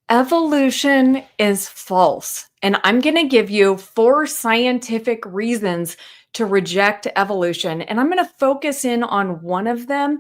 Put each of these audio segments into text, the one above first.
Evolution is false. And I'm going to give you 4 scientific reasons to reject evolution. And I'm going to focus in on one of them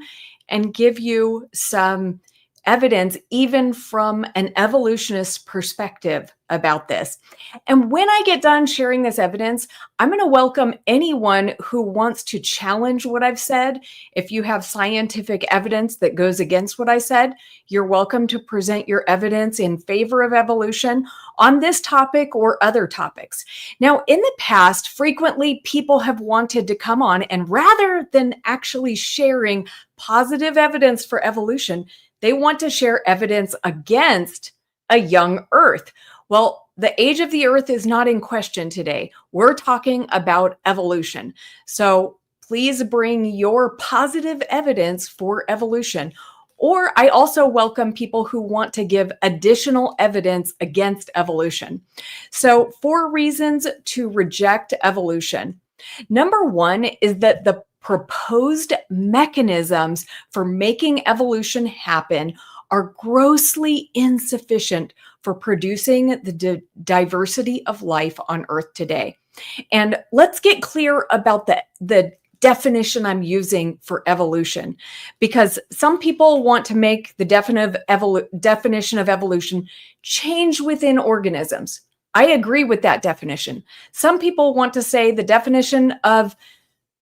and give you some evidence, even from an evolutionist perspective, about this. And when I get done sharing this evidence, I'm going to welcome anyone who wants to challenge what I've said. If you have scientific evidence that goes against what I said, you're welcome to present your evidence in favor of evolution on this topic or other topics. Now, in the past, frequently people have wanted to come on and rather than actually sharing positive evidence for evolution, they want to share evidence against a young Earth. Well, the age of the Earth is not in question today. We're talking about evolution. So please bring your positive evidence for evolution. Or I also welcome people who want to give additional evidence against evolution. So 4 reasons to reject evolution. Number 1 is that the proposed mechanisms for making evolution happen are grossly insufficient for producing the diversity of life on Earth today. And let's get clear about the definition I'm using for evolution, because some people want to make the definition of evolution change within organisms. I agree with that definition. Some people want to say the definition of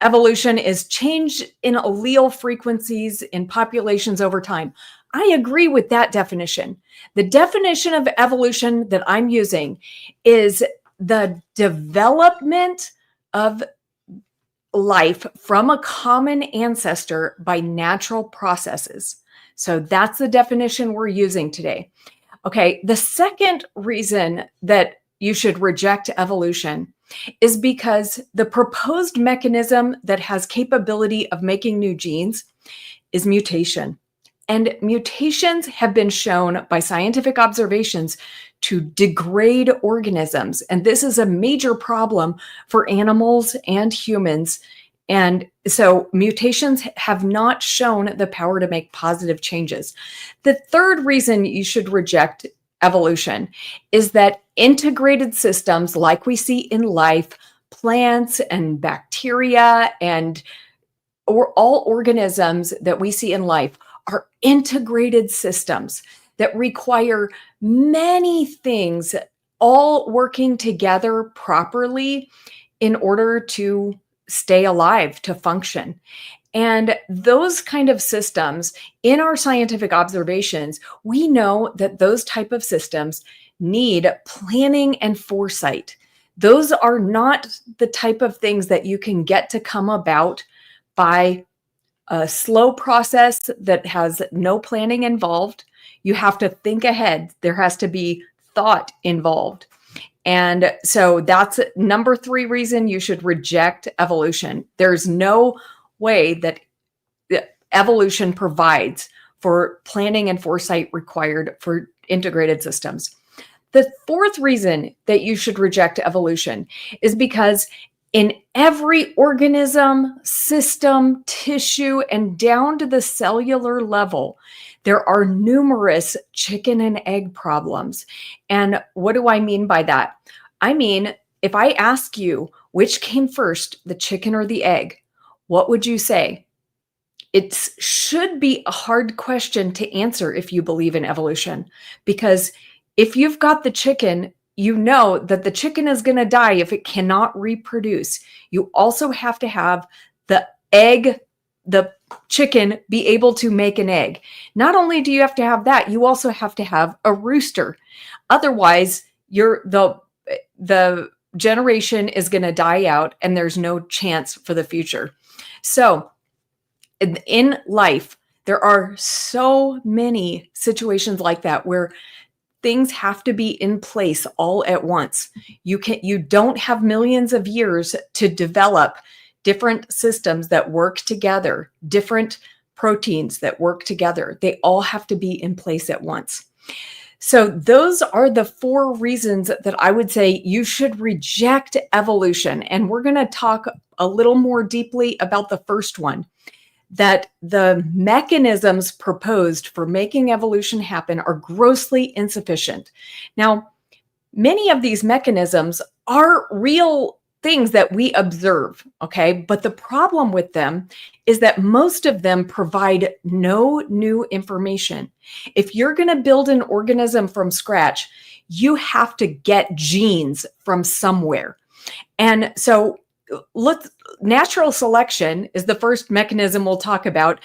evolution is change in allele frequencies in populations over time. I agree with that definition. The definition of evolution that I'm using is the development of life from a common ancestor by natural processes. So that's the definition we're using today. Okay, the second reason that you should reject evolution is because the proposed mechanism that has capability of making new genes is mutation. And mutations have been shown by scientific observations to degrade organisms. And this is a major problem for animals and humans. And so mutations have not shown the power to make positive changes. The third reason you should reject evolution is that integrated systems like we see in life, plants and bacteria and all organisms that we see in life are integrated systems that require many things all working together properly in order to stay alive, to function. And those kind of systems, in our scientific observations, we know that those type of systems need planning and foresight. Those are not the type of things that you can get to come about by a slow process that has no planning involved. You have to think ahead. There has to be thought involved. And so that's number 3 reason you should reject evolution. There's no way that evolution provides for planning and foresight required for integrated systems. The 4th reason that you should reject evolution is because in every organism, system, tissue, and down to the cellular level, there are numerous chicken and egg problems. And what do I mean by that? I mean, if I ask you which came first, the chicken or the egg, what would you say? It should be a hard question to answer if you believe in evolution, because if you've got the chicken, you know that the chicken is going to die if it cannot reproduce. You also have to have the egg, the chicken, be able to make an egg. Not only do you have to have that, you also have to have a rooster. Otherwise, the generation is going to die out and there's no chance for the future. So in life, there are so many situations like that where things have to be in place all at once. You don't have millions of years to develop different systems that work together, different proteins that work together. They all have to be in place at once. So those are the 4 reasons that I would say you should reject evolution. And we're going to talk a little more deeply about the first one. that the mechanisms proposed for making evolution happen are grossly insufficient. Now, many of these mechanisms are real things that we observe, okay? But the problem with them is that most of them provide no new information. If you're going to build an organism from scratch, you have to get genes from somewhere. And so natural selection is the first mechanism we'll talk about.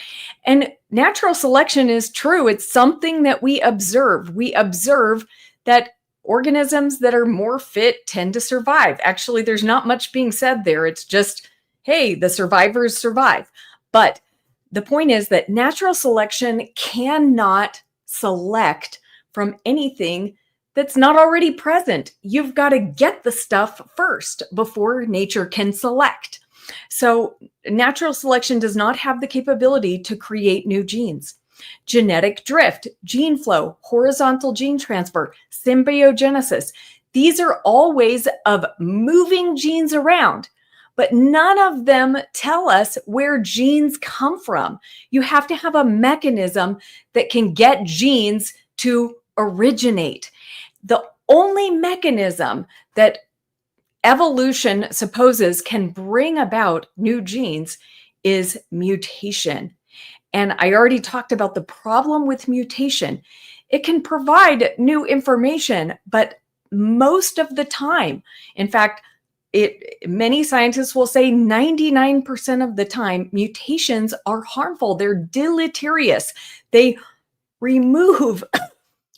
And natural selection is true. It's something that we observe. We observe that organisms that are more fit tend to survive. Actually, there's not much being said there. It's just, hey, the survivors survive. But the point is that natural selection cannot select from anything that's not already present. You've got to get the stuff first before nature can select. So natural selection does not have the capability to create new genes. Genetic drift, gene flow, horizontal gene transfer, symbiogenesis. These are all ways of moving genes around, but none of them tell us where genes come from. You have to have a mechanism that can get genes to originate. The only mechanism that evolution supposes can bring about new genes is mutation. And I already talked about the problem with mutation. It can provide new information, but most of the time, in fact, many scientists will say 99% of the time, mutations are harmful. They're deleterious. They remove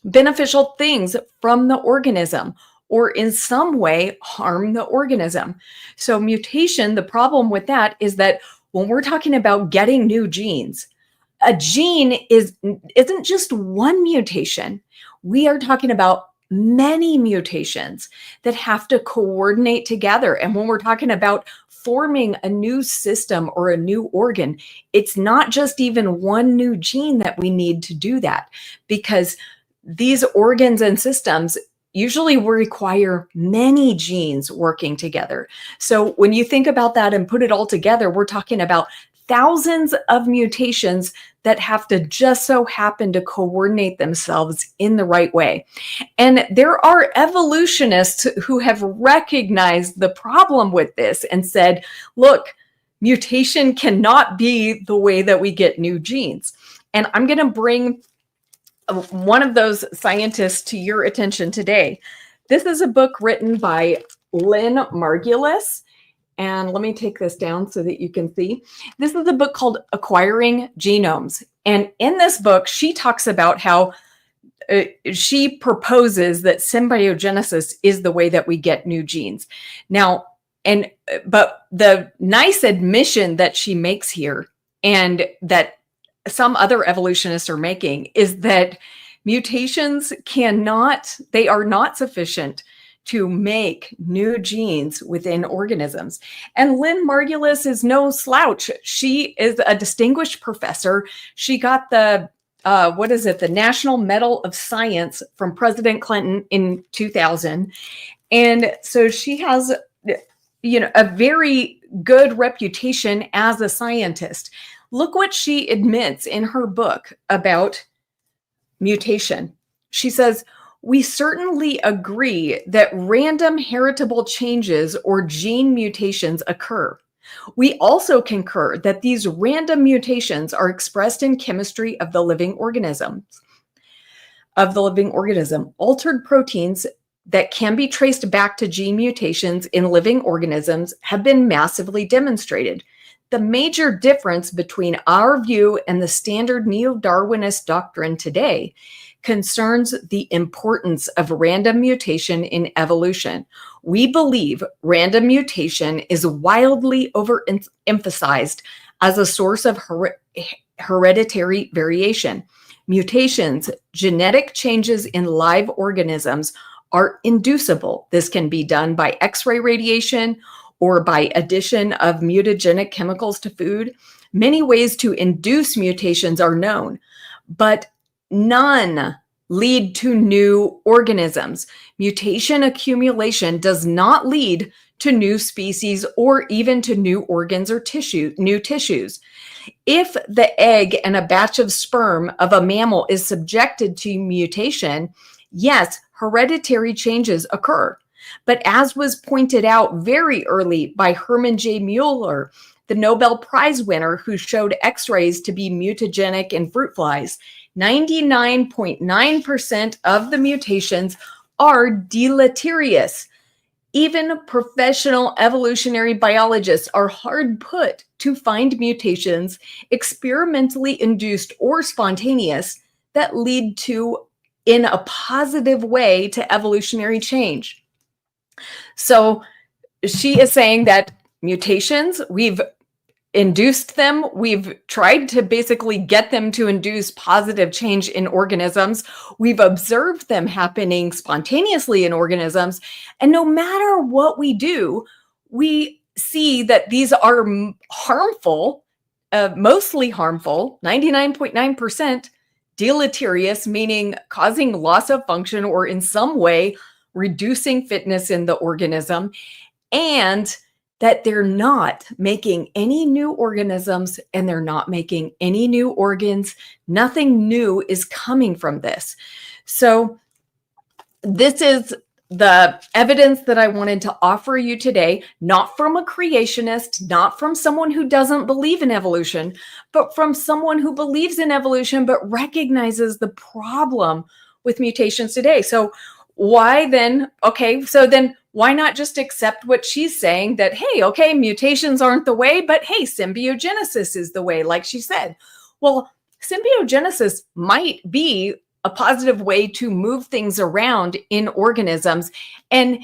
beneficial things from the organism, or in some way harm the organism. So mutation, the problem with that is that when we're talking about getting new genes, a gene isn't just one mutation. We are talking about many mutations that have to coordinate together. And when we're talking about forming a new system or a new organ, it's not just even one new gene that we need to do that, because these organs and systems usually require many genes working together. So when you think about that and put it all together, we're talking about thousands of mutations that have to just so happen to coordinate themselves in the right way. And there are evolutionists who have recognized the problem with this and said, look, mutation cannot be the way that we get new genes. And I'm going to bring one of those scientists to your attention today. This is a book written by Lynn Margulis. And let me take this down so that you can see. This is a book called Acquiring Genomes. And in this book, she talks about how she proposes that symbiogenesis is the way that we get new genes. Now, but the nice admission that she makes here, and that some other evolutionists are making, is that mutations they are not sufficient to make new genes within organisms. And Lynn Margulis is no slouch. She is a distinguished professor. She got the the National Medal of Science from President Clinton in 2000. And so she has, a very good reputation as a scientist. Look what she admits in her book about mutation. She says, we certainly agree that random heritable changes or gene mutations occur. We also concur that these random mutations are expressed in chemistry of the living organism. Altered proteins that can be traced back to gene mutations in living organisms have been massively demonstrated. The major difference between our view and the standard neo-Darwinist doctrine today concerns the importance of random mutation in evolution. We believe random mutation is wildly overemphasized as a source of hereditary variation. Mutations, genetic changes in live organisms, are inducible. This can be done by X-ray radiation or by addition of mutagenic chemicals to food. Many ways to induce mutations are known, but none lead to new organisms. Mutation accumulation does not lead to new species or even to new organs or new tissues. If the egg and a batch of sperm of a mammal is subjected to mutation, yes, hereditary changes occur. But as was pointed out very early by Herman J. Mueller, the Nobel Prize winner who showed X-rays to be mutagenic in fruit flies, 99.9% of the mutations are deleterious. Even professional evolutionary biologists are hard put to find mutations, experimentally induced or spontaneous, that lead to, in a positive way, to evolutionary change. So she is saying that mutations, we've induced them. We've tried to basically get them to induce positive change in organisms. We've observed them happening spontaneously in organisms. And no matter what we do, we see that these are harmful, mostly harmful, 99.9%, deleterious, meaning causing loss of function or in some way reducing fitness in the organism, and that they're not making any new organisms and they're not making any new organs. Nothing new is coming from this. So this is the evidence that I wanted to offer you today, not from a creationist, not from someone who doesn't believe in evolution, but from someone who believes in evolution but recognizes the problem with mutations today. So why then, why not just accept what she's saying, that, hey, okay, mutations aren't the way, but hey, symbiogenesis is the way, like she said. Well, symbiogenesis might be a positive way to move things around in organisms and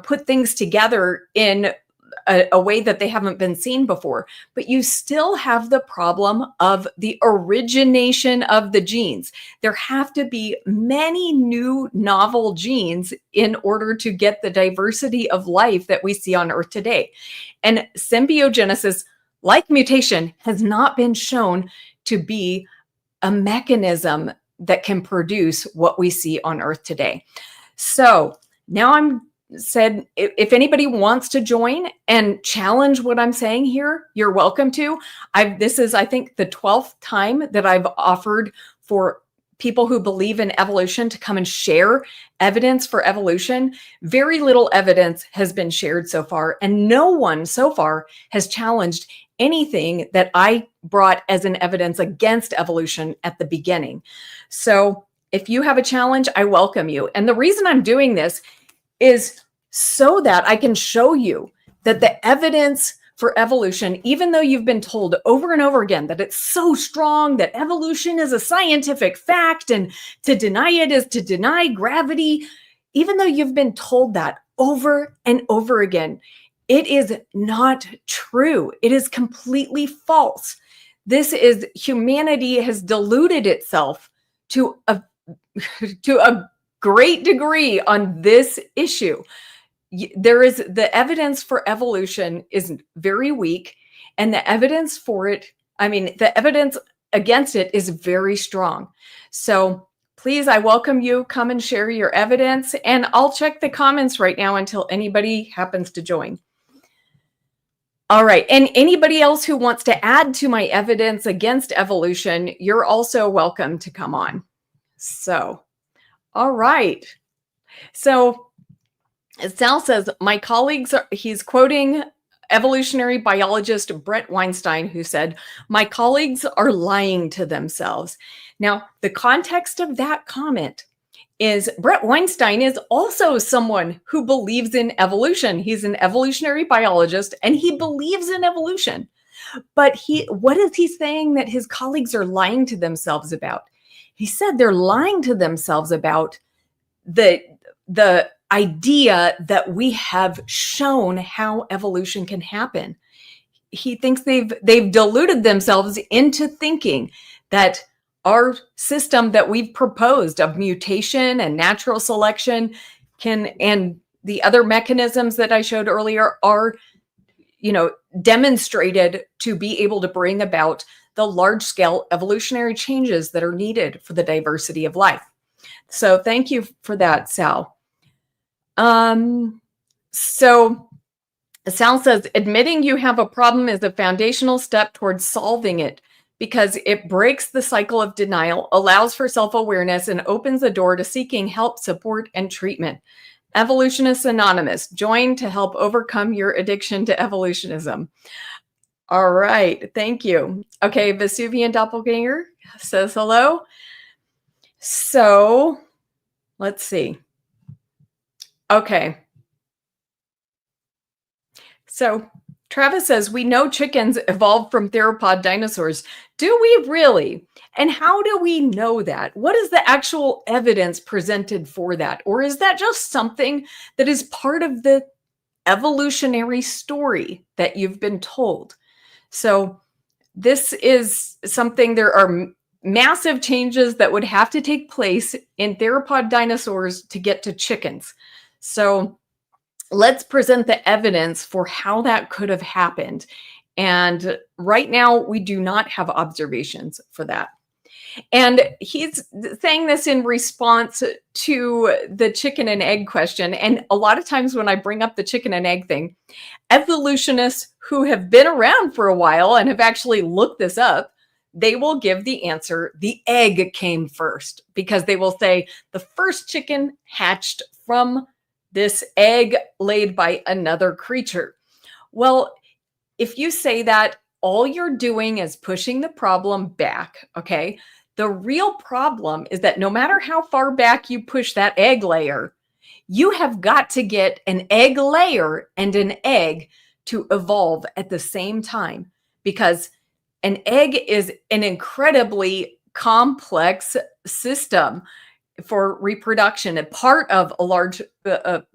put things together in a way that they haven't been seen before. But you still have the problem of the origination of the genes. There have to be many new novel genes in order to get the diversity of life that we see on Earth today. And symbiogenesis, like mutation, has not been shown to be a mechanism that can produce what we see on Earth today. So now I'm said, if anybody wants to join and challenge what I'm saying here, you're welcome to. This is, I think, the 12th time that I've offered for people who believe in evolution to come and share evidence for evolution. Very little evidence has been shared so far, and no one so far has challenged anything that I brought as an evidence against evolution at the beginning. So if you have a challenge, I welcome you. And the reason I'm doing this is so that I can show you that the evidence for evolution, even though you've been told over and over again that it's so strong, that evolution is a scientific fact, and to deny it is to deny gravity, even though you've been told that over and over again, it is not true. It is completely false. Humanity has deluded itself to a great degree on this issue. The evidence for evolution is very weak, and the evidence the evidence against it is very strong. So please, I welcome you. Come and share your evidence, and I'll check the comments right now until anybody happens to join. All right, and anybody else who wants to add to my evidence against evolution, you're also welcome to come on. So, all right. So Sal says, he's quoting evolutionary biologist Brett Weinstein, who said, "My colleagues are lying to themselves." Now, the context of that comment is Brett Weinstein is also someone who believes in evolution. He's an evolutionary biologist and he believes in evolution. But what is he saying that his colleagues are lying to themselves about? He said they're lying to themselves about the idea that we have shown how evolution can happen. He thinks they've deluded themselves into thinking that our system that we've proposed of mutation and natural selection and the other mechanisms that I showed earlier are, demonstrated to be able to bring about the large-scale evolutionary changes that are needed for the diversity of life. So thank you for that, Sal. So Sal says, admitting you have a problem is a foundational step towards solving it because it breaks the cycle of denial, allows for self-awareness, and opens the door to seeking help, support, and treatment. Evolutionists Anonymous, join to help overcome your addiction to evolutionism. All right, thank you. Okay, Vesuvian Doppelganger says hello. So let's see. Okay. So Travis says, we know chickens evolved from theropod dinosaurs. Do we really? And how do we know that? What is the actual evidence presented for that? Or is that just something that is part of the evolutionary story that you've been told? So this is something, there are massive changes that would have to take place in theropod dinosaurs to get to chickens. So let's present the evidence for how that could have happened. And right now, we do not have observations for that. And he's saying this in response to the chicken and egg question. And a lot of times when I bring up the chicken and egg thing, evolutionists who have been around for a while and have actually looked this up, they will give the answer, the egg came first, because they will say the first chicken hatched from this egg laid by another creature. Well, if you say that, all you're doing is pushing the problem back, okay? The real problem is that no matter how far back you push that egg layer, you have got to get an egg layer and an egg to evolve at the same time, because an egg is an incredibly complex system for reproduction and part of a large,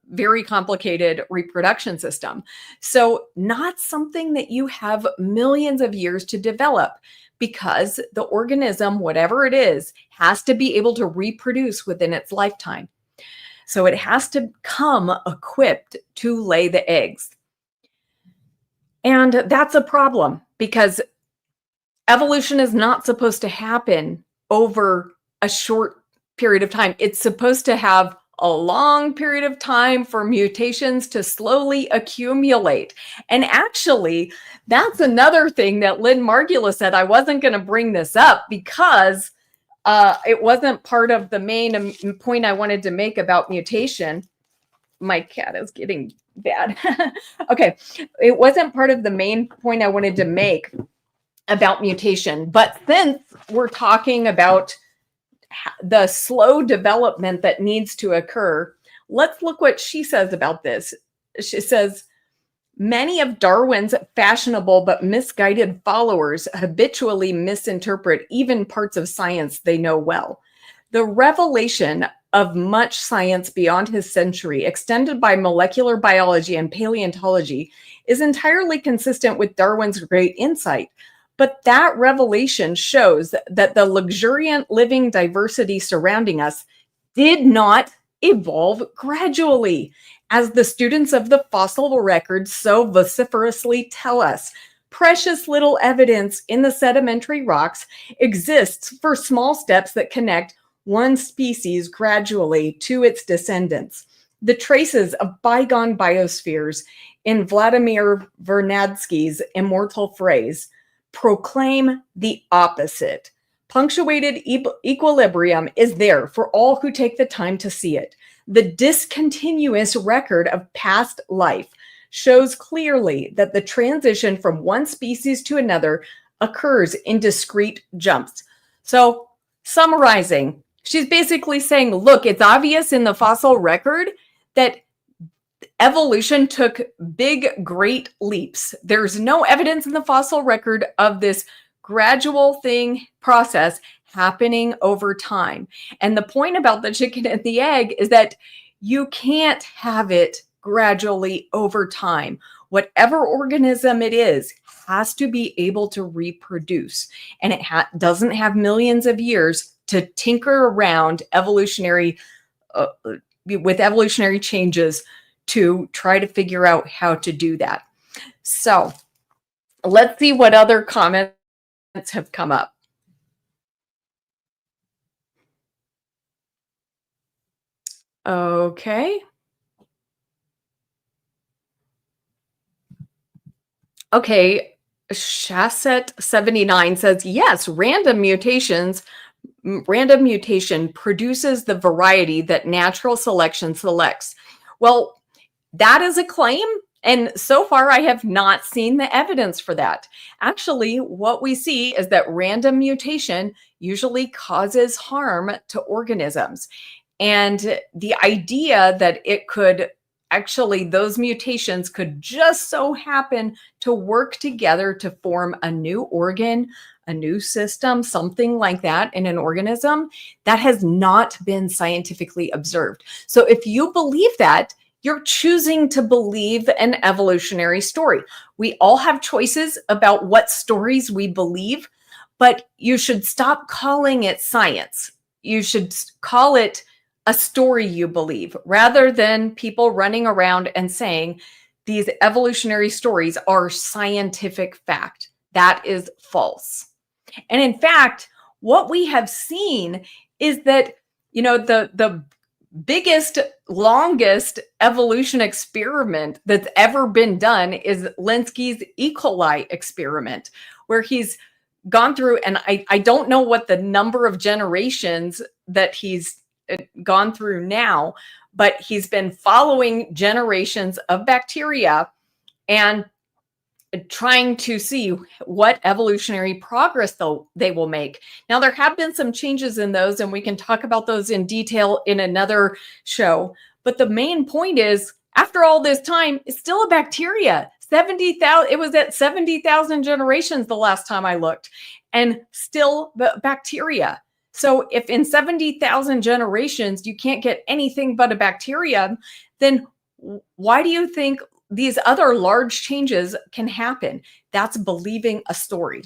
very complicated reproduction system. So not something that you have millions of years to develop, because the organism, whatever it is, has to be able to reproduce within its lifetime. So it has to come equipped to lay the eggs. And that's a problem, because evolution is not supposed to happen over a short period of time. It's supposed to have a long period of time for mutations to slowly accumulate. And actually, that's another thing that Lynn Margula said. I wasn't going to bring this up because it wasn't part of the main point I wanted to make about mutation. My cat is getting bad. Okay. It wasn't part of the main point I wanted to make about mutation. But since we're talking about the slow development that needs to occur, let's look what she says about this. She says, many of Darwin's fashionable but misguided followers habitually misinterpret even parts of science they know well. The revelation of much science beyond his century, extended by molecular biology and paleontology, is entirely consistent with Darwin's great insight. But that revelation shows that the luxuriant living diversity surrounding us did not evolve gradually, as the students of the fossil record so vociferously tell us. Precious little evidence in the sedimentary rocks exists for small steps that connect one species gradually to its descendants. The traces of bygone biospheres in Vladimir Vernadsky's immortal phrase proclaim the opposite. Punctuated equilibrium is there for all who take the time to see it. The discontinuous record of past life shows clearly that the transition from one species to another occurs in discrete jumps. So, summarizing, she's basically saying, look, it's obvious in the fossil record that evolution took big, great leaps. There's no evidence in the fossil record of this gradual process happening over time. And the point about the chicken and the egg is that you can't have it gradually over time. Whatever organism it is has to be able to reproduce, and it doesn't have millions of years to tinker around with evolutionary changes to try to figure out how to do that. So let's see what other comments have come up. Okay. Okay, Shasset79 says, yes, random mutation produces the variety that natural selection selects. Well, that is a claim. And so far, I have not seen the evidence for that. Actually, what we see is that random mutation usually causes harm to organisms. And the idea that it could actually, those mutations could just so happen to work together to form a new organ, a new system, something like that in an organism, that has not been scientifically observed. So if you believe that, you're choosing to believe an evolutionary story. We all have choices about what stories we believe, but you should stop calling it science. You should call it a story you believe, rather than people running around and saying these evolutionary stories are scientific fact. That is false. And in fact, what we have seen is that, the biggest, longest evolution experiment that's ever been done is Lensky's E. coli experiment, where he's gone through, and I don't know what the number of generations that he's gone through now, but he's been following generations of bacteria and trying to see what evolutionary progress they will make. Now, there have been some changes in those, and we can talk about those in detail in another show. But the main point is, after all this time, it's still a bacteria. 70,000, it was at 70,000 generations the last time I looked, and still bacteria. So if in 70,000 generations you can't get anything but a bacteria, then why do you think these other large changes can happen? That's believing a story.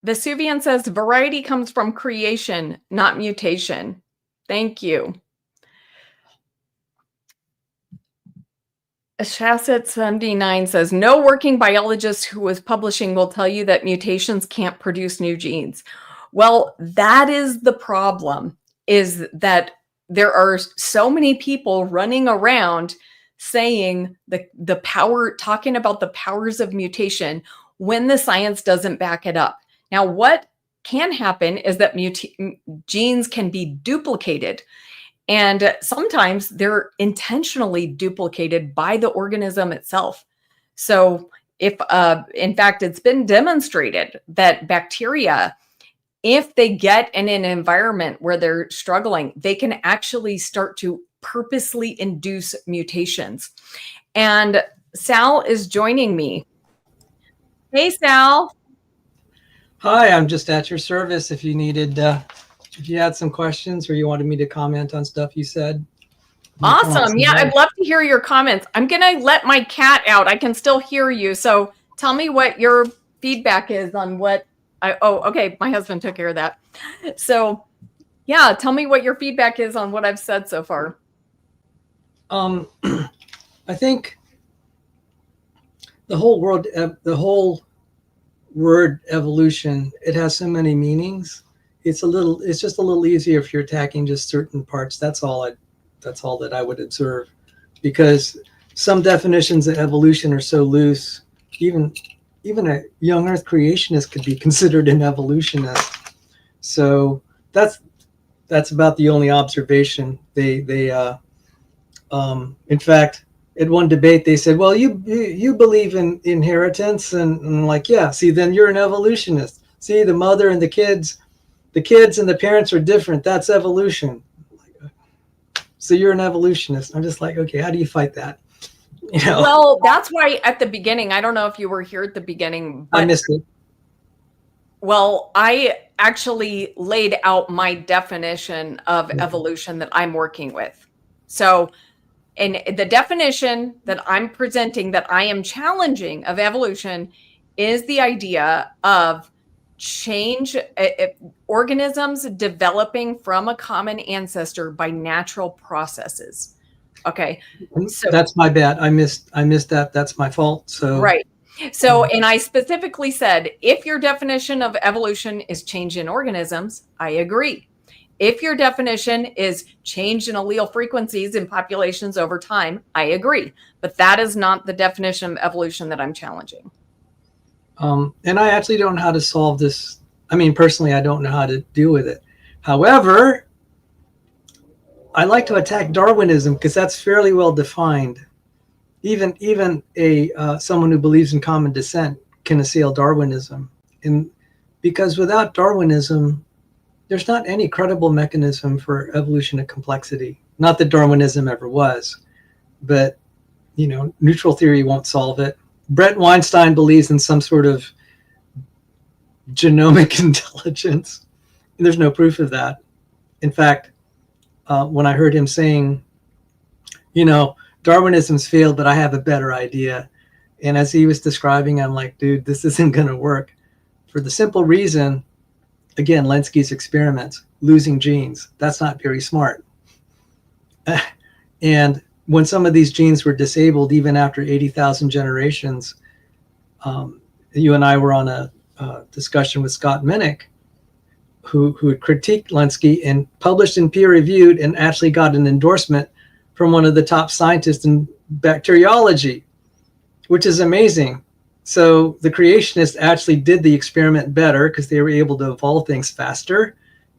Vesuvian says variety comes from creation, not mutation. Thank you. Shasset79 says, no working biologist who is publishing will tell you that mutations can't produce new genes. Well, that is the problem, is that there are so many people running around saying the power, talking about the powers of mutation when the science doesn't back it up. Now, what can happen is that genes can be duplicated. And sometimes they're intentionally duplicated by the organism itself. So if, in fact, it's been demonstrated that bacteria, if they get in an environment where they're struggling, they can actually start to purposely induce mutations. And Sal is joining me. Hey, Sal. Hi, I'm just at your service if you needed, if you had some questions or you wanted me to comment on stuff you said. Awesome. Yeah, I'd love to hear your comments. I'm going to let my cat out. I can still hear you. So tell me what your feedback is on what okay. My husband took care of that. So yeah, tell me what your feedback is on what I've said so far. I think the whole word evolution, it has so many meanings. It's just a little easier if you're attacking just certain parts. That's all that I would observe, because some definitions of evolution are so loose. Even a young Earth creationist could be considered an evolutionist. So that's about the only observation. In fact, at one debate they said, well, you believe in inheritance, and I'm like, yeah, see, then you're an evolutionist. See, the mother and the kids and the parents are different. That's evolution. So you're an evolutionist. I'm just like, okay, how do you fight that? Well, that's why at the beginning, I don't know if you were here at the beginning, but I missed it. Well, I actually laid out my definition of evolution that I'm working with. So, and the definition that I'm presenting, that I am challenging of evolution, is the idea of change, organisms developing from a common ancestor by natural processes. Okay. So that's my bad. I missed that. That's my fault. So right. So, and I specifically said, if your definition of evolution is change in organisms, I agree. If your definition is change in allele frequencies in populations over time, I agree. But that is not the definition of evolution that I'm challenging. And I actually don't know how to solve this. I mean, personally, I don't know how to deal with it. However, I like to attack Darwinism because that's fairly well defined. Even someone who believes in common descent can assail Darwinism, and because without Darwinism, there's not any credible mechanism for evolution of complexity. Not that Darwinism ever was, but neutral theory won't solve it. Brett Weinstein believes in some sort of genomic intelligence. There's no proof of that. In fact, when I heard him saying, Darwinism's failed, but I have a better idea. And as he was describing, I'm like, dude, this isn't going to work for the simple reason, again, Lensky's experiments, losing genes. That's not very smart. And when some of these genes were disabled, even after 80,000 generations, you and I were on a discussion with Scott Minnick, who had critiqued Lensky and published in peer-reviewed and actually got an endorsement from one of the top scientists in bacteriology, which is amazing. So the creationists actually did the experiment better because they were able to evolve things faster.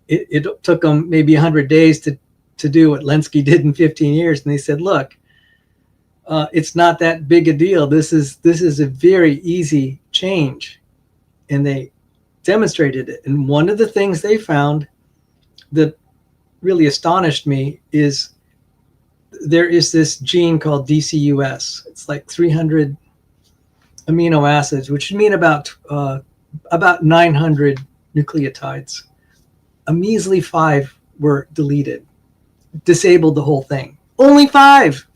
It took them maybe 100 days to do what Lensky did in 15 years. And they said, look, it's not that big a deal. This is a very easy change. And they demonstrated it. And one of the things they found that really astonished me is there is this gene called DCUS. It's like 300 amino acids, which mean about 900 nucleotides. A measly 5 were deleted, disabled the whole thing. Only 5.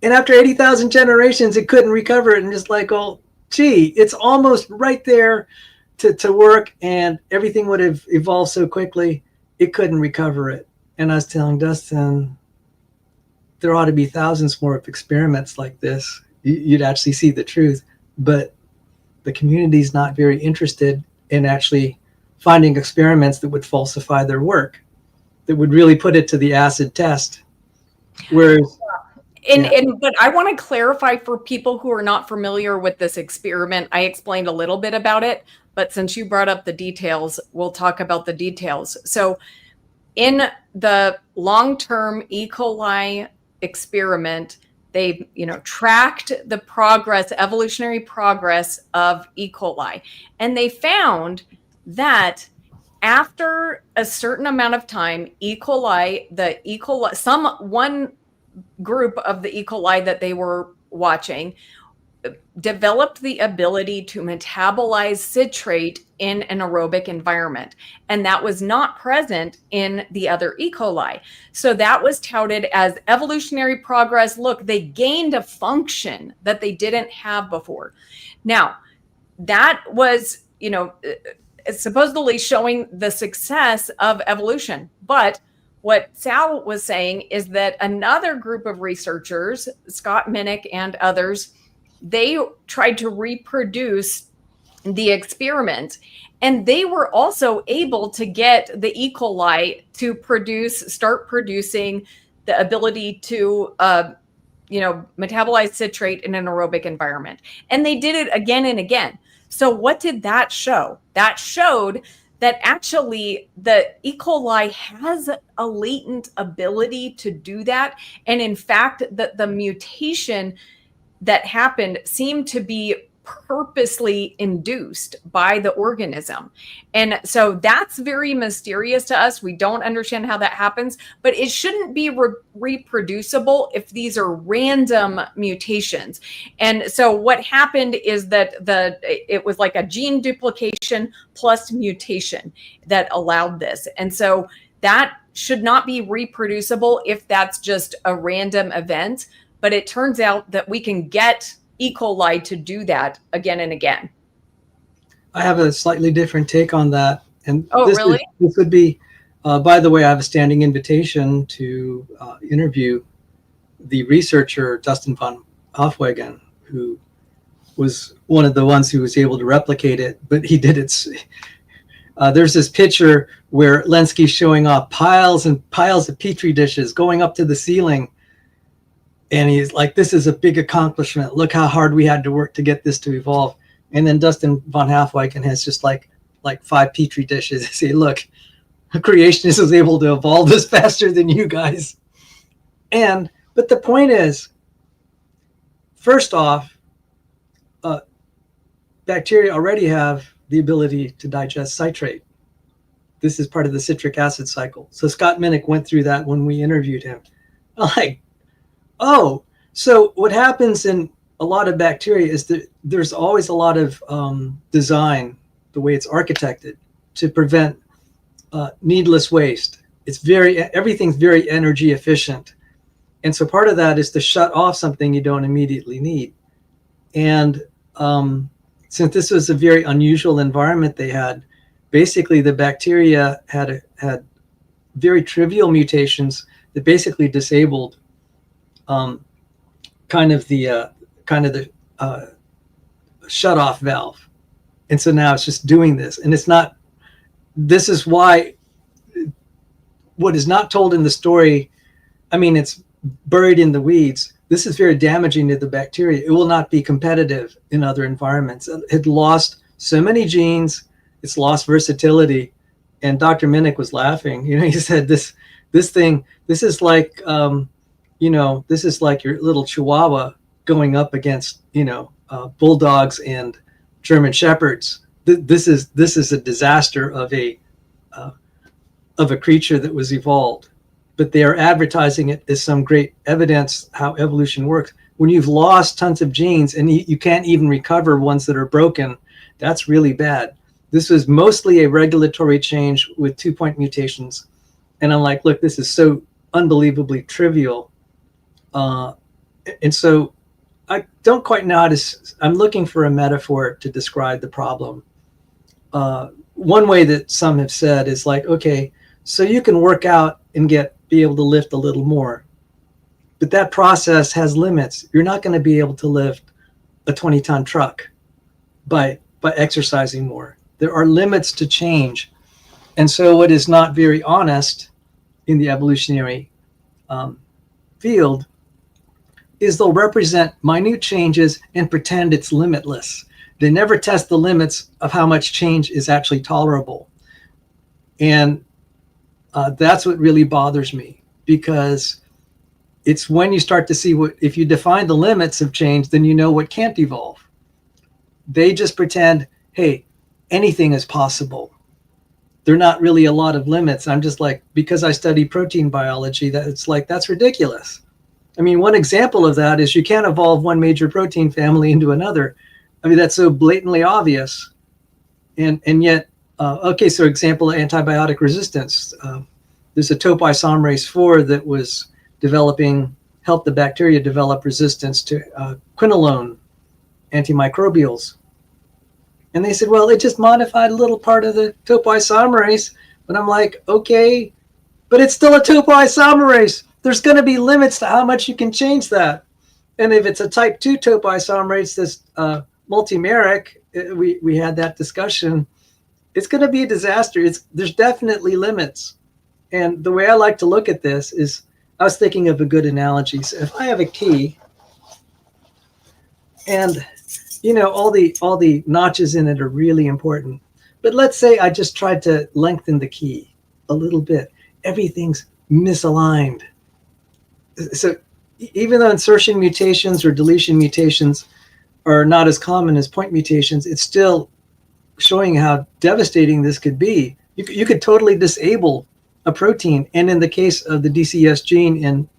And after 80,000 generations, it couldn't recover it. And just like, oh, gee, it's almost right there to work, and everything would have evolved so quickly, it couldn't recover it. And I was telling Dustin, there ought to be thousands more of experiments like this. You'd actually see the truth. But the community's not very interested in actually finding experiments that would falsify their work, that would really put it to the acid test. Whereas but I want to clarify for people who are not familiar with this experiment. I explained a little bit about it, but since you brought up the details, we'll talk about the details. So in the long-term E. coli experiment, they tracked the progress, evolutionary progress of E. coli, and they found that after a certain amount of time, one group of the E. coli that they were watching developed the ability to metabolize citrate in an aerobic environment. And that was not present in the other E. coli. So that was touted as evolutionary progress. Look, they gained a function that they didn't have before. Now, that was, supposedly showing the success of evolution. But what Sal was saying is that another group of researchers, Scott Minnick and others, they tried to reproduce the experiment, and they were also able to get the E. coli to start producing the ability to, metabolize citrate in an aerobic environment. And they did it again and again. So what did that show? That showed that actually the E. coli has a latent ability to do that. And in fact, the mutation that happened seemed to be purposely induced by the organism. And so that's very mysterious to us. We don't understand how that happens, but it shouldn't be reproducible if these are random mutations. And so what happened is that it was like a gene duplication plus mutation that allowed this. And so that should not be reproducible if that's just a random event. But it turns out that we can get E. coli to do that again and again. I have a slightly different take on that. And really? This would be, by the way, I have a standing invitation to interview the researcher, Dustin von Hofwegen, who was one of the ones who was able to replicate it, but he did it There's this picture where Lensky's showing off piles and piles of Petri dishes going up to the ceiling. And he's like, this is a big accomplishment. Look how hard we had to work to get this to evolve. And then Dustin von Halfwyken has just like 5 Petri dishes. They say, look, a creationist was able to evolve this faster than you guys. But the point is, first off, bacteria already have the ability to digest citrate. This is part of the citric acid cycle. So Scott Minnick went through that when we interviewed him. I'm like, oh, so what happens in a lot of bacteria is that there's always a lot of design, the way it's architected, to prevent needless waste. Everything's very energy efficient. And so part of that is to shut off something you don't immediately need. And since this was a very unusual environment they had, basically the bacteria had very trivial mutations that basically disabled kind of the shut off valve. And so now it's just doing this. And this is why what is not told in the story, I mean, it's buried in the weeds. This is very damaging to the bacteria. It will not be competitive in other environments. It lost so many genes. It's lost versatility. And Dr. Minnick was laughing. He said, this is like, this is like your little Chihuahua going up against, bulldogs and German shepherds. This is a disaster of a creature that was evolved. But they are advertising it as some great evidence how evolution works. When you've lost tons of genes and you can't even recover ones that are broken, that's really bad. This was mostly a regulatory change with 2-point mutations. And I'm like, look, this is so unbelievably trivial. And so I don't quite know I'm looking for a metaphor to describe the problem. One way that some have said is like, okay, so you can work out and be able to lift a little more, but that process has limits. You're not going to be able to lift a 20-ton truck by exercising more. There are limits to change. And so what is not very honest in the evolutionary field is they'll represent minute changes and pretend it's limitless. They never test the limits of how much change is actually tolerable. And that's what really bothers me, because it's when you start to see if you define the limits of change, then you know what can't evolve. They just pretend, hey, anything is possible. There are not really a lot of limits. I'm just like, because I study protein biology, that's ridiculous. I mean, one example of that is you can't evolve one major protein family into another. I mean, that's so blatantly obvious. And yet, okay, so example, antibiotic resistance. There's a topoisomerase 4 that was helped the bacteria develop resistance to quinolone antimicrobials. And they said, well, it just modified a little part of the topoisomerase. But I'm like, okay, but it's still a topoisomerase. There's going to be limits to how much you can change that. And if it's a type 2 topoisomerase that's multimeric, we had that discussion, it's going to be a disaster. There's definitely limits. And the way I like to look at this is, I was thinking of a good analogy. So if I have a key and all the notches in it are really important, but let's say I just tried to lengthen the key a little bit, everything's misaligned. So even though insertion mutations or deletion mutations are not as common as point mutations, it's still showing how devastating this could be. You could totally disable a protein. And in the case of the DCS gene in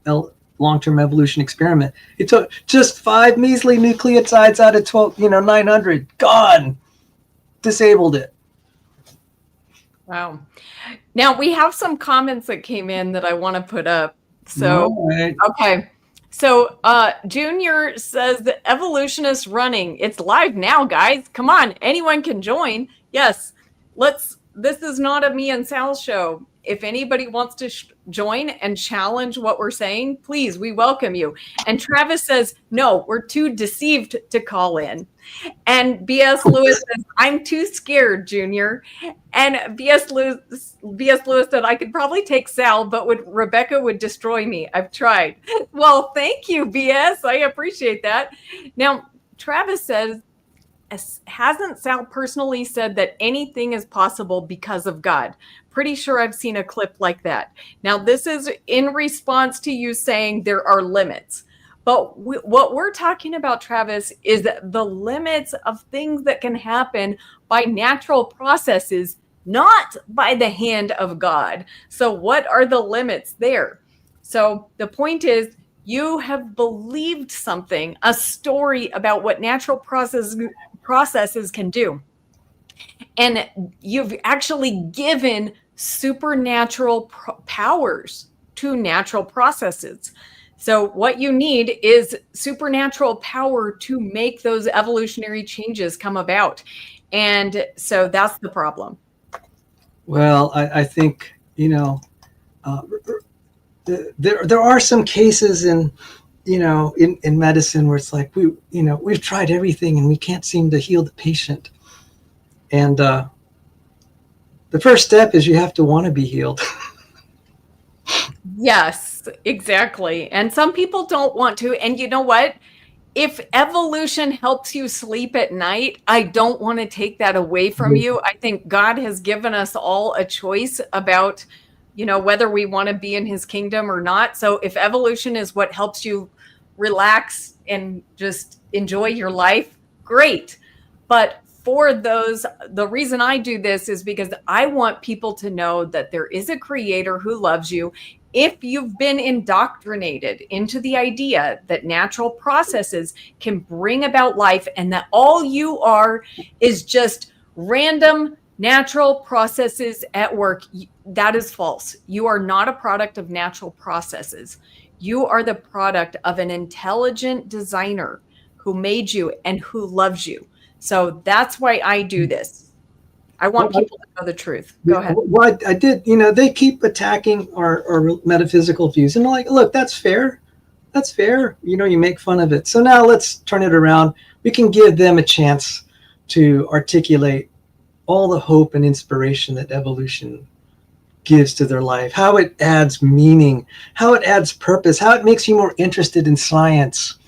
long-term evolution experiment, it took just 5 measly nucleotides out of 900, gone, disabled it. Wow. Now we have some comments that came in that I want to put up. So, right. Okay. So Junior says the evolutionist running. It's live now, guys. Come on. Anyone can join. Yes. Let's this is not a me and Sal show. If anybody wants to join and challenge what we're saying, please, we welcome you. And Travis says, no, we're too deceived to call in. And B.S. Lewis says, I'm too scared, Junior. And B.S. Lewis said, I could probably take Sal, but Rebecca would destroy me. I've tried. Well, thank you, B.S. I appreciate that. Now, Travis says, hasn't Sal personally said that anything is possible because of God? Pretty sure I've seen a clip like that. Now, this is in response to you saying there are limits. But what we're talking about, Travis, is the limits of things that can happen by natural processes, not by the hand of God. So what are the limits there? So the point is, you have believed something, a story about what natural processes can do. And you've actually given supernatural powers to natural processes. So what you need is supernatural power to make those evolutionary changes come about. And so that's the problem. Well, I think, there are some cases in medicine where it's like we've tried everything and we can't seem to heal the patient. And the first step is you have to want to be healed. Yes, exactly. And some people don't want to. And you know what? If evolution helps you sleep at night, I don't want to take that away from you. I think God has given us all a choice about, whether we want to be in his kingdom or not. So if evolution is what helps you relax and just enjoy your life, great. But for the reason I do this is because I want people to know that there is a creator who loves you. If you've been indoctrinated into the idea that natural processes can bring about life and that all you are is just random natural processes at work, that is false. You are not a product of natural processes. You are the product of an intelligent designer who made you and who loves you. So that's why I do this. I want people to know the truth. Go ahead. What I did, they keep attacking our metaphysical views. And I'm like, look, that's fair. That's fair. You make fun of it. So now let's turn it around. We can give them a chance to articulate all the hope and inspiration that evolution gives to their life, how it adds meaning, how it adds purpose, how it makes you more interested in science,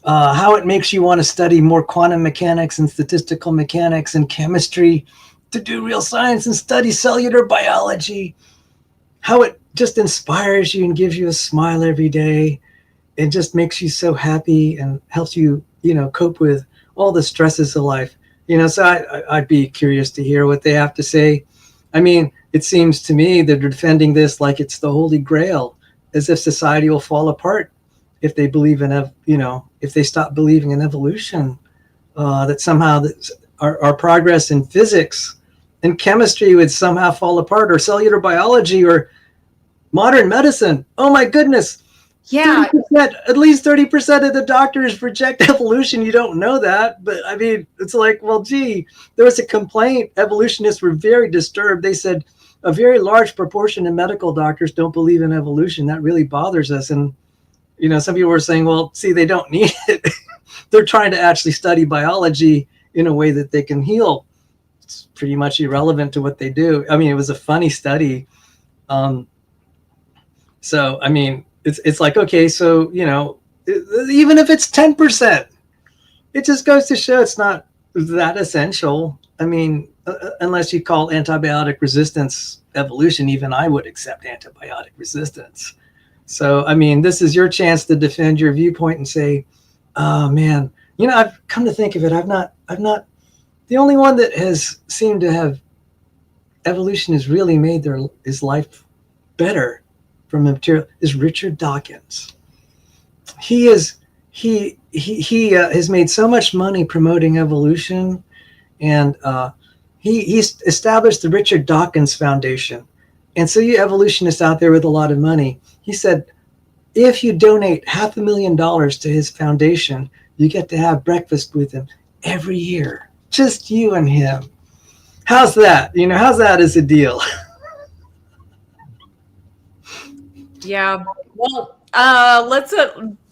how it makes you want to study more quantum mechanics and statistical mechanics and chemistry to do real science and study cellular biology, how it just inspires you and gives you a smile every day. It just makes you so happy and helps you, cope with all the stresses of life. So I'd be curious to hear what they have to say. I mean, it seems to me they're defending this like it's the Holy Grail, as if society will fall apart if they believe in, if they stop believing in evolution, that somehow our progress in physics and chemistry would somehow fall apart, or cellular biology, or modern medicine. Oh my goodness. Yeah. 30%, at least 30% of the doctors reject evolution. You don't know that, but I mean, it's like, well, gee, there was a complaint. Evolutionists were very disturbed. They said a very large proportion of medical doctors don't believe in evolution. That really bothers us. And, some people were saying, well, see, they don't need it. They're trying to actually study biology in a way that they can heal. It's pretty much irrelevant to what they do. I mean, it was a funny study. So, I mean, it's like, okay, so, even if it's 10%, it just goes to show it's not that essential. I mean, unless you call antibiotic resistance evolution, even I would accept antibiotic resistance. So, I mean, this is your chance to defend your viewpoint and say, oh man, I've come to think of it. I've not, the only one that has seemed to have evolution has really made his life better from the material is Richard Dawkins. He has made so much money promoting evolution, and he established the Richard Dawkins Foundation. And so you evolutionists out there with a lot of money, he said, if you donate $500,000 to his foundation, you get to have breakfast with him every year, just you and him. How's that? How's that as a deal? Yeah. Well, let's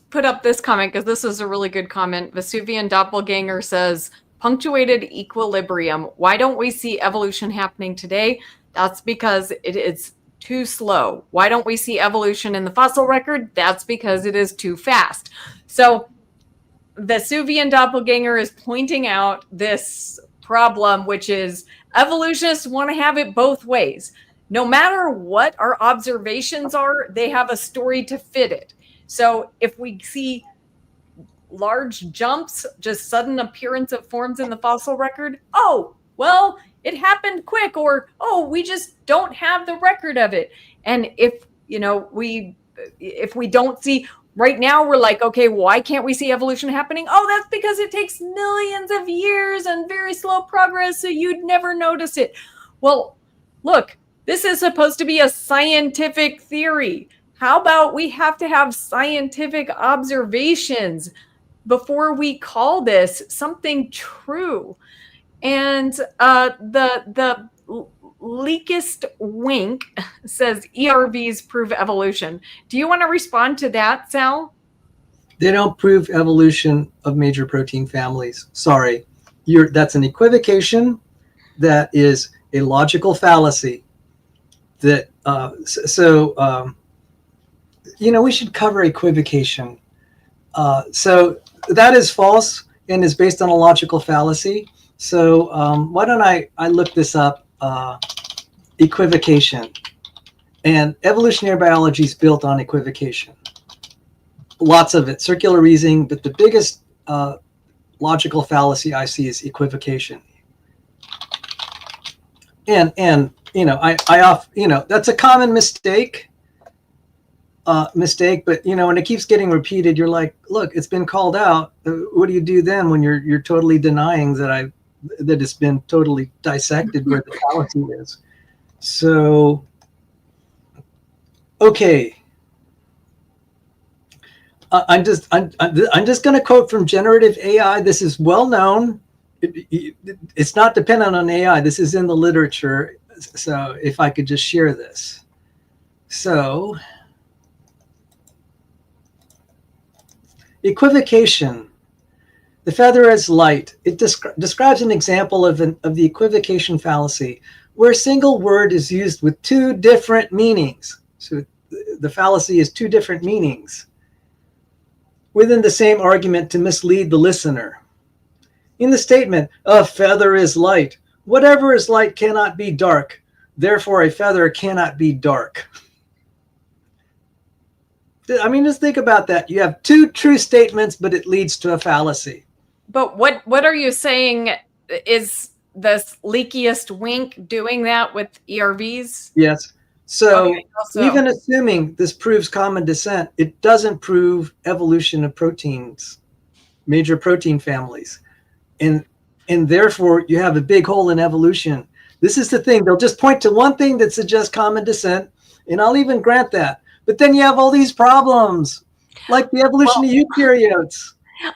put up this comment because this is a really good comment. Vesuvian Doppelganger says, punctuated equilibrium. Why don't we see evolution happening today? That's because it is too slow. Why don't we see evolution in the fossil record? That's because it is too fast. So Vesuvian Doppelganger is pointing out this problem, which is evolutionists want to have it both ways. No matter what our observations are, they have a story to fit it. So if we see large jumps, just sudden appearance of forms in the fossil record, oh, well, it happened quick, or oh, we just don't have the record of it. And if we don't see right now, we're like, okay, why can't we see evolution happening? Oh, that's because it takes millions of years and very slow progress, so you'd never notice it. Well, look, this is supposed to be a scientific theory. How about we have to have scientific observations before we call this something true? And the Leakest Wink says ERVs prove evolution. Do you want to respond to that, Sal? They don't prove evolution of major protein families. Sorry. That's an equivocation. That is a logical fallacy. That we should cover equivocation. So that is false and is based on a logical fallacy. So why don't I look this up? Equivocation. And evolutionary biology is built on equivocation. Lots of it, circular reasoning, but the biggest logical fallacy I see is equivocation. And that's a common mistake. But when it keeps getting repeated, you're like, look, it's been called out. What do you do then when you're totally denying that it's been totally dissected where the fallacy is? So, okay. I'm just going to quote from generative AI. This is well known. It's not dependent on AI. This is in the literature. So if I could just share this. So, equivocation. The feather is light. It describes an example of the equivocation fallacy, where a single word is used with two different meanings. So the fallacy is two different meanings within the same argument to mislead the listener. In the statement, a feather is light, whatever is light cannot be dark. Therefore, a feather cannot be dark. I mean, just think about that. You have two true statements, but it leads to a fallacy. But what are you saying? Is this Leakiest Wink doing that with ERVs? Yes. So even assuming this proves common descent, it doesn't prove evolution of proteins, major protein families. And therefore, you have a big hole in evolution. This is the thing. They'll just point to one thing that suggests common descent, and I'll even grant that. But then you have all these problems, like the evolution of eukaryotes.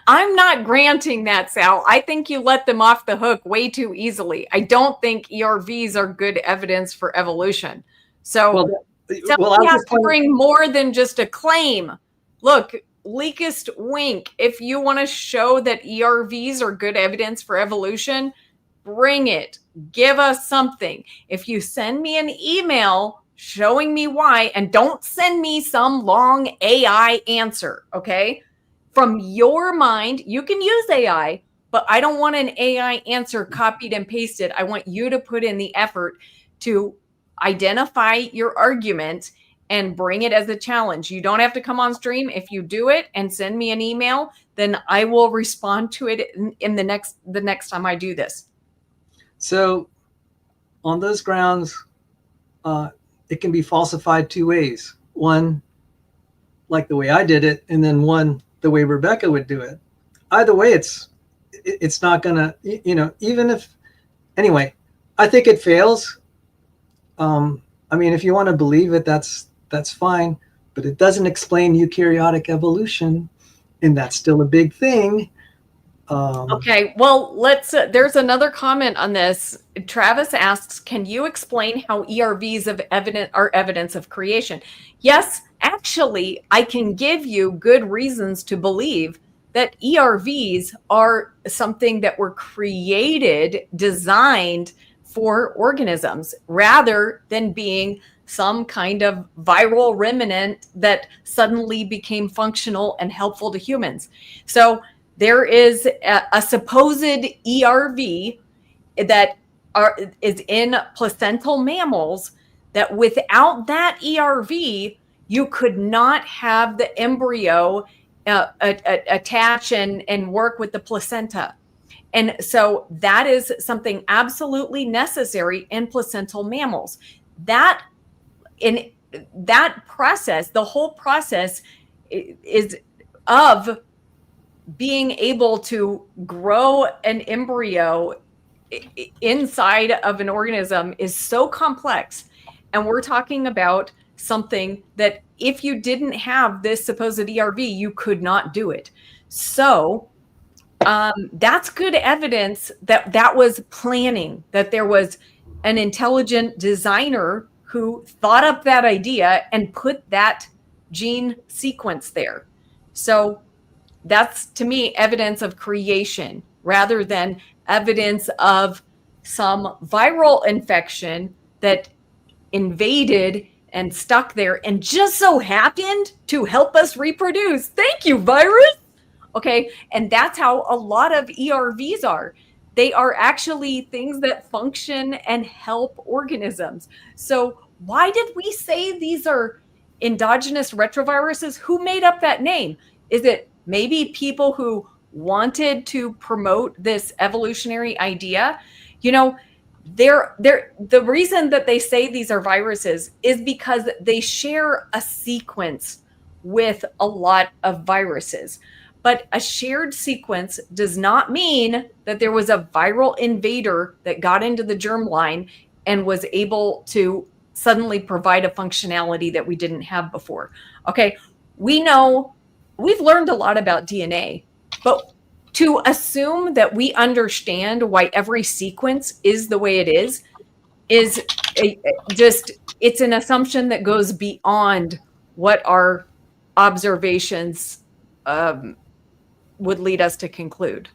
I'm not granting that, Sal. I think you let them off the hook way too easily. I don't think ERVs are good evidence for evolution. So you have to bring more than just a claim. Look, Leakest Wink, if you want to show that ERVs are good evidence for evolution, bring it. Give us something. If you send me an email showing me why, and don't send me some long AI answer, okay? From your mind, you can use AI, but I don't want an AI answer copied and pasted. I want you to put in the effort to identify your argument and bring it as a challenge. You don't have to come on stream. If you do it and send me an email, then I will respond to it in the next time I do this. So on those grounds, it can be falsified two ways. One, like the way I did it, and then one, the way Rebekah would do it. Either way, it's not gonna, even if, anyway, I think it fails. I mean, if you want to believe it, that's fine, but it doesn't explain eukaryotic evolution, and that's still a big thing. Okay, well, there's another comment on this. Travis asks, can you explain how ERVs are evidence of creation? Yes, actually, I can give you good reasons to believe that ERVs are something that were created, designed for organisms, rather than being some kind of viral remnant that suddenly became functional and helpful to humans. So there is a supposed ERV that is in placental mammals that without that ERV, you could not have the embryo attach and work with the placenta. And so that is something absolutely necessary in placental mammals. That in that process, the whole process is of being able to grow an embryo inside of an organism is so complex. And we're talking about something that if you didn't have this supposed ERV, you could not do it. So that's good evidence that that was planning, that there was an intelligent designer who thought up that idea and put that gene sequence there. So that's, to me, evidence of creation rather than evidence of some viral infection that invaded and stuck there and just so happened to help us reproduce. Thank you, virus. Okay. And that's how a lot of ERVs are. They are actually things that function and help organisms. So why did we say these are endogenous retroviruses? Who made up that name? Is it maybe people who wanted to promote this evolutionary idea? You know, the reason that they say these are viruses is because they share a sequence with a lot of viruses. But a shared sequence does not mean that there was a viral invader that got into the germline and was able to suddenly provide a functionality that we didn't have before. Okay, we know, we've learned a lot about DNA, but to assume that we understand why every sequence is the way it is it's an assumption that goes beyond what our observations would lead us to conclude.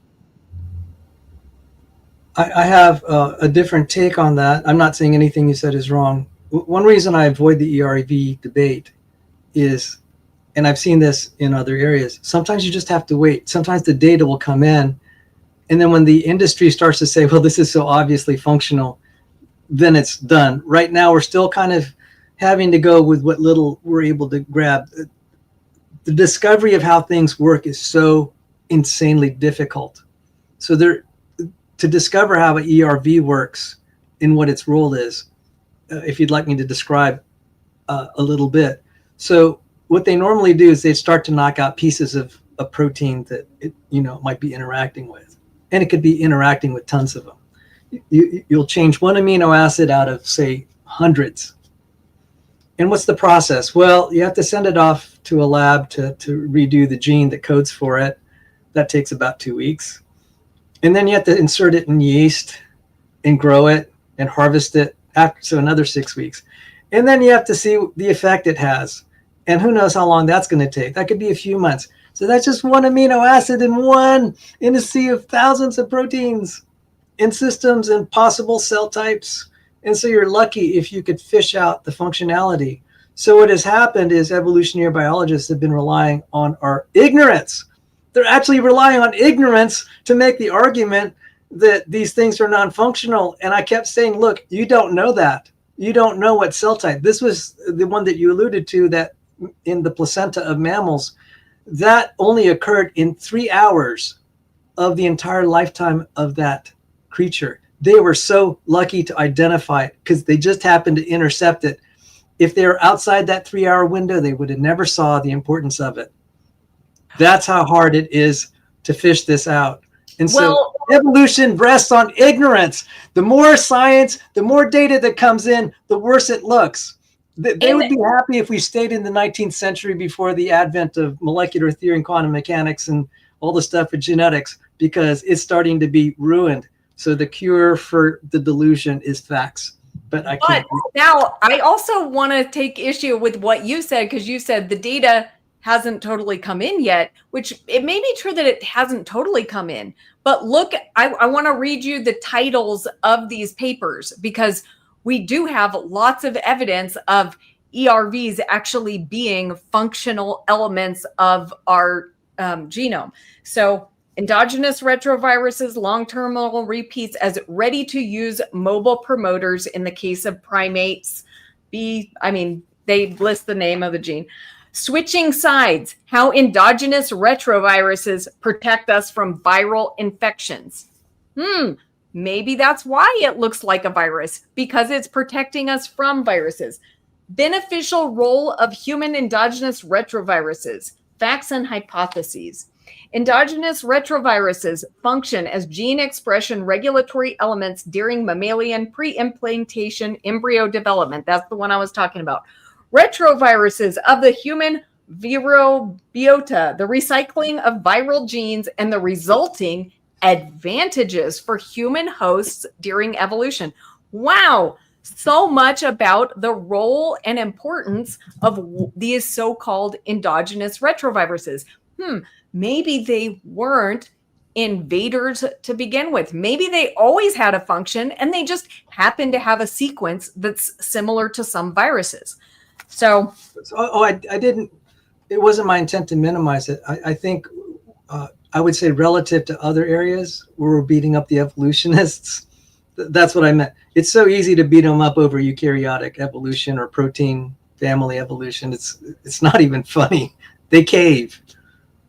I have a different take on that. I'm not saying anything you said is wrong. One reason I avoid the ERV debate is, and I've seen this in other areas, sometimes you just have to wait. Sometimes the data will come in, and then when the industry starts to say, well, this is so obviously functional, then it's done. Right now, we're still kind of having to go with what little we're able to grab. The discovery of how things work is so insanely difficult. So to discover how an ERV works and what its role is, if you'd like me to describe a little bit. So what they normally do is they start to knock out pieces of a protein that it might be interacting with, and it could be interacting with tons of them. You'll change one amino acid out of, say, hundreds. And what's the process? Well, you have to send it off to a lab to redo the gene that codes for it. That takes about 2 weeks. And then you have to insert it in yeast and grow it and harvest it so another 6 weeks. And then you have to see the effect it has. And who knows how long that's going to take. That could be a few months. So that's just one amino acid in a sea of thousands of proteins in systems and possible cell types. And so you're lucky if you could fish out the functionality. So what has happened is evolutionary biologists have been relying on our ignorance. They're actually relying on ignorance to make the argument that these things are non-functional. And I kept saying, look, you don't know that. You don't know what cell type. This was the one that you alluded to, that in the placenta of mammals, that only occurred in 3 hours of the entire lifetime of that creature. They were so lucky to identify it because they just happened to intercept it. If they were outside that 3-hour window, they would have never saw the importance of it. That's how hard it is to fish this out. And so evolution rests on ignorance. The more science, the more data that comes in, the worse it looks. They would be happy if we stayed in the 19th century before the advent of molecular theory and quantum mechanics and all the stuff with genetics. because it's starting to be ruined. So the cure for the delusion is facts. But I can't. But now I also want to take issue with what you said, because you said the data hasn't totally come in yet, which it may be true that it hasn't totally come in. But look, I want to read you the titles of these papers, because we do have lots of evidence of ERVs actually being functional elements of our genome. So endogenous retroviruses, long-terminal repeats as ready-to-use mobile promoters in the case of primates. They list the name of the gene. Switching sides, how endogenous retroviruses protect us from viral infections. Maybe that's why it looks like a virus, because it's protecting us from viruses. Beneficial role of human endogenous retroviruses, facts and hypotheses. Endogenous retroviruses function as gene expression regulatory elements during mammalian pre-implantation embryo development. That's the one I was talking about. Retroviruses of the human virobiota, the recycling of viral genes and the resulting advantages for human hosts during evolution. Wow, so much about the role and importance of these so-called endogenous retroviruses. Maybe they weren't invaders to begin with. Maybe they always had a function and they just happen to have a sequence that's similar to some viruses. So, I didn't. It wasn't my intent to minimize it. I think I would say relative to other areas where we're beating up the evolutionists, that's what I meant. It's so easy to beat them up over eukaryotic evolution or protein family evolution. It's not even funny. They cave.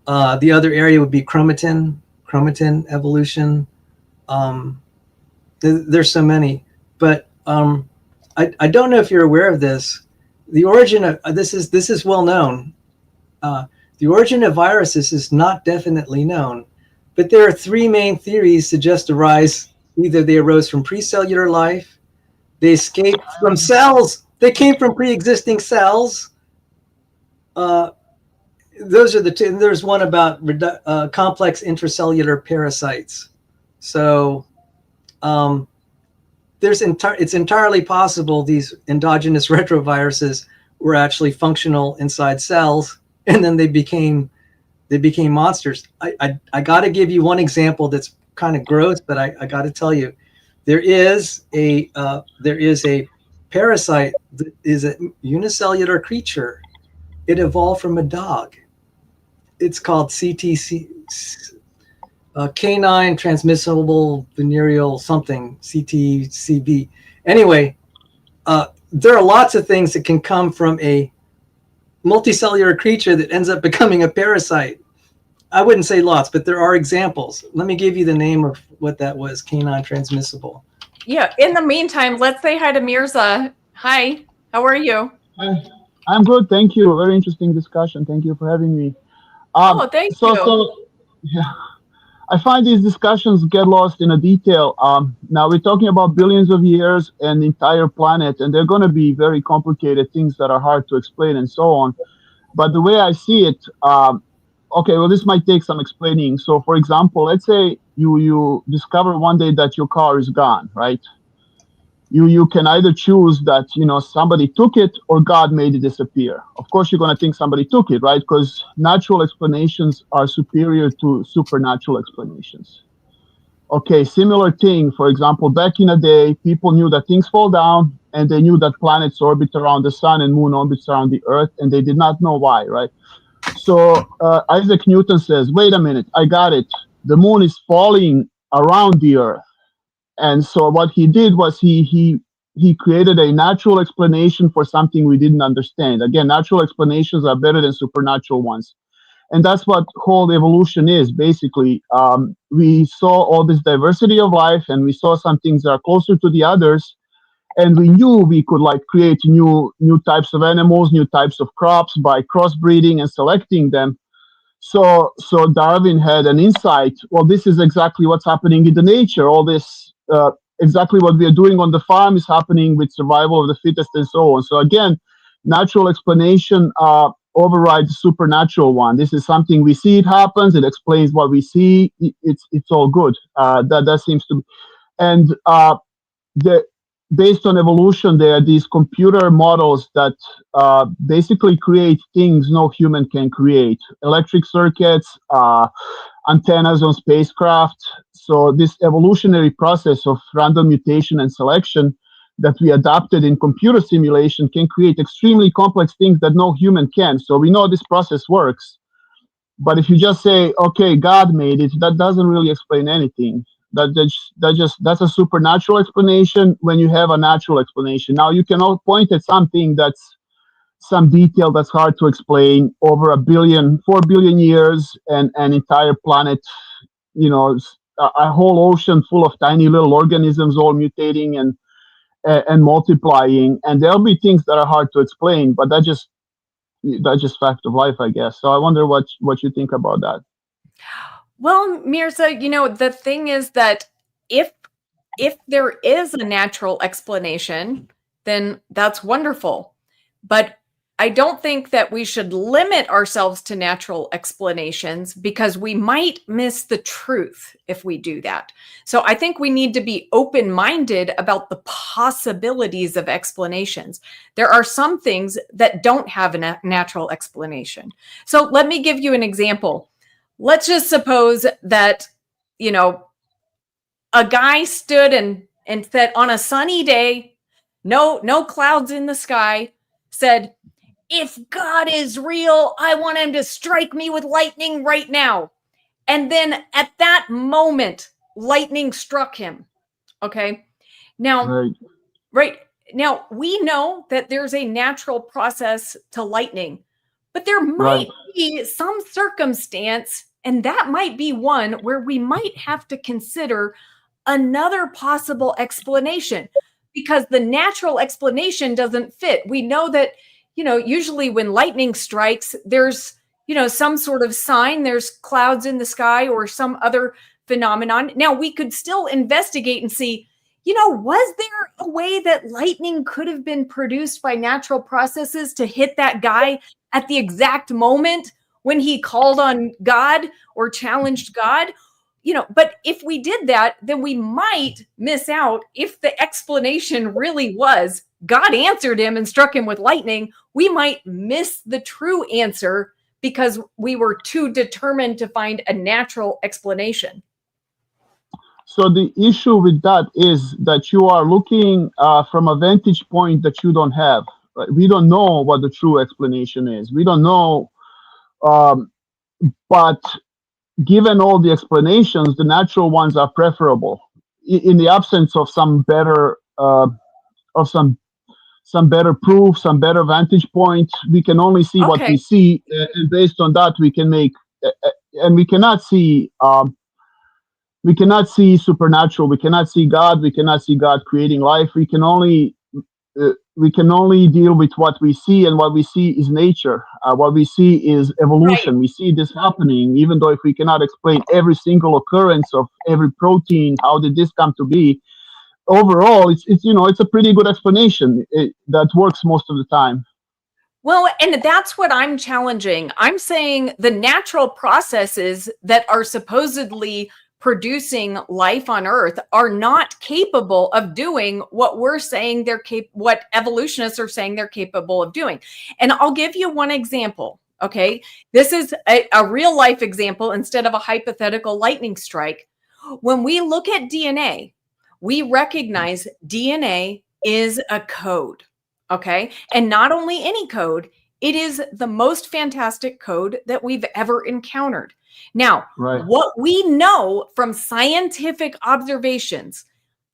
The other area would be chromatin evolution. There's so many, but I don't know if you're aware of this. The origin of this is well known. The origin of viruses is not definitely known, but there are three main theories suggest a rise. Either they arose from pre-cellular life, they escaped from cells, they came from pre-existing cells. Those are the two. And there's one about complex intracellular parasites. So it's entirely possible these endogenous retroviruses were actually functional inside cells, and then they became monsters. I got to give you one example that's kind of gross, but I got to tell you, there is a parasite that is a unicellular creature. It evolved from a dog. It's called CTC, canine transmissible venereal something, CTCV. Anyway, there are lots of things that can come from a multicellular creature that ends up becoming a parasite. I wouldn't say lots, but there are examples. Let me give you the name of what that was, canine transmissible. Yeah, in the meantime, let's say hi to Mirza. Hi, how are you? Hi. I'm good, thank you. Very interesting discussion. Thank you for having me. Thank you. So, yeah, I find these discussions get lost in a detail. Now we're talking about billions of years and the entire planet, and they're going to be very complicated things that are hard to explain and so on. But the way I see it, this might take some explaining. So, for example, let's say you discover one day that your car is gone, right? You can either choose that, somebody took it or God made it disappear. Of course, you're going to think somebody took it, right? Because natural explanations are superior to supernatural explanations. Okay, similar thing. For example, back in the day, people knew that things fall down, and they knew that planets orbit around the sun and moon orbits around the earth, and they did not know why, right? So Isaac Newton says, wait a minute, I got it. The moon is falling around the earth. And so what he did was he created a natural explanation for something we didn't understand. Again, natural explanations are better than supernatural ones. And that's what whole evolution is, basically. We saw all this diversity of life, and we saw some things that are closer to the others. And we knew we could create new types of animals, new types of crops by crossbreeding and selecting them. So Darwin had an insight. Well, this is exactly what's happening in the nature. All this, exactly what we are doing on the farm is happening with survival of the fittest and so on. So again, natural explanation override the supernatural one. This is something we see, it happens, it explains what we see, it's all good. That seems to be, and the based on evolution, there are these computer models that basically create things no human can create: electric circuits, antennas on spacecraft. So this evolutionary process of random mutation and selection that we adapted in computer simulation can create extremely complex things that no human can. So we know this process works. But if you just say, okay, God made it, that doesn't really explain anything. That's a supernatural explanation when you have a natural explanation. Now you can all point at something that's some detail that's hard to explain over 4 billion years, and an entire planet, a whole ocean full of tiny little organisms all mutating and multiplying, and there'll be things that are hard to explain, but that's just fact of life, I guess. So I wonder what you think about that. Well, Mirza, the thing is that if there is a natural explanation, then that's wonderful. But I don't think that we should limit ourselves to natural explanations, because we might miss the truth if we do that. So I think we need to be open-minded about the possibilities of explanations. There are some things that don't have a natural explanation. So let me give you an example. Let's just suppose that, a guy stood and said on a sunny day, no clouds in the sky, said, "If God is real, I want him to strike me with lightning right now." And then at that moment, lightning struck him. Okay. Now, right now, we know that there's a natural process to lightning, but there might be some circumstance, and that might be one where we might have to consider another possible explanation, because the natural explanation doesn't fit. We know that, usually when lightning strikes, there's, some sort of sign, there's clouds in the sky or some other phenomenon. Now, we could still investigate and see, was there a way that lightning could have been produced by natural processes to hit that guy at the exact moment when he called on God or challenged God? But if we did that, then we might miss out. If the explanation really was God answered him and struck him with lightning, we might miss the true answer because we were too determined to find a natural explanation. So the issue with that is that you are looking from a vantage point that you don't have. Right? We don't know what the true explanation is. We don't know, but given all the explanations, the natural ones are preferable. In the absence of some better, some better proof, some better vantage point, we can only see what we see, and based on that, we can make. And we cannot see. We cannot see supernatural. We cannot see God. We cannot see God creating life. We can only deal with what we see, and what we see is nature. What we see is evolution. Right. We see this happening, even though if we cannot explain every single occurrence of every protein, how did this come to be? Overall, it's a pretty good explanation that works most of the time. Well, and that's what I'm challenging. I'm saying the natural processes that are supposedly producing life on Earth are not capable of doing what we're saying what evolutionists are saying they're capable of doing. And I'll give you one example. Okay, this is a real life example instead of a hypothetical lightning strike. When we look at DNA, we recognize DNA is a code. Okay, and not only any code, it is the most fantastic code that we've ever encountered. Now, what we know from scientific observations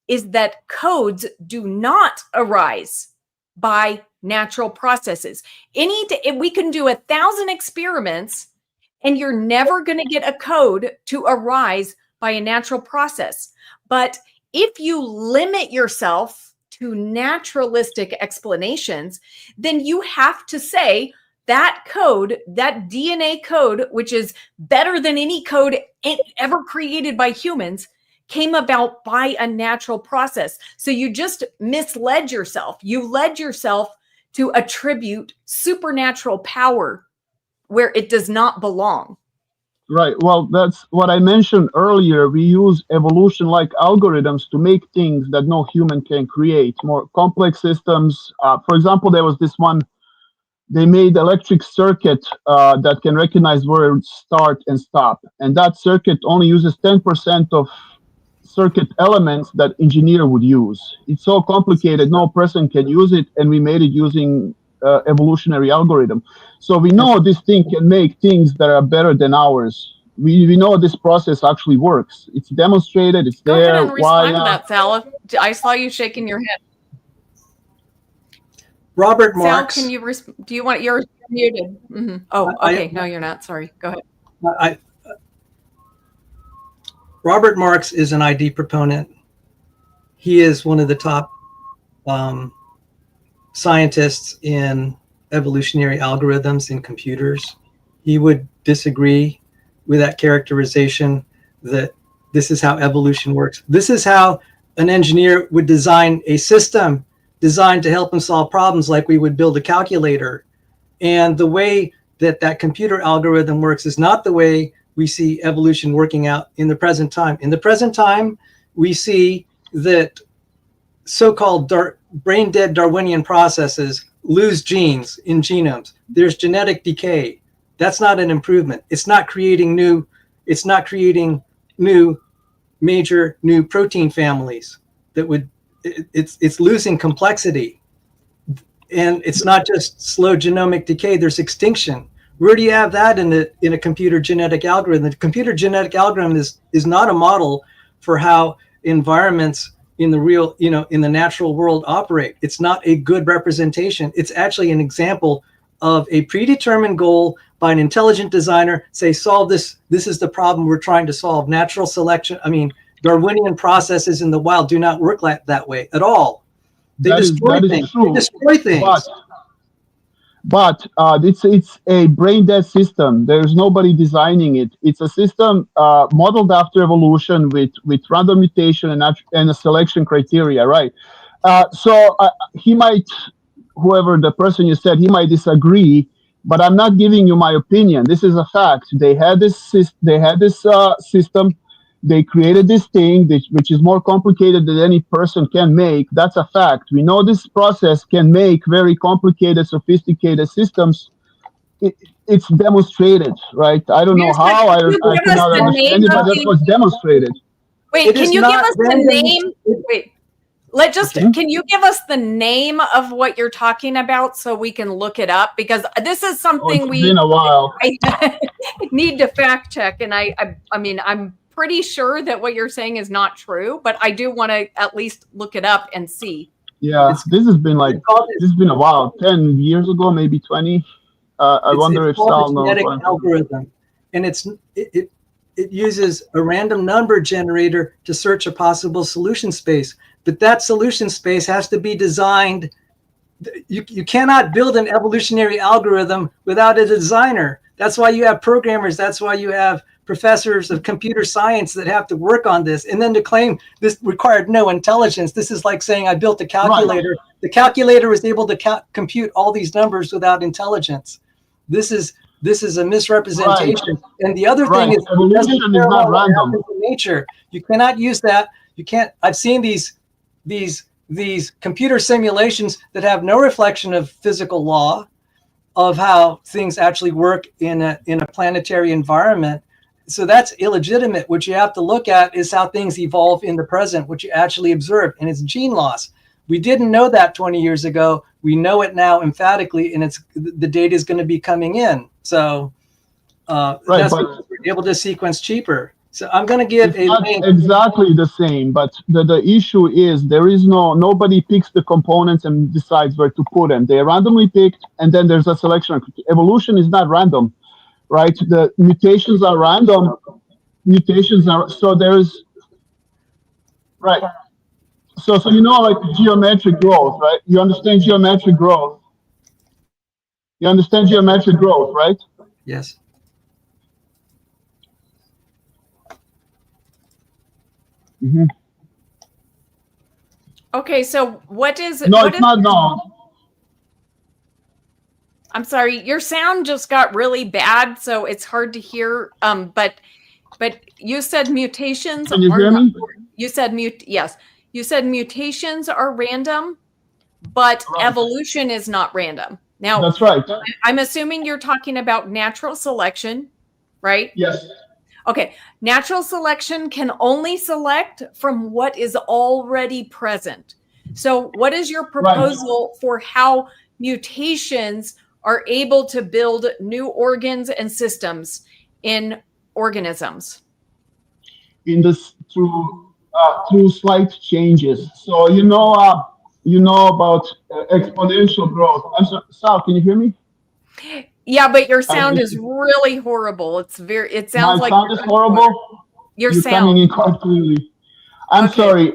is that codes do not arise by natural processes. We can do 1,000 experiments, and you're never going to get a code to arise by a natural process. But if you limit yourself to naturalistic explanations, then you have to say that code, that DNA code, which is better than any code ever created by humans, came about by a natural process. So you just misled yourself. You led yourself to attribute supernatural power where it does not belong. Right. Well, that's what I mentioned earlier. We use evolution-like algorithms to make things that no human can create, more complex systems. For example, there was this one, they made electric circuit that can recognize words start and stop. And that circuit only uses 10% of circuit elements that engineer would use. It's so complicated, no person can use it, and we made it using evolutionary algorithm. So we know this thing can make things that are better than ours. We know this process actually works. It's demonstrated, it's Go there. ahead and respond to that, Sal. I saw you shaking your head. Robert Marx. Sal, can you do you want you're muted? Mm-hmm. Oh, okay. No, you're not. Sorry. Go ahead. Robert Marx is an ID proponent. He is one of the top scientists in evolutionary algorithms in computers. He would disagree with that characterization that this is how evolution works. This is how an engineer would design a system designed to help him solve problems, like we would build a calculator. And the way that that computer algorithm works is not the way we see evolution working out in the present time. In the present time, we see that so-called brain-dead Darwinian processes lose genes in genomes. There's genetic decay. That's not an improvement. It's not creating new major new protein families that would, it's losing complexity. And it's not just slow genomic decay, there's extinction. Where do you have that in a computer genetic algorithm? The computer genetic algorithm is not a model for how environments in the real, in the natural world operate. It's not a good representation. It's actually an example of a predetermined goal by an intelligent designer, say, solve this. This is the problem we're trying to solve. Natural selection, Darwinian processes in the wild do not work that way at all. They destroy things. They destroy things. But it's a brain dead system. There's nobody designing it. It's a system modeled after evolution with random mutation and a selection criteria, right? So he might, whoever the person you said, he might disagree, but I'm not giving you my opinion. This is a fact. They had this system. They created this thing, which is more complicated than any person can make. That's a fact. We know this process can make very complicated, sophisticated systems. It's demonstrated, right? I don't know how. I cannot understand it, but that's what's demonstrated. Wait, can you give us the name? Wait, can you give us the name of what you're talking about so we can look it up? Because this is something it's been a while. I need to fact check, and I'm pretty sure that what you're saying is not true, but I do want to at least look it up and see. Yeah, this has been a while, 10 years ago, maybe 20. I wonder if Sal knows. It's a genetic algorithm, and it uses a random number generator to search a possible solution space. But that solution space has to be designed. You cannot build an evolutionary algorithm without a designer. That's why you have programmers. That's why you have professors of computer science that have to work on this. And then to claim this required no intelligence. This is like saying I built a calculator. Right. The calculator was able to compute all these numbers without intelligence. This is a misrepresentation. Right. And the other thing is evolution is not random. Nature. You cannot use that. You can't. I've seen these computer simulations that have no reflection of physical law of how things actually work in a planetary environment. So that's illegitimate. What you have to look at is how things evolve in the present, what you actually observe, and it's gene loss. We didn't know that 20 years ago. We know it now emphatically, and the data is going to be coming in. So that's why we're able to sequence cheaper. So I'm going to give not exactly the same, but the issue is there is nobody picks the components and decides where to put them. They're randomly picked, and then there's a selection. Evolution is not random, right? The mutations are random. So there's right. So like geometric growth, right? You understand geometric growth. Right? Yes. Mm-hmm. Okay, so what is? No, it's not. No. I'm sorry, your sound just got really bad, so it's hard to hear. But you said mutations Can you are hear not. me? You said yes. You said mutations are random, but Right. evolution is not random. Now, That's right. I'm assuming you're talking about natural selection, right? Yes. Okay, natural selection can only select from what is already present. So, what is your Right. proposal for how mutations are able to build new organs and systems in organisms? In this through slight changes. So you know about exponential growth. I'm sorry, Sal, can you hear me? Yeah, but your sound And is really horrible. It my sounds like sound is horrible. your You're coming sound. in quite clearly. I'm Okay. sorry.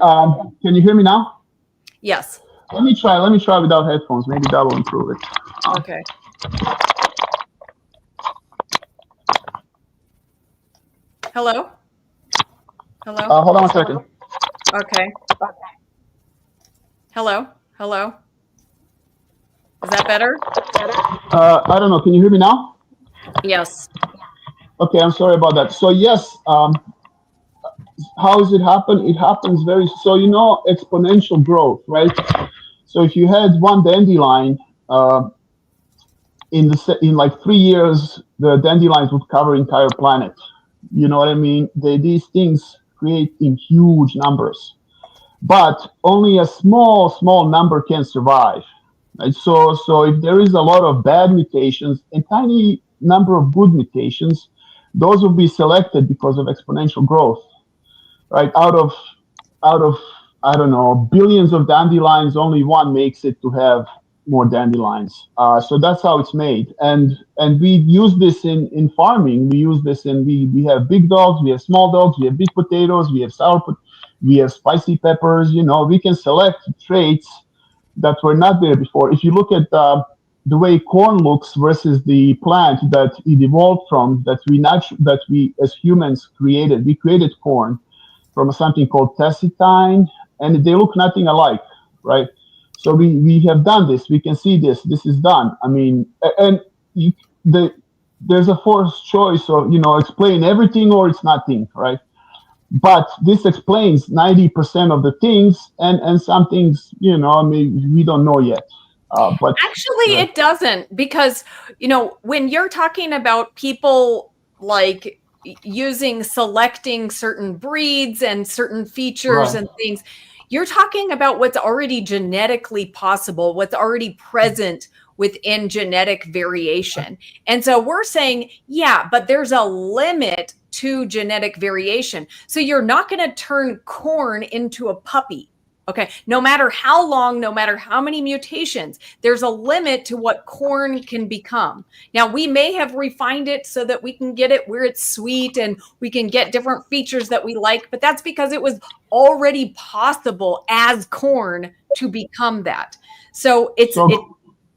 Can you hear me now? Yes. Let me try. Let me try without headphones. Maybe that will improve it. Okay. Hello? Hello? Hold on a second. Okay. Hello? Hello? Is that better? I don't know. Can you hear me now? Yes. Okay, I'm sorry about that. So yes, how does it happen? It happens so exponential growth, right? So if you had one dandelion, in like 3 years, the dandelions would cover entire planet. You know what I mean? These things create in huge numbers, but only a small number can survive. Right? So if there is a lot of bad mutations and tiny number of good mutations, those will be selected because of exponential growth. Right? Out of I don't know, billions of dandelions, only one makes it to have more dandelions. So that's how it's made, and we use this in farming. We use this we have big dogs, we have small dogs, we have big potatoes, we have we have spicy peppers. We can select traits that were not there before. If you look at the way corn looks versus the plant that it evolved from, that we as humans created, we created corn from something called tacitine, and they look nothing alike, right? So we have done this. We can see this. This is done. I mean, and you, the there's a forced choice of explain everything or it's nothing, right? But this explains 90% of the things, and some things, I mean, we don't know yet. But Actually, it doesn't, because, when you're talking about people like selecting certain breeds and certain features right, and things, you're talking about what's already genetically possible, what's already present within genetic variation. And so we're saying, yeah, but there's a limit to genetic variation. So you're not going to turn corn into a puppy. Okay. No matter how long, no matter how many mutations, there's a limit to what corn can become. Now, we may have refined it so that we can get it where it's sweet and we can get different features that we like, but that's because it was already possible as corn to become that. So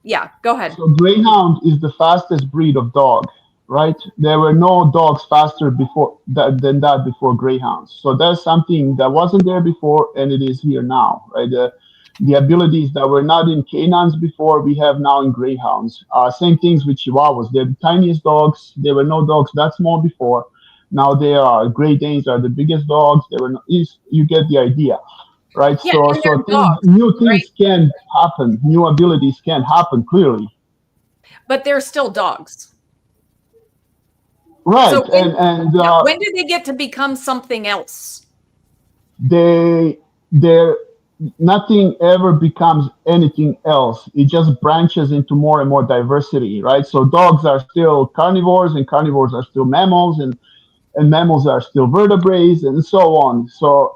yeah, go ahead. So Greyhound is the fastest breed of dog, right? There were no dogs faster than that before Greyhounds. So that's something that wasn't there before, and it is here now, right? The abilities that were not in canines before, we have now in Greyhounds. Same things with Chihuahuas. They're the tiniest dogs. There were no dogs that small before. Now they are. Great Danes are the biggest dogs. They were. You get the idea, right? Yeah, So and they're dogs, new right? things can happen. New abilities can happen clearly. But they're still dogs. Right, So and when do they get to become something else? they're nothing ever becomes anything else. It just branches into more and more diversity, right? So dogs are still carnivores, and carnivores are still mammals, and mammals are still vertebrates, and so on. So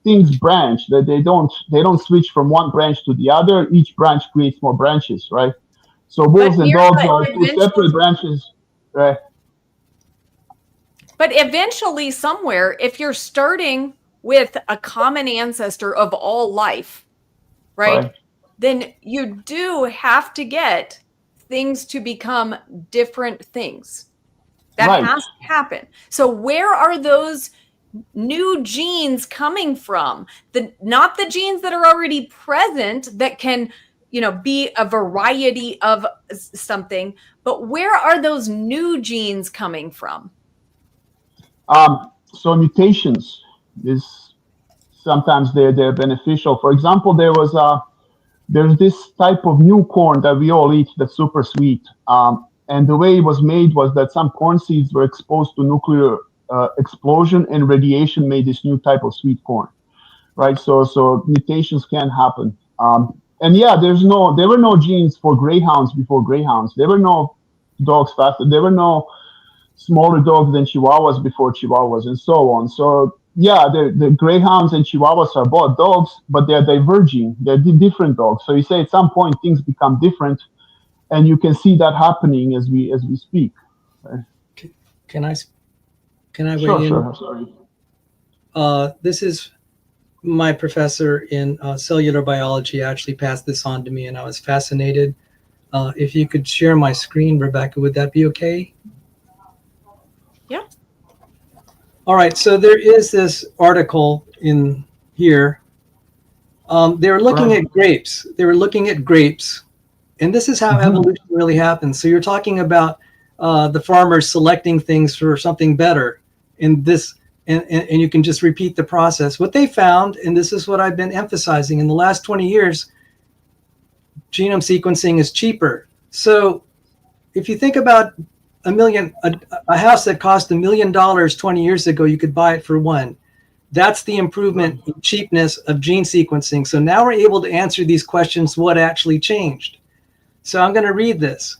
things branch. That they don't switch from one branch to the other. Each branch creates more branches, right? So But wolves and here, dogs are two separate branches, right? but eventually somewhere, if you're starting with a common ancestor of all life, right, Right. then you do have to get things to become different things. That Right. has to happen. So where are those new genes coming from? Not the genes that are already present that can, be a variety of something, but where are those new genes coming from? So mutations is sometimes they're beneficial. For example, there's this type of new corn that we all eat that's super sweet. And the way it was made was that some corn seeds were exposed to nuclear explosion, and radiation made this new type of sweet corn, right? So mutations can happen. And yeah, there were no genes for greyhounds before greyhounds. There were no dogs faster. There were no smaller dogs than chihuahuas before chihuahuas, and so on. So yeah, the greyhounds and chihuahuas are both dogs, but they're diverging. They're different dogs. So you say at some point things become different, and you can see that happening as we speak. Right? Can I Sure, weigh in? sure. Sorry. This is my professor in cellular biology actually passed this on to me, and I was fascinated. If you could share my screen, Rebekah, would that be okay? Yeah. All right. So there is this article in here. They were looking at grapes. And this is how evolution really happens. So you're talking about the farmers selecting things for something better. And you can just repeat the process. What they found, and this is what I've been emphasizing in the last 20 years, genome sequencing is cheaper. So if you think about a house that cost $1 million 20 years ago, you could buy it for one. That's the improvement in cheapness of gene sequencing. So now we're able to answer these questions, what actually changed? So I'm going to read this.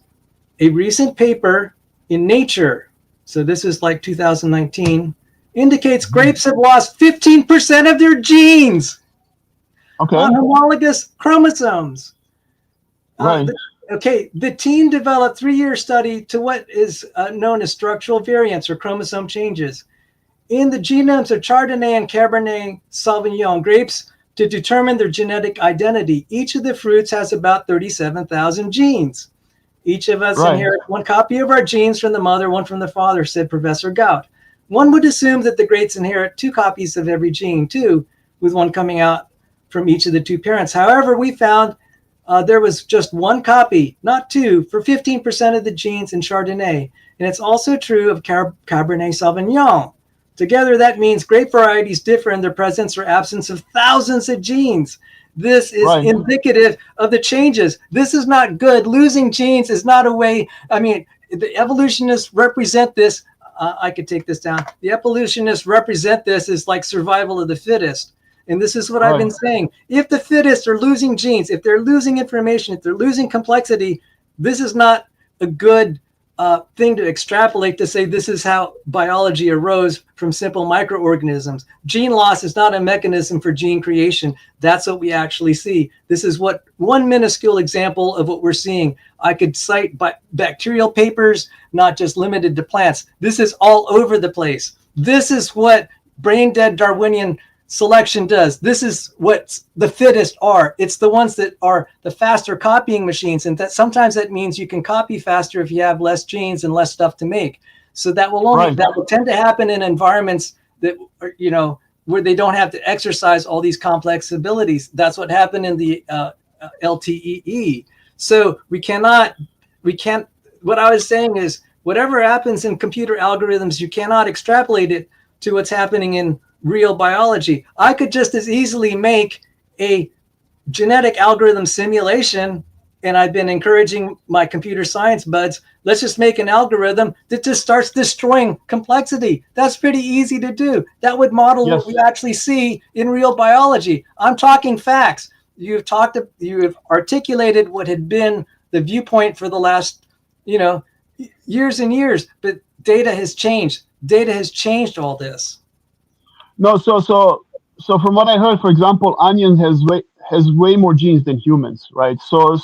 A recent paper in Nature, so this is like 2019, indicates grapes have lost 15% of their genes on homologous chromosomes. Right. The team developed 3-year study to what is known as structural variants or chromosome changes in the genomes of Chardonnay and Cabernet Sauvignon grapes to determine their genetic identity. Each of the fruits has about 37,000 genes. Each of us inherits one copy of our genes from the mother, one from the father, said Professor Gout. One would assume that the grapes inherit 2 copies of every gene too, with one coming out from each of the 2 parents. However, we found there was just 1 copy, not 2, for 15% of the genes in Chardonnay. And it's also true of Cabernet Sauvignon. Together, that means grape varieties differ in their presence or absence of thousands of genes. This is indicative of the changes. This is not good. Losing genes is not a way. I mean, the evolutionists represent this. I could take this down. The evolutionists represent this as like survival of the fittest. And this is what I've been saying. If the fittest are losing genes, if they're losing information, if they're losing complexity, this is not a good thing to extrapolate to say this is how biology arose from simple microorganisms. Gene loss is not a mechanism for gene creation. That's what we actually see. This is what one minuscule example of what we're seeing. I could cite bacterial papers, not just limited to plants. This is all over the place. This is what brain dead Darwinian selection does. This is what the fittest are. It's the ones that are the faster copying machines, and that sometimes that means you can copy faster if you have less genes and less stuff to make. So that will tend to happen in environments that are, where they don't have to exercise all these complex abilities. That's what happened in the LTEE. So we can't. What I was saying is, whatever happens in computer algorithms, you cannot extrapolate it to what's happening in real biology. I could just as easily make a genetic algorithm simulation, and I've been encouraging my computer science buds, let's just make an algorithm that just starts destroying complexity. That's pretty easy to do. That would model what we actually see in real biology. I'm talking facts. You have articulated what had been the viewpoint for the last, years and years, but data has changed. Data has changed all this. No, so from what I heard, for example, onion has way more genes than humans, right? So,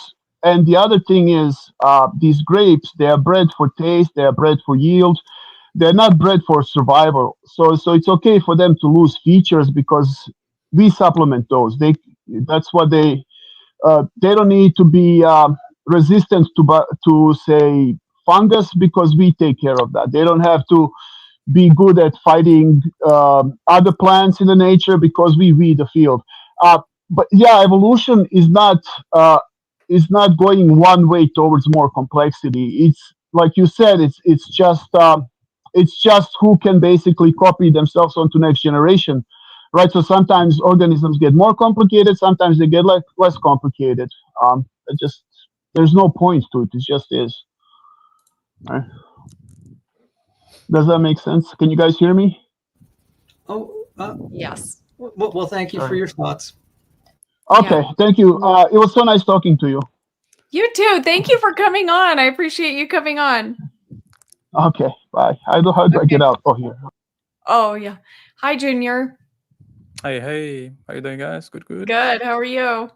and the other thing is, these grapes, they are bred for taste, they are bred for yield, they're not bred for survival. So it's okay for them to lose features because we supplement those. That's what they don't need to be resistant to say fungus because we take care of that. They don't have to be good at fighting other plants in the nature because we weed the field. But yeah, evolution is not is not going one way towards more complexity. It's like you said, it's just who can basically copy themselves onto next generation, right? So sometimes organisms get more complicated, sometimes they get less complicated. It just there's no point to it. It just is. Right? Does that make sense? Can you guys hear me? Oh, Yes. well, thank you for Sorry. your thoughts. Okay, Yeah. thank you. It was so nice talking to you. You too. Thank you for coming on. I appreciate you coming on. Okay, bye. How do I get out? Oh, here. Oh, yeah. Hi, Junior. Hey, how you doing, guys? Good. Good. How are you?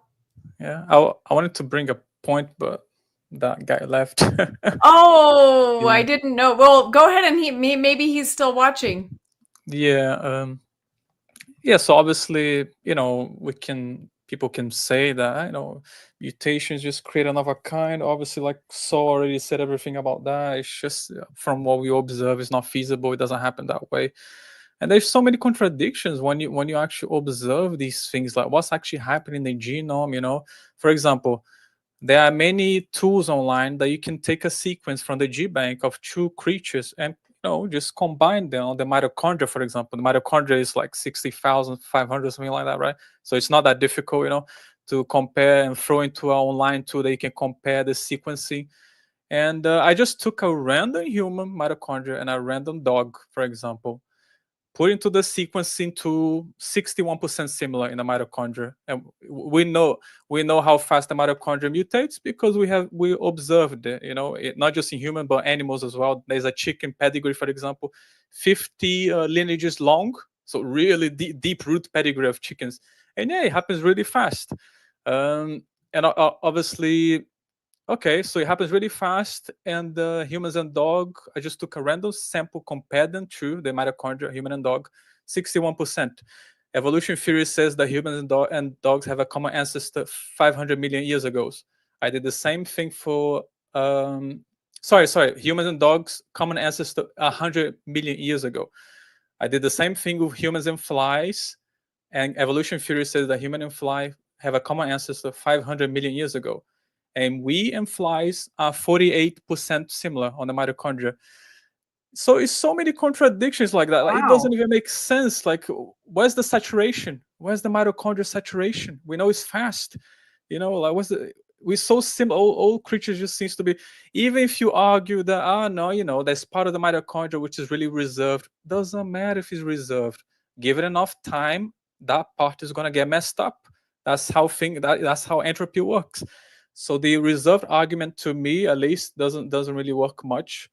Yeah, I wanted to bring a point, but that guy left. Oh, I Yeah. didn't know. Well, go ahead and maybe he's still watching. Yeah, yeah. So obviously, people can say that mutations just create another kind. Obviously, like Saul already said everything about that. It's just from what we observe, it's not feasible. It doesn't happen that way. And there's so many contradictions when you actually observe these things, like what's actually happening in the genome. For example, there are many tools online that you can take a sequence from the GBank of two creatures and just combine them on the mitochondria, for example. The mitochondria is like 60,500, something like that, right? So it's not that difficult, to compare and throw into an online tool that you can compare the sequencing. And I just took a random human mitochondria and a random dog, for example, put into the sequencing to 61% similar in the mitochondria, and we know how fast the mitochondria mutates because we observed it, not just in human but animals as well. There's a chicken pedigree, for example, 50 lineages long, so really deep root pedigree of chickens, and yeah, it happens really fast. And obviously, okay, so it happens really fast, and humans and dog, I just took a random sample, compared them to the mitochondria, human and dog, 61%. Evolution theory says that humans and dogs have a common ancestor 500 million years ago. I did the same thing for, humans and dogs, common ancestor 100 million years ago. I did the same thing with humans and flies, and evolution theory says that human and fly have a common ancestor 500 million years ago. And we and flies are 48% similar on the mitochondria. So it's so many contradictions like that. Like, it doesn't even make sense. Like, where's the saturation? Where's the mitochondria saturation? We know it's fast. Like, we're so similar. All creatures just seems to be. Even if you argue that, no, there's part of the mitochondria which is really reserved. Doesn't matter if it's reserved. Give it enough time, that part is gonna get messed up. That's how entropy works. So the reserved argument, to me at least, doesn't really work much,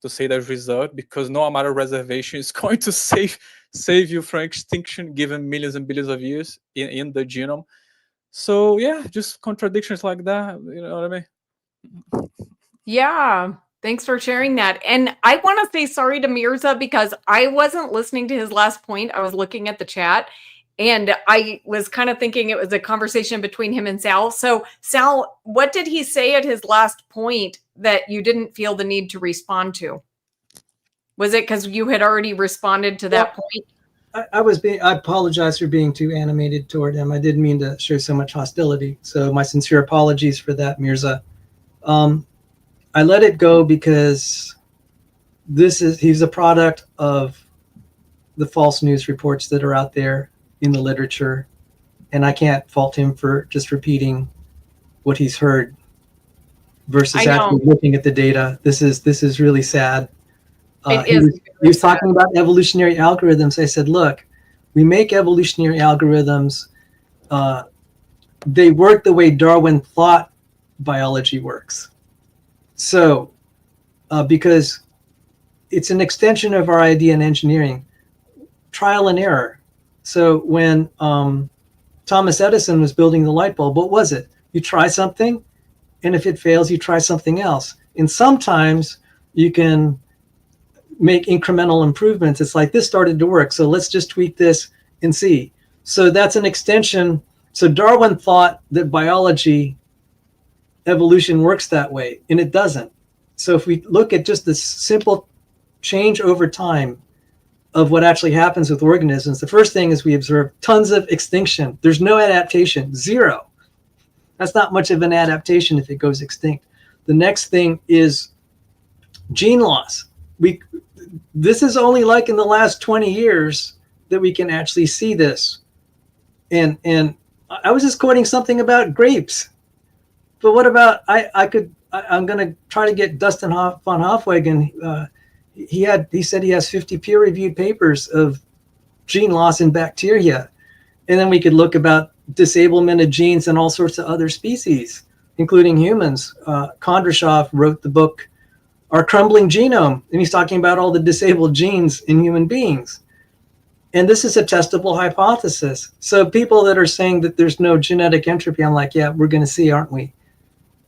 to say there's reserved, because no amount of reservation is going to save you from extinction given millions and billions of years in the genome. So yeah, just contradictions like that. You know what I mean? Yeah. Thanks for sharing that. And I want to say sorry to Mirza because I wasn't listening to his last point. I was looking at the chat and I was kind of thinking it was a conversation between him and Sal. So, Sal, what did he say at his last point that you didn't feel the need to respond to? Was it because you had already responded to that point? I apologize for being too animated toward him. I didn't mean to show so much hostility. So my sincere apologies for that, Mirza. I let it go because he's a product of the false news reports that are out there in the literature, and I can't fault him for just repeating what he's heard versus actually looking at the data. This is really sad. He was talking about evolutionary algorithms. I said, look, we make evolutionary algorithms. They work the way Darwin thought biology works. So, because it's an extension of our idea in engineering, trial and error. So when Thomas Edison was building the light bulb, what was it? You try something, and if it fails, you try something else. And sometimes you can make incremental improvements. It's like, this started to work, so let's just tweak this and see. So that's an extension. So Darwin thought that biology, evolution works that way, and it doesn't. So if we look at just this simple change over time of what actually happens with organisms, the first thing is we observe tons of extinction. There's no adaptation, zero. That's not much of an adaptation if it goes extinct. The next thing is gene loss. This is only like in the last 20 years that we can actually see this. And I was just quoting something about grapes. But what about I'm going to try to get Dustin von Hofwegen. He said he has 50 peer-reviewed papers of gene loss in bacteria, and then we could look about disablement of genes in all sorts of other species, including humans. Kondrashov wrote the book Our Crumbling Genome, and he's talking about all the disabled genes in human beings. And this is a testable hypothesis. So people that are saying that there's no genetic entropy, I'm like, yeah, we're going to see, aren't we?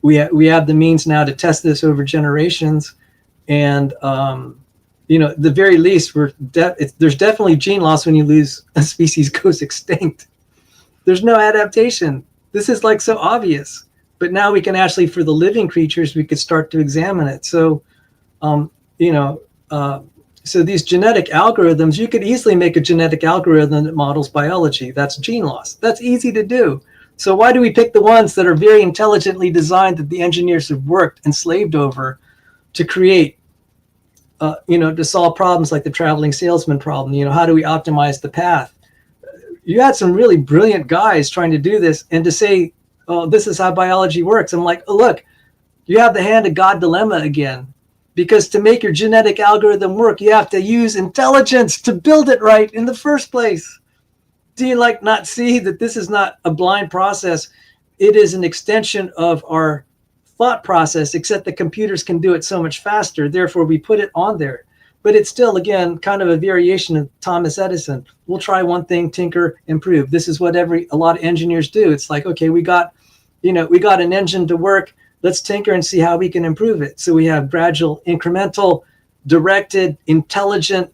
We have the means now to test this over generations, and the very least, there's definitely gene loss when you lose a species goes extinct. There's no adaptation. This is like so obvious, but now we can actually, for the living creatures, we could start to examine it. So, so these genetic algorithms, you could easily make a genetic algorithm that models biology. That's gene loss. That's easy to do. So why do we pick the ones that are very intelligently designed, that the engineers have worked and slaved over to create, to solve problems like the traveling salesman problem? How do we optimize the path? You had some really brilliant guys trying to do this, and to say, oh, this is how biology works. I'm like, oh, look, you have the hand of God dilemma again, because to make your genetic algorithm work, you have to use intelligence to build it right in the first place. Do you not see that this is not a blind process? It is an extension of our thought process, except the computers can do it so much faster. Therefore, we put it on there. But it's still, again, kind of a variation of Thomas Edison. We'll try one thing, tinker, improve. This is what a lot of engineers do. It's like, okay, we got an engine to work. Let's tinker and see how we can improve it. So we have gradual, incremental, directed, intelligent,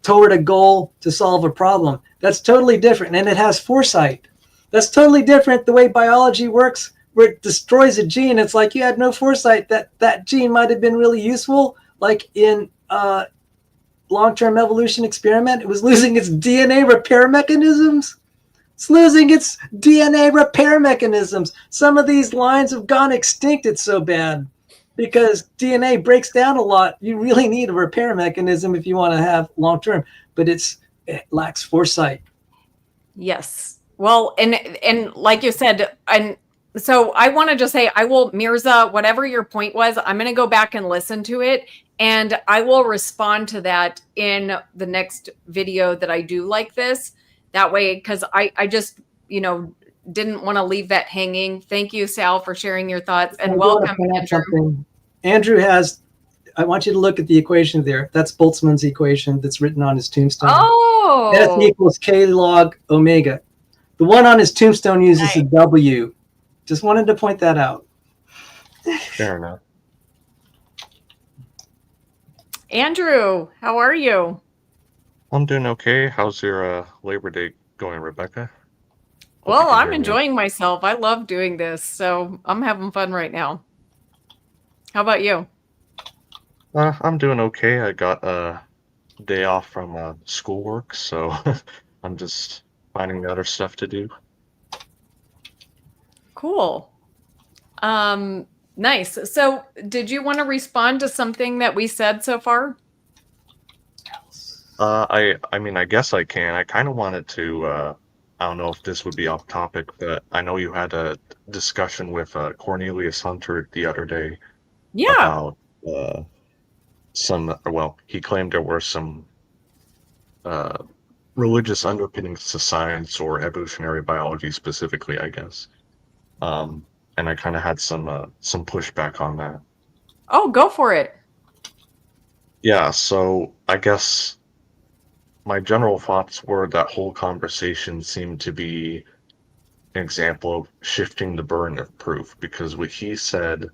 toward a goal to solve a problem. That's totally different, and it has foresight. That's totally different the way biology works, where it destroys a gene. It's like you had no foresight that gene might have been really useful, like in long-term evolution experiment. It was losing its DNA repair mechanisms. It's losing its DNA repair mechanisms. Some of these lines have gone extinct. It's so bad because DNA breaks down a lot. You really need a repair mechanism if you want to have long-term, but it lacks foresight. Yes. Well, and like you said, and so I want to just say, Mirza, whatever your point was, I'm going to go back and listen to it, and I will respond to that in the next video that I do like this. That way, because I just, didn't want to leave that hanging. Thank you, Sal, for sharing your thoughts, and welcome, Andrew. Andrew I want you to look at the equation there. That's Boltzmann's equation that's written on his tombstone. Oh! S equals K log omega. The one on his tombstone uses a W. Just wanted to point that out. Fair enough. Andrew, how are you? I'm doing okay. How's your Labor Day going, Rebekah? Well, I'm enjoying myself. I love doing this, so I'm having fun right now. How about you? I'm doing okay. I got a day off from schoolwork, so I'm just finding other stuff to do. Cool. Nice. So did you want to respond to something that we said so far? I mean, I guess I can. I kind of wanted to, I don't know if this would be off topic, but I know you had a discussion with Cornelius Hunter the other day. Yeah. About he claimed there were some religious underpinnings to science, or evolutionary biology specifically, I guess. And I kind of had some pushback on that. Oh, go for it. Yeah, so I guess my general thoughts were that whole conversation seemed to be an example of shifting the burden of proof, because what he said,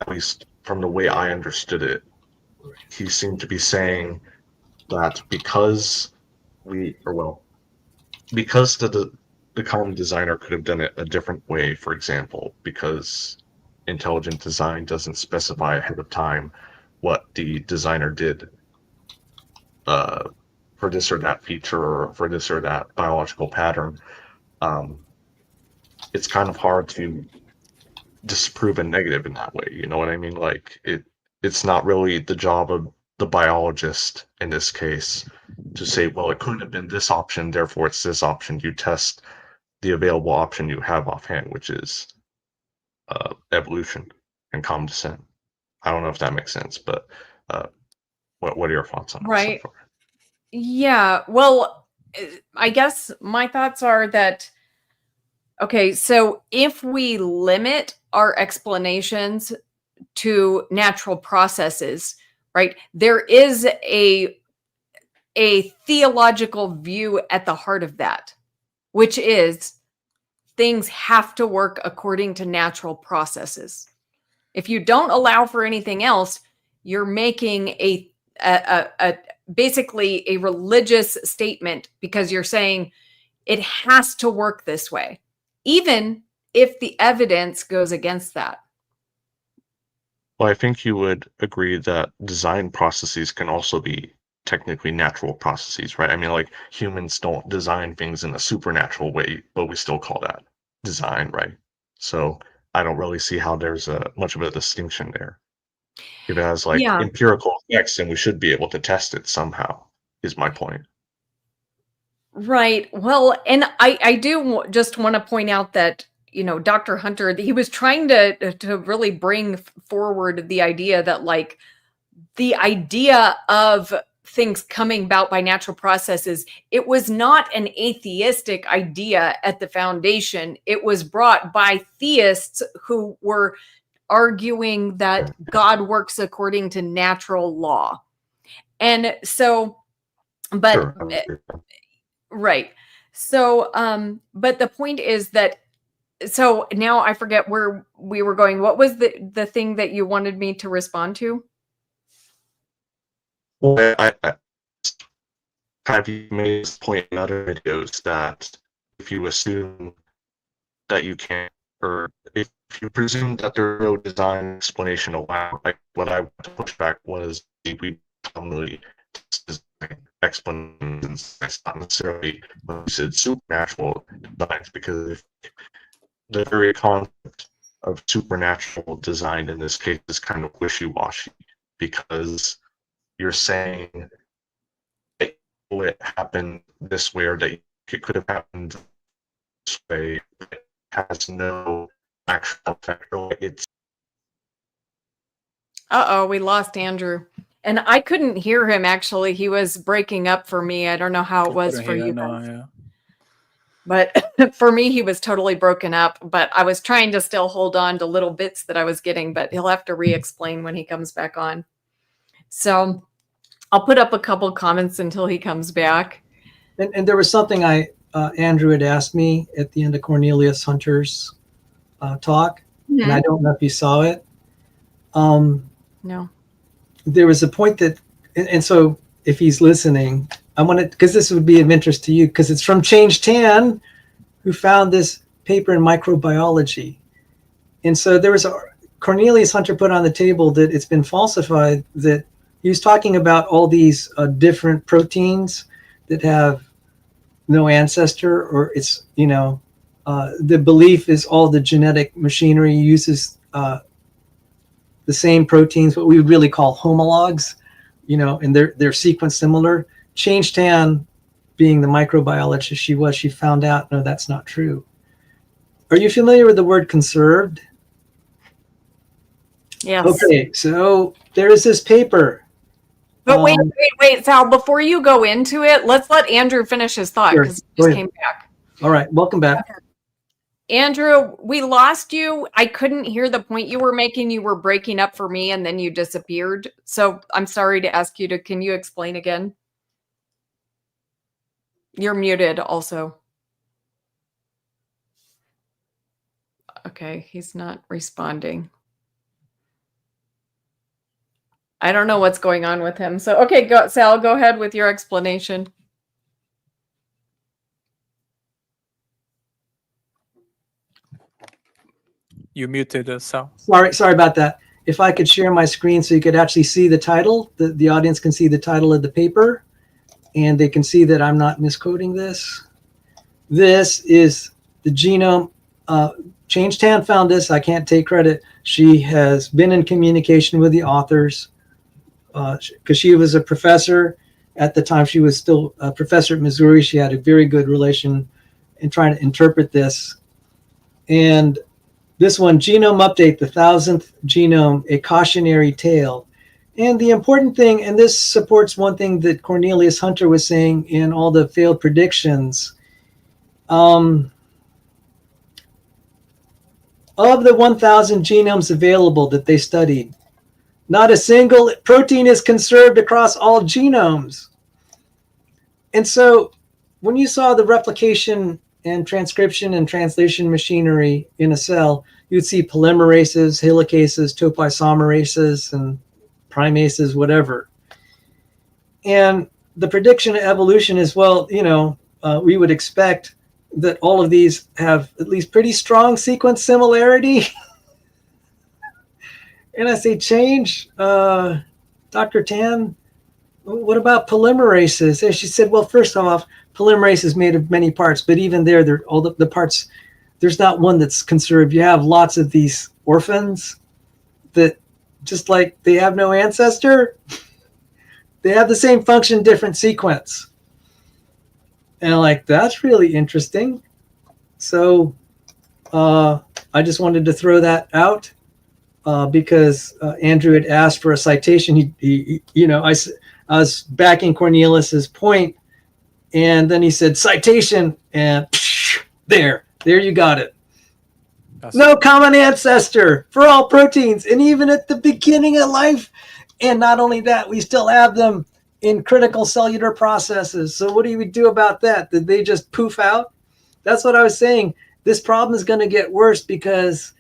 at least from the way I understood it, he seemed to be saying that because the common designer could have done it a different way, for example, because intelligent design doesn't specify ahead of time what the designer did for this or that feature, or for this or that biological pattern. it's kind of hard to disprove a negative in that way. You know what I mean? Like it's not really the job of the biologist in this case to say, well, it couldn't have been this option, therefore it's this option. You test the available option you have offhand, which is evolution and common descent. I don't know if that makes sense, but what are your thoughts on that so Right. far? Yeah. Well, I guess my thoughts are that, okay, so if we limit our explanations to natural processes, right, there is a theological view at the heart of that, which is things have to work according to natural processes. If you don't allow for anything else, you're making a basically a religious statement, because you're saying it has to work this way, even if the evidence goes against that. Well, I think you would agree that design processes can also be technically natural processes, right? I mean, like humans don't design things in a supernatural way, but we still call that design, right? So I don't really see how there's much of a distinction there. If it has like Yeah. empirical effects, then we should be able to test it somehow, is my point. Right. Well, and I do just want to point out that, Dr. Hunter, he was trying to really bring forward the idea that, like, the idea of things coming about by natural processes, it was not an atheistic idea at the foundation. It was brought by theists who were arguing that God works according to natural law. And so, but Sure. right. So, but the point is that, so now I forget where we were going. What was the thing that you wanted me to respond to? Well, I have you made this point in other videos that if you assume that you can't, or if you presume that there's no design explanation allowed, like what I want to push back was we commonly explanations. That's not necessarily when we said supernatural designs, because if the very concept of supernatural design in this case is kind of wishy-washy, because you're saying it happened this way, or that it could have happened this way. It has no actual effect. It's Uh-oh, we lost Andrew. And I couldn't hear him, actually. He was breaking up for me. I don't know how it was for you guys. Yeah. But for me, he was totally broken up. But I was trying to still hold on to little bits that I was getting, but he'll have to re-explain when he comes back on. So I'll put up a couple comments until he comes back. And there was something Andrew had asked me at the end of Cornelius Hunter's talk, and I don't know if you saw it. No. There was a point that, and so if he's listening, I want to, because this would be of interest to you, because it's from Change Tan, who found this paper in microbiology. And so there was Cornelius Hunter put on the table that it's been falsified, that he was talking about all these different proteins that have no ancestor, or it's, the belief is all the genetic machinery uses the same proteins, what we would really call homologs, and they're sequence similar. Change Tan, being the microbiologist she found out, no, that's not true. Are you familiar with the word conserved? Yes. Okay, so there is this paper. But wait, Sal, before you go into it, let's let Andrew finish his thought, because he just came back. All right, welcome back. Andrew, we lost you. I couldn't hear the point you were making. You were breaking up for me, and then you disappeared. So I'm sorry to ask you to, can you explain again? You're muted also. Okay, he's not responding. I don't know what's going on with him. So, okay, Sal, go ahead with your explanation. You muted, Sal. Sorry about that. If I could share my screen so you could actually see the title, the audience can see the title of the paper, and they can see that I'm not misquoting this. This is the genome Change Tan found this. I can't take credit. She has been in communication with the authors because she was a professor at the time. She was still a professor at Missouri. She had a very good relation in trying to interpret this. And this one, Genome Update, the 1000th genome, a cautionary tale. And the important thing, and this supports one thing that Cornelius Hunter was saying in all the failed predictions, of the 1,000 genomes available that they studied, not a single protein is conserved across all genomes. And so when you saw the replication and transcription and translation machinery in a cell, you'd see polymerases, helicases, topoisomerases, and primases, whatever. And the prediction of evolution is, well, we would expect that all of these have at least pretty strong sequence similarity. And I say, Change, Dr. Tan, what about polymerases? And she said, well, first off, polymerase is made of many parts, but even there, all the parts, there's not one that's conserved. You have lots of these orphans that just like they have no ancestor, they have the same function, different sequence. And I'm like, that's really interesting. So I just wanted to throw that out because Andrew had asked for a citation. I was backing Cornelius's point, and then he said citation, and there you got it. No common ancestor for all proteins, and even at the beginning of life. And not only that, we still have them in critical cellular processes. So what do we do about that? Did they just poof out? That's what I was saying. This problem is going to get worse because,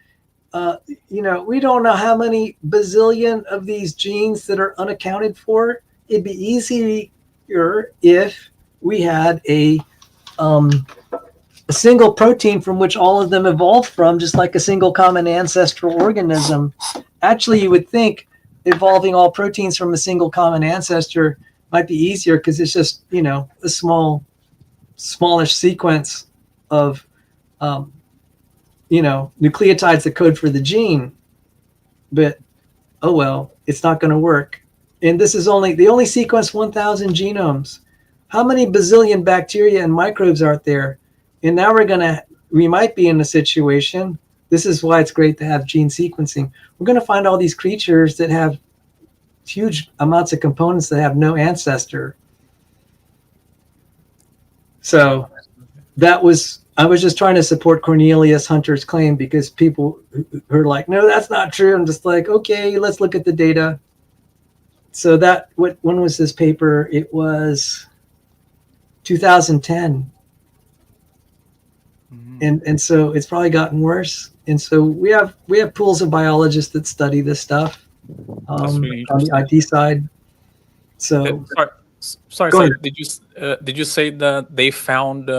we don't know how many bazillion of these genes that are unaccounted for. It'd be easier if we had a single protein from which all of them evolved from, just like a single common ancestral organism. Actually, you would think evolving all proteins from a single common ancestor might be easier because it's just, a smallish sequence of, nucleotides that code for the gene. But, oh well, it's not going to work. And this is they only sequence 1,000 genomes. How many bazillion bacteria and microbes are there? And now we might be in a situation, this is why it's great to have gene sequencing. We're going to find all these creatures that have huge amounts of components that have no ancestor. So I was just trying to support Cornelius Hunter's claim because people who are like, no, that's not true. I'm just like, okay, let's look at the data. So when was this paper? It was 2010. And so it's probably gotten worse. And so we have pools of biologists that study this stuff on the IT side. So sorry. Did you say that they found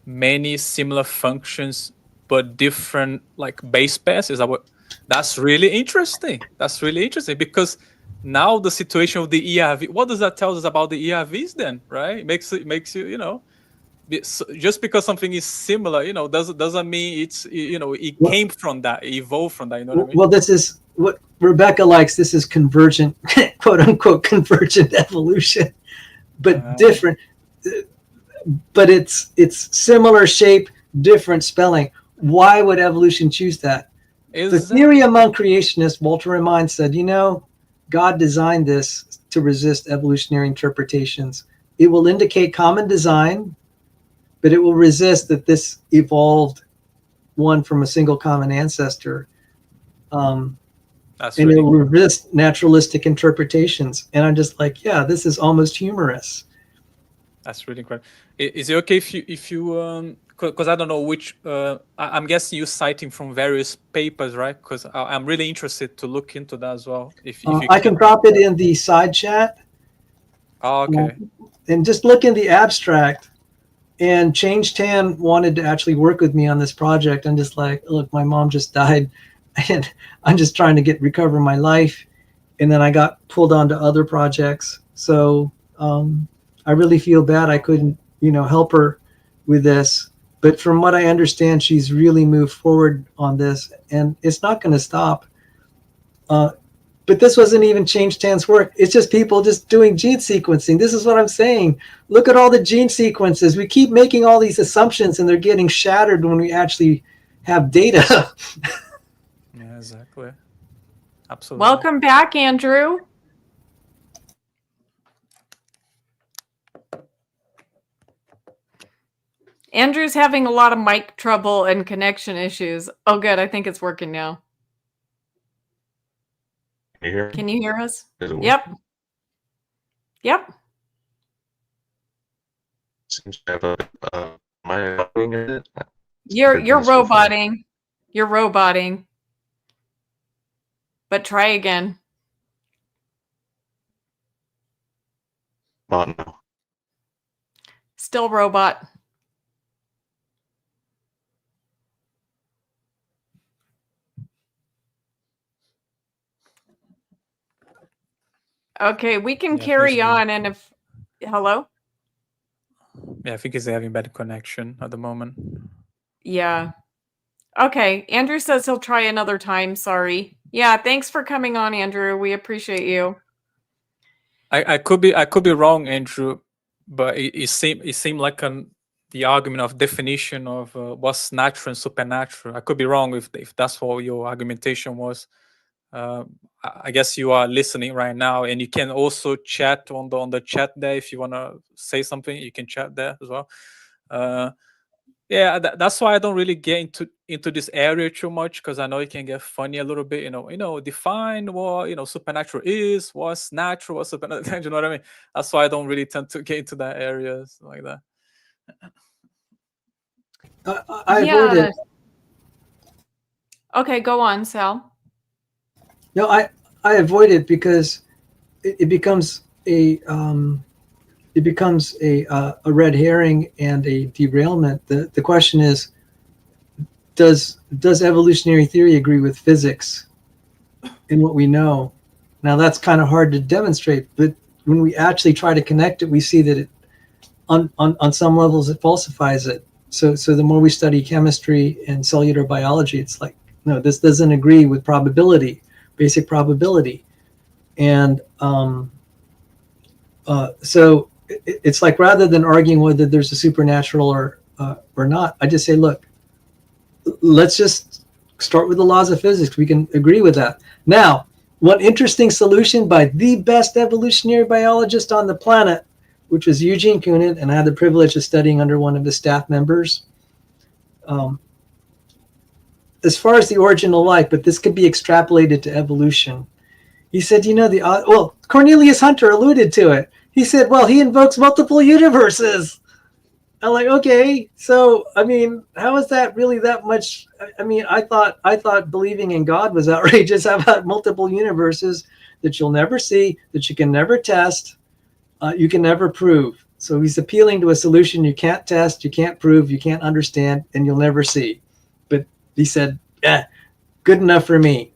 many similar functions but different base pairs? Is that what? That's really interesting. Because now the situation of the ERV. What does that tell us about the ERVs then? Right? It makes you just because something is similar, doesn't mean it's, it came from that, it evolved from that. You know what I mean? Well, this is what Rebekah likes. This is convergent, quote unquote, convergent evolution, but different. But it's similar shape, different spelling. Why would evolution choose that? The theory among creationists, Walter Remine said, God designed this to resist evolutionary interpretations. It will indicate common design, but it will resist that this evolved one from a single common ancestor. And it will resist naturalistic interpretations. And I'm just like, yeah, this is almost humorous. That's really incredible. Is it okay if you because I don't know which, I'm guessing you're citing from various papers, right? Because I'm really interested to look into that as well. If you I can drop it in the side chat. Oh, okay. And just look in the abstract. And Change Tan wanted to actually work with me on this project. I'm just like, look, my mom just died, and I'm just trying to recover my life. And then I got pulled onto other projects. So I really feel bad I couldn't, help her with this. But from what I understand, she's really moved forward on this, and it's not going to stop. But this wasn't even Change Tan's work. It's just people just doing gene sequencing. This is what I'm saying. Look at all the gene sequences. We keep making all these assumptions, and they're getting shattered when we actually have data. Yeah, exactly. Absolutely. Welcome back, Andrew. Andrew's having a lot of mic trouble and connection issues. Oh, good. I think it's working now. Can you hear us? Yep. Yep. Seems to have am I doing it? You're roboting. You're roboting. But try again. Oh, no. Still robot. Okay, we can carry on, and if hello? Yeah, I think he's having bad connection at the moment. Yeah. Okay, Andrew says he'll try another time. Sorry. Yeah, thanks for coming on, Andrew. We appreciate you. I could be wrong, Andrew, but it seemed like the argument of definition of what's natural and supernatural. I could be wrong if that's what your argumentation was. I guess you are listening right now, and you can also chat on the chat there if you want to say something. You can chat there as well. Yeah, that's why I don't really get into this area too much, because I know it can get funny a little bit. Define what supernatural is, what's natural, what's supernatural. You know what I mean? That's why I don't really tend to get into that area like that. I avoid it. Okay, go on, Sal. No, I avoid it because it becomes a red herring and a derailment. The question is, does evolutionary theory agree with physics in what we know? Now that's kind of hard to demonstrate, but when we actually try to connect it, we see that it on some levels it falsifies it. So the more we study chemistry and cellular biology, it's like, no, this doesn't agree with probability, basic probability. And so it's like, rather than arguing whether there's a supernatural or not, I just say, look, let's just start with the laws of physics. We can agree with that. Now, one interesting solution by the best evolutionary biologist on the planet, which was Eugene Koonin, and I had the privilege of studying under one of his staff members. As far as the origin of life, but this could be extrapolated to evolution. He said, Cornelius Hunter alluded to it. He said, well, he invokes multiple universes. I'm like, okay, so I mean, how is that really that much? I mean, I thought believing in God was outrageous. How about multiple universes that you'll never see, that you can never test, you can never prove? So he's appealing to a solution you can't test, you can't prove, you can't understand, and you'll never see. But he said, good enough for me.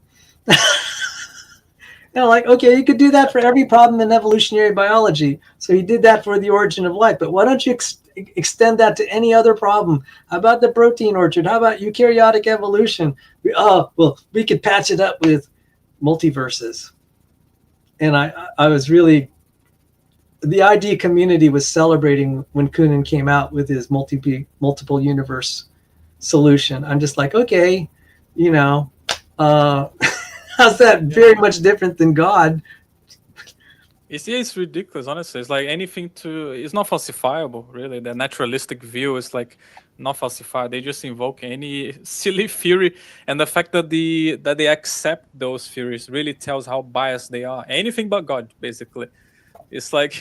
Like, okay, you could do that for every problem in evolutionary biology. So he did that for the origin of life. But why don't you extend that to any other problem? How about the protein orchard? How about eukaryotic evolution? We could patch it up with multiverses. And I was really, the ID community was celebrating when Koonin came out with his multiple universe solution. I'm just like, okay, how's that very much different than God? It's ridiculous, honestly. It's like it's not falsifiable, really. The naturalistic view is like not falsified. They just invoke any silly theory, and the fact that they accept those theories really tells how biased they are. Anything but God, basically. It's like,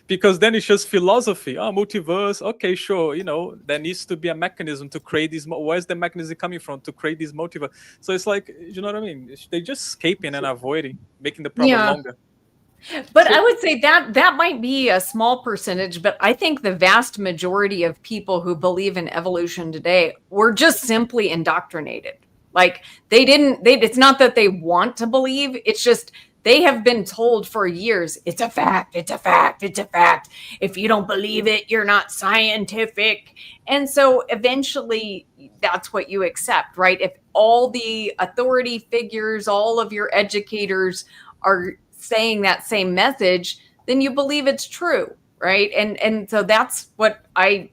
because then it's just philosophy. Multiverse. Okay, sure. There needs to be a mechanism to create these. Where's the mechanism coming from to create these multiverse? So it's like, you know what I mean? They're just escaping and avoiding, making the problem longer. But I would say that might be a small percentage, but I think the vast majority of people who believe in evolution today were just simply indoctrinated. Like it's not that they want to believe, it's just They have been told for years, it's a fact, it's a fact, it's a fact. If you don't believe it, you're not scientific. And so eventually that's what you accept, right? If all the authority figures, all of your educators are saying that same message, then you believe it's true, right? And so that's what I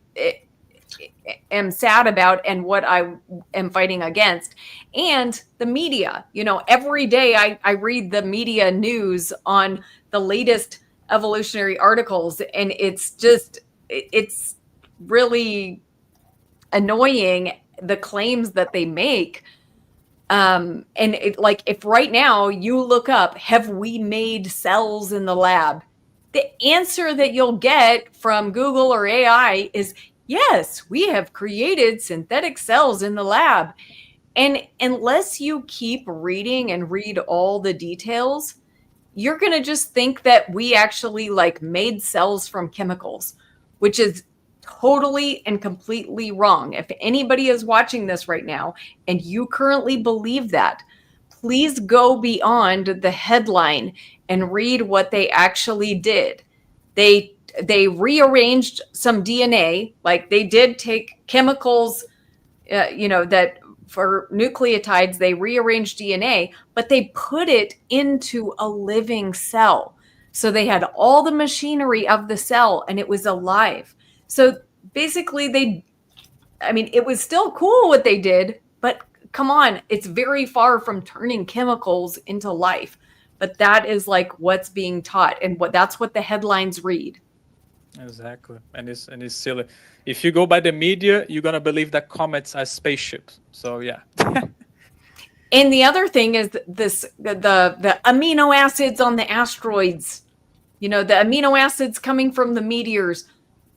am sad about and what I am fighting against. And the media, every day I read the media news on the latest evolutionary articles, and it's really annoying, the claims that they make. And if right now you look up, have we made cells in the lab? The answer that you'll get from Google or AI is, yes, we have created synthetic cells in the lab. And unless you keep reading and read all the details, you're going to just think that we actually made cells from chemicals, which is totally and completely wrong. If anybody is watching this right now and you currently believe that, please go beyond the headline and read what they actually did. They rearranged some DNA, like they did take chemicals, that for nucleotides, they rearranged DNA, but they put it into a living cell. So they had all the machinery of the cell and it was alive. So basically it was still cool what they did, but come on, it's very far from turning chemicals into life. But that is what's being taught, and that's what the headlines read. Exactly. And it's silly. If you go by the media, you're gonna believe that comets are spaceships. So yeah. And the other thing is the amino acids on the asteroids, the amino acids coming from the meteors.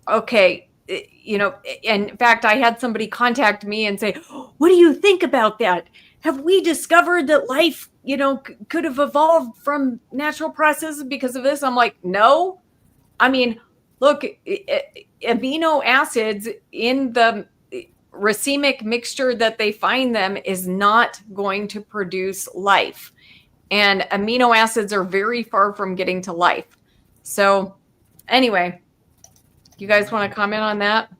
Okay, and in fact, I had somebody contact me and say, what do you think about that? Have we discovered that life, could have evolved from natural processes because of this? I'm like, no. I mean, look, amino acids in the racemic mixture that they find them is not going to produce life. And amino acids are very far from getting to life. So anyway, you guys want to comment on that?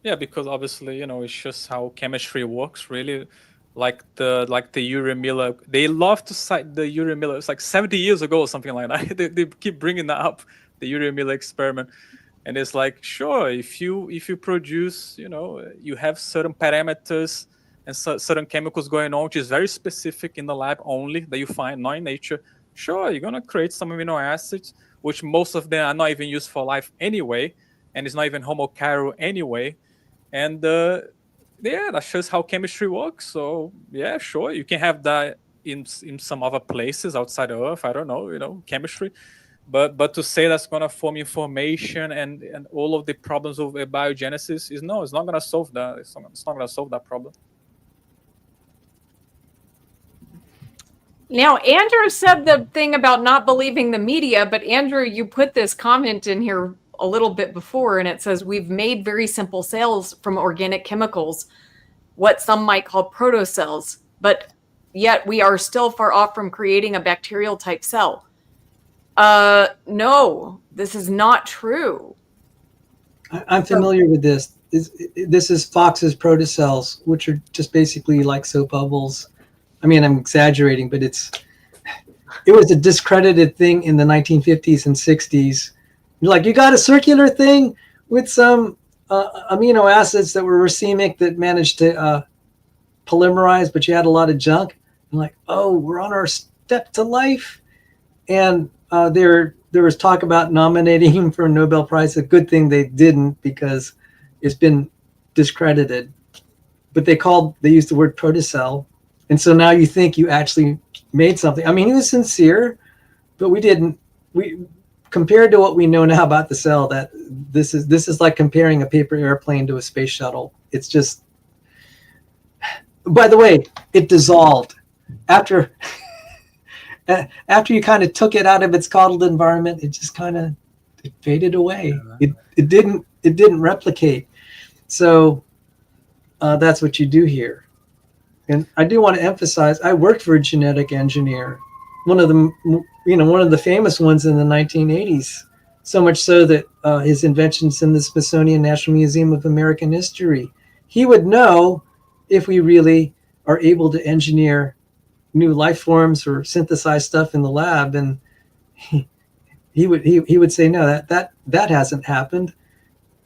Yeah, because obviously, it's just how chemistry works, really. Like the Urey Miller, they love to cite the Urey Miller. It's like 70 years ago or something like that. they keep bringing that up, the Urey Miller experiment, and it's like, sure, if you produce, you have certain parameters and certain chemicals going on, which is very specific in the lab only, that you find not in nature. Sure, you're gonna create some amino acids, which most of them are not even used for life anyway, and it's not even homochiral anyway, and yeah, that shows how chemistry works. So yeah, sure, you can have that in some other places outside Earth. I don't know, chemistry, but to say that's gonna form information and all of the problems of abiogenesis it's not gonna solve that. It's not gonna solve that problem. Now, Andrew said the thing about not believing the media, but Andrew, you put this comment in here a little bit before, and it says, we've made very simple cells from organic chemicals, what some might call protocells, but yet we are still far off from creating a bacterial type cell. No, this is not true. I'm familiar with this. This is Fox's protocells, which are just basically like soap bubbles. I mean, I'm exaggerating, but it was a discredited thing in the 1950s and 60s. You got a circular thing with some amino acids that were racemic that managed to polymerize, but you had a lot of junk. I'm like, oh, we're on our step to life. And there was talk about nominating him for a Nobel Prize. A good thing they didn't, because it's been discredited. But they used the word protocell. And so now you think you actually made something. I mean, he was sincere, but we didn't. Compared to what we know now about the cell, that this is like comparing a paper airplane to a space shuttle. It's just, by the way, it dissolved after you kind of took it out of its coddled environment. It just kind of faded away. It didn't replicate. So that's what you do here. And I do want to emphasize, I worked for a genetic engineer, one of the famous ones in the 1980s. So much so that his invention's in the Smithsonian National Museum of American History. He would know if we really are able to engineer new life forms or synthesize stuff in the lab, and he would say no, that hasn't happened.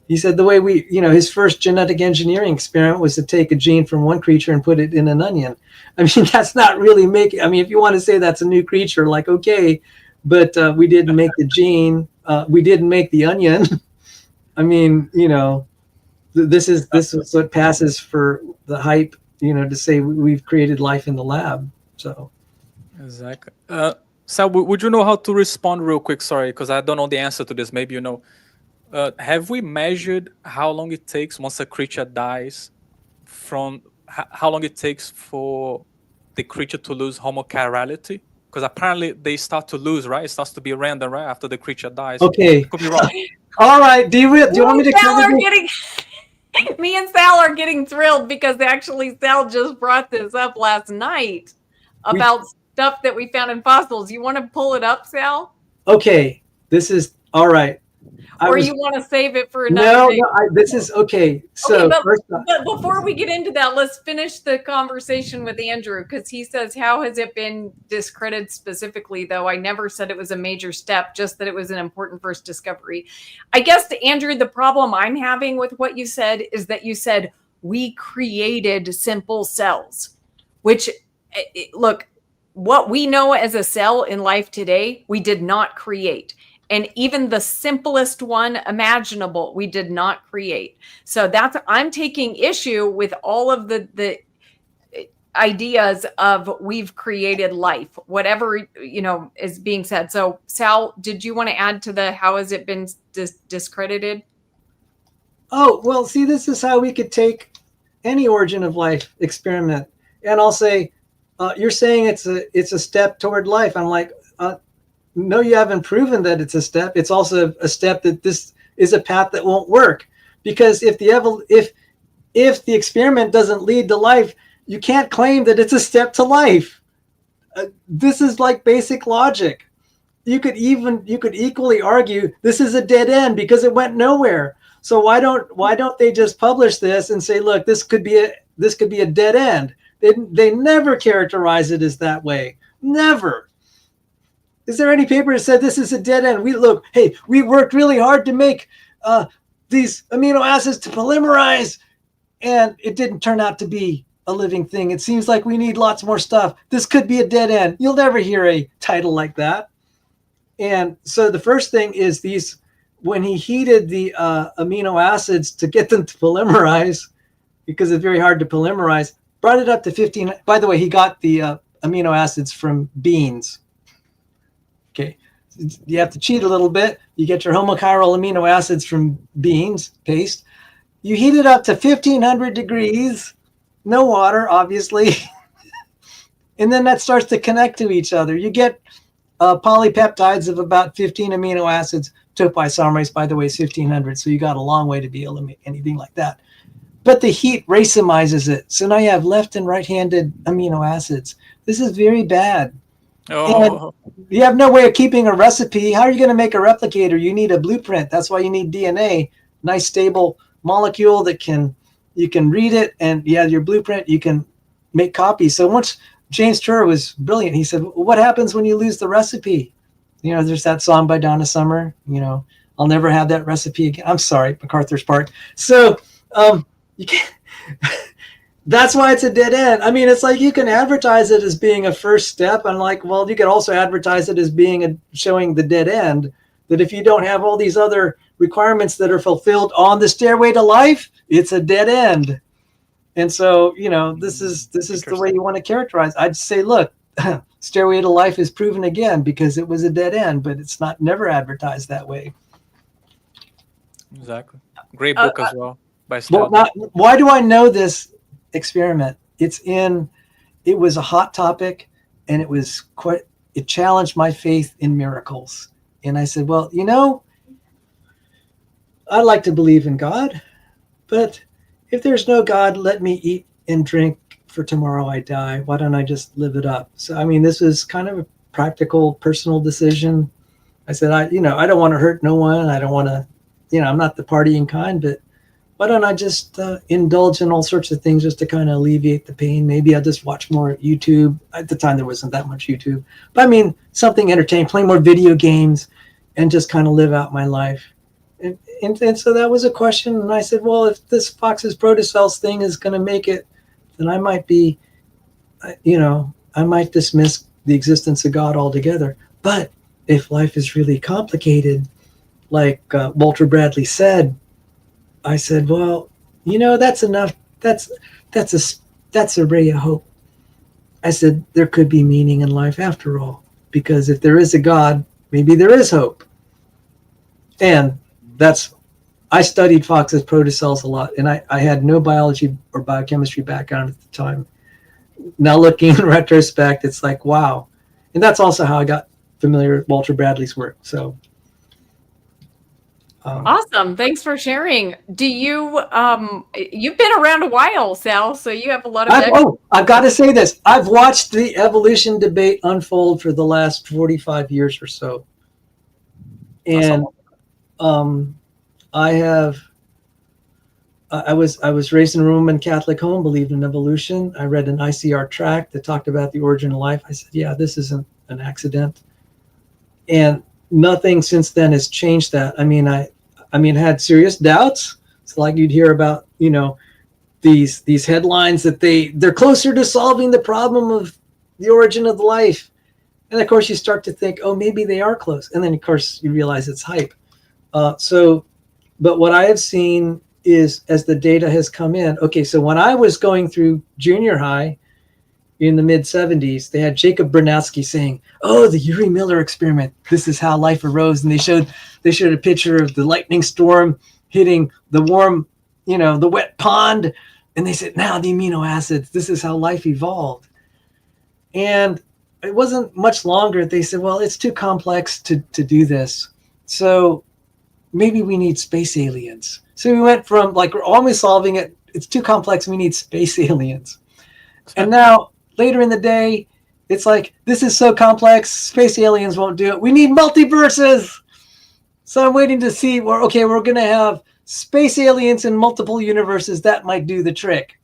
He said the way his first genetic engineering experiment was to take a gene from one creature and put it in an onion. I mean, that's not really making, I mean, if you want to say that's a new creature, like, okay, but we didn't make the gene, we didn't make the onion. I mean, this is what passes for the hype, to say we've created life in the lab. So. Exactly. Sal, would you know how to respond real quick? Sorry, because I don't know the answer to this. Maybe you know. Have we measured how long it takes once a creature dies from how long it takes for the creature to lose homochirality? Because apparently they start to lose, right? It starts to be random, right, after the creature dies. Okay. Could be wrong. All right. Do you want me to cover this? Me and Sal are getting thrilled because actually Sal just brought this up last night about stuff that we found in fossils. You want to pull it up, Sal? Okay. This is all right. You want to save it for another day? No, this is okay. So, but before we get into that, let's finish the conversation with Andrew, because he says, how has it been discredited specifically, though? I never said it was a major step, just that it was an important first discovery. I guess, Andrew, the problem I'm having with what you said is that you said we created simple cells, which, look, what we know as a cell in life today, we did not create. And even the simplest one imaginable, we did not create. So I'm taking issue with all of the ideas of we've created life, whatever, is being said. So Sal, did you want to add to the, how has it been discredited? Oh, well, see, this is how we could take any origin of life experiment. And I'll say, you're saying it's a step toward life. I'm like, no, you haven't proven that it's a step. It's also a step that this is a path that won't work, because if the experiment doesn't lead to life, you can't claim that it's a step to life. This is like basic logic. You could equally argue this is a dead end because it went nowhere. So why don't they just publish this and say, look, this could be a dead end? They never characterize it as that way. Never. Is there any paper that said this is a dead end? We worked really hard to make these amino acids to polymerize, and it didn't turn out to be a living thing. It seems like we need lots more stuff. This could be a dead end. You'll never hear a title like that. And so the first thing is when he heated the amino acids to get them to polymerize, because it's very hard to polymerize, brought it up to 15. By the way, he got the amino acids from beans. Okay, you have to cheat a little bit. You get your homochiral amino acids from beans paste. You heat it up to 1500 degrees, no water, obviously. And then that starts to connect to each other. You get polypeptides of about 15 amino acids. Topoisomerase, by the way, is 1500. So you got a long way to be able to make anything like that. But the heat racemizes it. So now you have left and right-handed amino acids. This is very bad. Oh. And you have no way of keeping a recipe. How are you going to make a replicator? You need a blueprint. That's why you need DNA, nice stable molecule that you can read it, and you have your blueprint, you can make copies. So once James Turr was brilliant, he said, what happens when you lose the recipe? There's that song by Donna Summer, I'll never have that recipe again. I'm sorry, MacArthur's part. So you can't. That's why it's a dead end. I mean, it's like you can advertise it as being a first step. I'm like, well, you could also advertise it as being showing the dead end, that if you don't have all these other requirements that are fulfilled on the stairway to life, it's a dead end. And so, this is the way you want to characterize. I'd say, look, stairway to life is proven again because it was a dead end, but it's never advertised that way. Exactly. Great book as well by Well, why do I know this experiment? It was a hot topic, and it challenged my faith in miracles. And I said, well, I'd like to believe in God, but if there's no God, let me eat and drink for tomorrow I die. Why don't I just live it up? So, I mean, this was kind of a practical, personal decision. I said, I don't want to hurt no one. I don't want to, I'm not the partying kind, but why don't I just indulge in all sorts of things just to kind of alleviate the pain? Maybe I'll just watch more YouTube. At the time, there wasn't that much YouTube. But I mean, something entertaining, play more video games, and just kind of live out my life. And so that was a question. And I said, well, if this Fox's protocells thing is going to make it, then I might be, I might dismiss the existence of God altogether. But if life is really complicated, like Walter Bradley said, I said, well, that's enough. That's a ray of hope. I said, there could be meaning in life after all, because if there is a God, maybe there is hope. And I studied Fox's protocells a lot, and I had no biology or biochemistry background at the time. Now looking in retrospect, it's like, wow. And that's also how I got familiar with Walter Bradley's work. So awesome. Thanks for sharing. Do you, you've been around a while, Sal, so you have a lot of... I've got to say this. I've watched the evolution debate unfold for the last 45 years or so. And I was raised in a Roman Catholic home, believed in evolution. I read an ICR tract that talked about the origin of life. I said, yeah, this isn't an accident. And nothing since then has changed that. I mean, had serious doubts. It's like you'd hear about, these headlines that they're closer to solving the problem of the origin of life. And of course you start to think, oh, maybe they are close. And then of course you realize it's hype. But what I have seen is, as the data has come in, okay, so when I was going through junior high in the mid 70s, they had Jacob Bernowski saying, oh, the Urey Miller experiment, this is how life arose. And they showed a picture of the lightning storm hitting the warm, the wet pond. And they said, now the amino acids, this is how life evolved. And it wasn't much longer. They said, well, it's too complex to do this. So maybe we need space aliens. So we went from like, we're always solving it. It's too complex. We need space aliens. And now later in the day, it's like, this is so complex. Space aliens won't do it. We need multiverses. So I'm waiting to see where, okay, we're going to have space aliens in multiple universes. That might do the trick.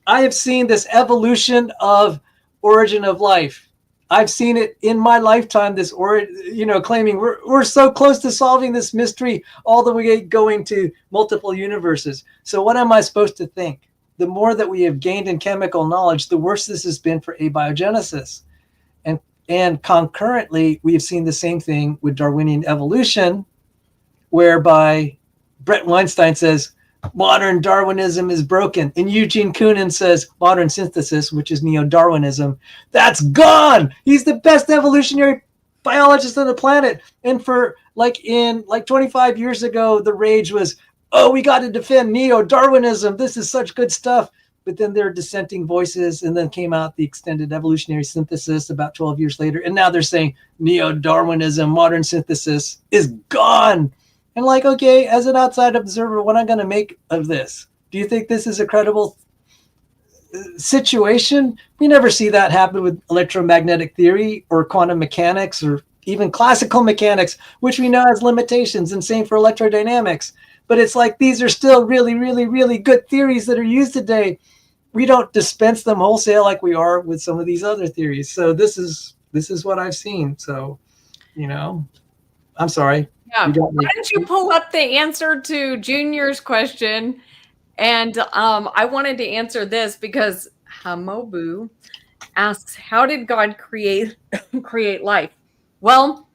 I have seen this evolution of origin of life. I've seen it in my lifetime, claiming we're so close to solving this mystery all the way going to multiple universes. So what am I supposed to think? The more that we have gained in chemical knowledge, the worse this has been for abiogenesis. And concurrently, we have seen the same thing with Darwinian evolution, whereby Brett Weinstein says, modern Darwinism is broken. And Eugene Koonin says modern synthesis, which is neo-Darwinism, that's gone. He's the best evolutionary biologist on the planet. And for 25 years ago, the rage was, oh, we got to defend neo-Darwinism. This is such good stuff. But then there are dissenting voices, and then came out the extended evolutionary synthesis about 12 years later. And now they're saying neo-Darwinism, modern synthesis is gone. And okay, as an outside observer, what am I going to make of this? Do you think this is a credible situation? We never see that happen with electromagnetic theory or quantum mechanics or even classical mechanics, which we know has limitations, and same for electrodynamics. But it's like, these are still really, really, really good theories that are used today. We don't dispense them wholesale like we are with some of these other theories. So this is what I've seen. So, I'm sorry. Yeah. Why don't you pull up the answer to Junior's question? And I wanted to answer this because Hamobu asks, how did God create life? Well,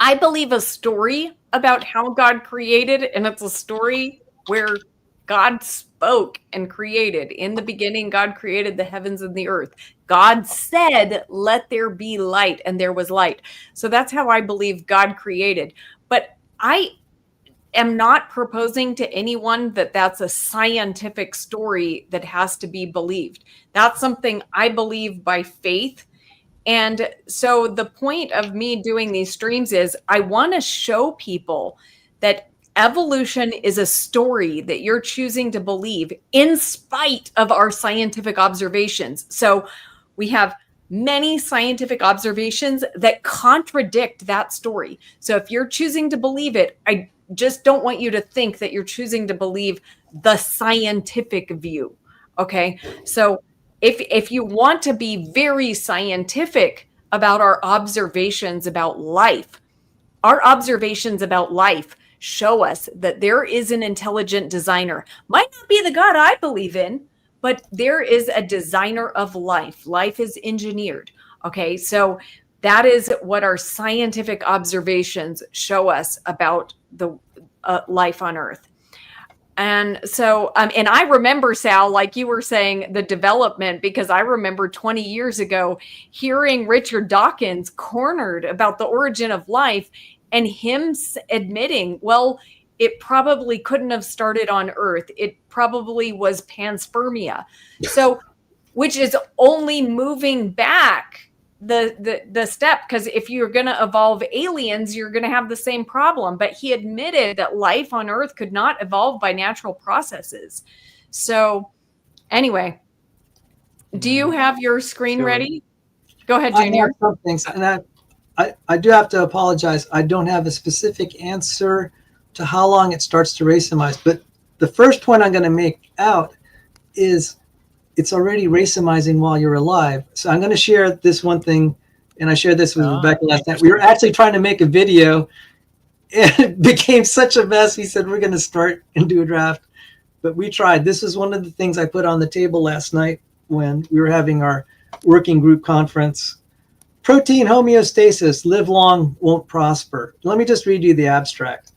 I believe a story about how God created, and it's a story where God spoke and created. In the beginning, God created the heavens and the earth. God said, let there be light, and there was light. So that's how I believe God created. But I am not proposing to anyone that that's a scientific story that has to be believed. That's something I believe by faith. And so the point of me doing these streams is I want to show people that Evolution is a story that you're choosing to believe in spite of our scientific observations. So we have many scientific observations that contradict that story. So if you're choosing to believe it, I just don't want you to think that you're choosing to believe the scientific view. Okay. So if you want to be very scientific about our observations about life, our observations about life show us that there is an intelligent designer. Might not be the God I believe in, but there is a designer of life. Life is engineered. Okay. So that is what our scientific observations show us about the life on Earth. And so, and I remember, Sal, like you were saying, the development, because I remember 20 years ago hearing Richard Dawkins cornered about the origin of life and him admitting, well, it probably couldn't have started on Earth. It probably was panspermia. So, which is only moving back the step, because if you're going to evolve aliens, you're going to have the same problem. But he admitted that life on Earth could not evolve by natural processes. So anyway, do you have your screen ready? Go ahead, Junior. I have some things, and I do have to apologize. I don't have a specific answer to how long it starts to racemize, but the first point I'm going to make out is it's already racemizing while you're alive. So I'm going to share this one thing, and I shared this with Rebekah last night. We were actually trying to make a video, and it became such a mess. We said we're going to start and do a draft, but we tried. This is one of the things I put on the table last night when we were having our working group conference. Protein homeostasis, live long, won't prosper. Let me just read you the abstract.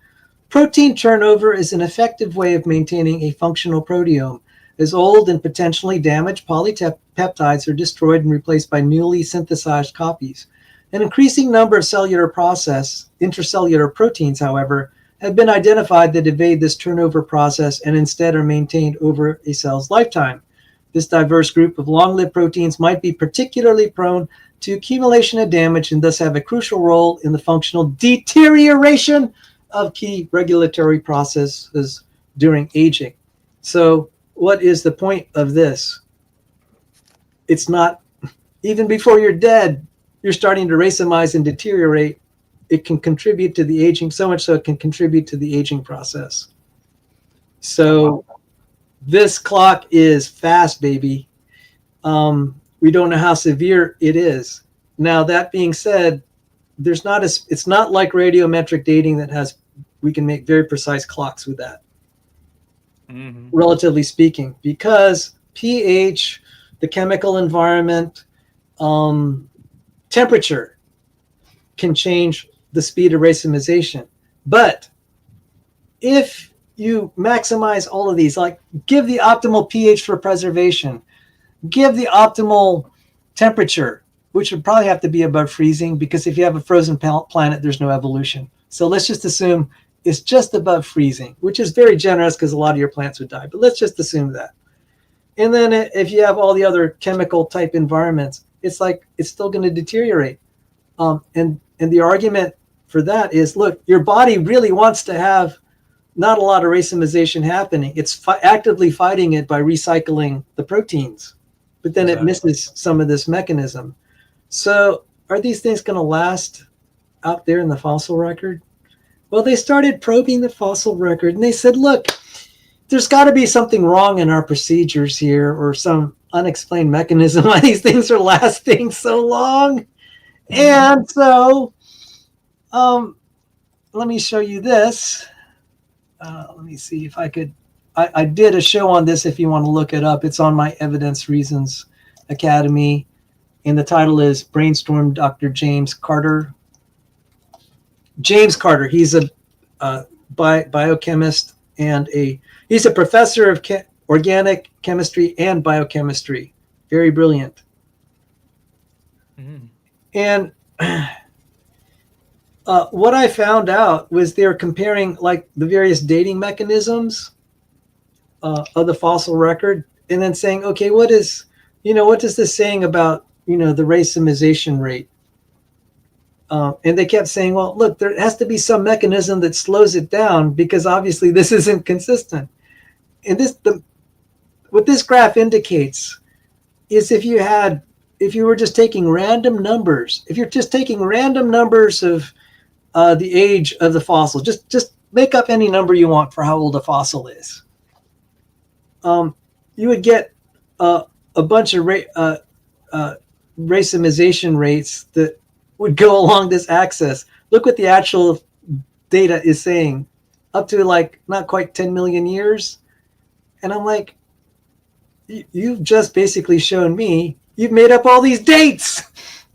Protein turnover is an effective way of maintaining a functional proteome, as old and potentially damaged polypeptides are destroyed and replaced by newly synthesized copies. An increasing number of intracellular proteins, however, have been identified that evade this turnover process and instead are maintained over a cell's lifetime. This diverse group of long-lived proteins might be particularly prone to accumulation and damage and thus have a crucial role in the functional deterioration of key regulatory processes during aging. So, what is the point of this? It's not, even before you're dead, you're starting to racemize and deteriorate. It can contribute to the aging, so much so it can contribute to the aging process. So this clock is fast, baby. We don't know how severe it is. Now, that being said, it's not like radiometric dating that we can make very precise clocks with that. Mm-hmm. Relatively speaking, because pH, the chemical environment, temperature can change the speed of racemization. But if you maximize all of these, like give the optimal pH for preservation, give the optimal temperature, which would probably have to be above freezing, because if you have a frozen planet, there's no evolution. So let's just assume it's just above freezing, which is very generous because a lot of your plants would die, but let's just assume that. And then if you have all the other chemical type environments, it's like it's still going to deteriorate. And the argument for that is, look, your body really wants to have not a lot of racemization happening. It's actively fighting it by recycling the proteins, but then It misses some of this mechanism. So are these things going to last out there in the fossil record? Well, they started probing the fossil record, and they said, look, there's got to be something wrong in our procedures here, or some unexplained mechanism why these things are lasting so long. And so let me show you this. Let me see if I could. I did a show on this if you want to look it up. It's on my Evidence Reasons Academy, and the title is Brainstorm Dr. James Carter. James Carter, he's a biochemist and he's a professor of organic chemistry and biochemistry. Very brilliant. Mm. And what I found out was they're comparing like the various dating mechanisms of the fossil record, and then saying, okay, what is, what is this saying about, the racemization rate? And they kept saying, well, look, there has to be some mechanism that slows it down because obviously this isn't consistent. And what this graph indicates is if you were just taking random numbers, if you're just taking random numbers of the age of the fossil, just make up any number you want for how old a fossil is. You would get a bunch of racemization rates that would go along this axis. Look what the actual data is saying, up to like not quite 10 million years. And I'm like, you've just basically shown me you've made up all these dates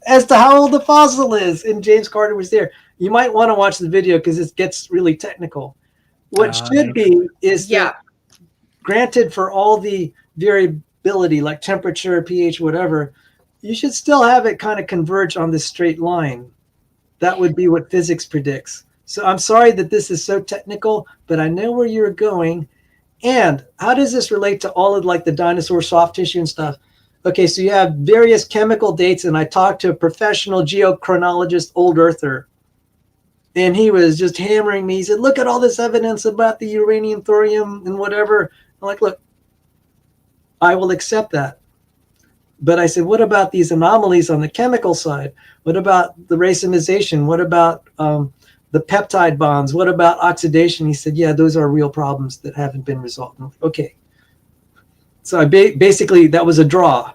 as to how old the fossil is. And James Carter was there. You might want to watch the video because it gets really technical. What should be is that granted for all the variability like temperature, pH, whatever, you should still have it kind of converge on this straight line. That would be what physics predicts. So I'm sorry that this is so technical, but I know where you're going. And how does this relate to all of like the dinosaur soft tissue and stuff? Okay, so you have various chemical dates, and I talked to a professional geochronologist, old earther, and he was just hammering me. He said, look at all this evidence about the uranium, thorium, and whatever. I'm like, look, I will accept that. But I said, what about these anomalies on the chemical side? What about the racemization? What about the peptide bonds? What about oxidation? He said, yeah, those are real problems that haven't been resolved. Okay. So I basically, that was a draw.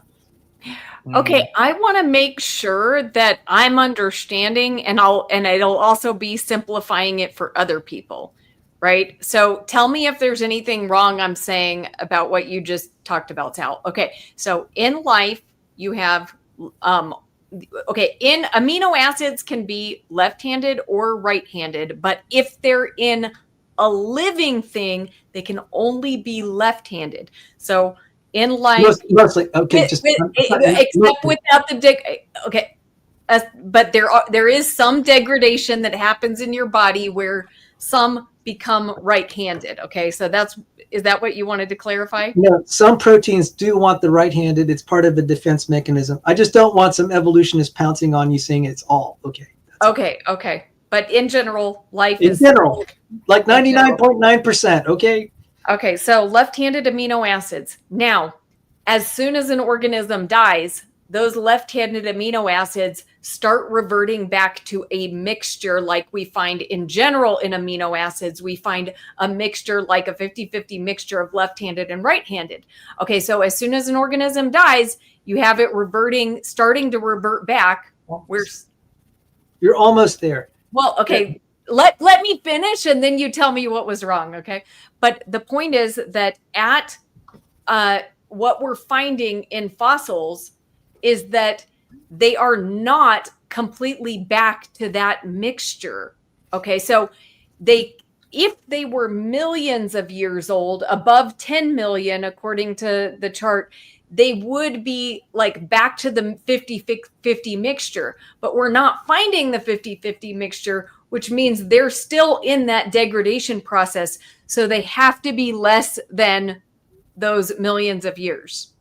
Okay, I want to make sure that I'm understanding, and it'll also be simplifying it for other people, right? So tell me if there's anything wrong I'm saying about what you just talked about, Sal. Okay, so in life, you have, in amino acids can be left-handed or right-handed, but if they're in a living thing, they can only be left-handed. So in life, mostly okay, except without the but there is some degradation that happens in your body where some become right-handed. Okay, so is that what you wanted to clarify? No, some proteins do want the right-handed. It's part of the defense mechanism. I just don't want some evolutionist pouncing on you saying it's all okay. Okay. But in general, life is general, like 99.9%. Okay. Okay, so left-handed amino acids. Now, as soon as an organism dies, those left-handed amino acids start reverting back to a mixture like we find in general in amino acids. We find a mixture like a 50-50 mixture of left-handed and right-handed. Okay, so as soon as an organism dies, you have it starting to revert back. You're almost there. Well, okay, let me finish and then you tell me what was wrong, okay? But the point is that at what we're finding in fossils is that they are not completely back to that mixture, okay? So if they were millions of years old, above 10 million, according to the chart, they would be like back to the 50-50 mixture, but we're not finding the 50-50 mixture, which means they're still in that degradation process. So they have to be less than those millions of years.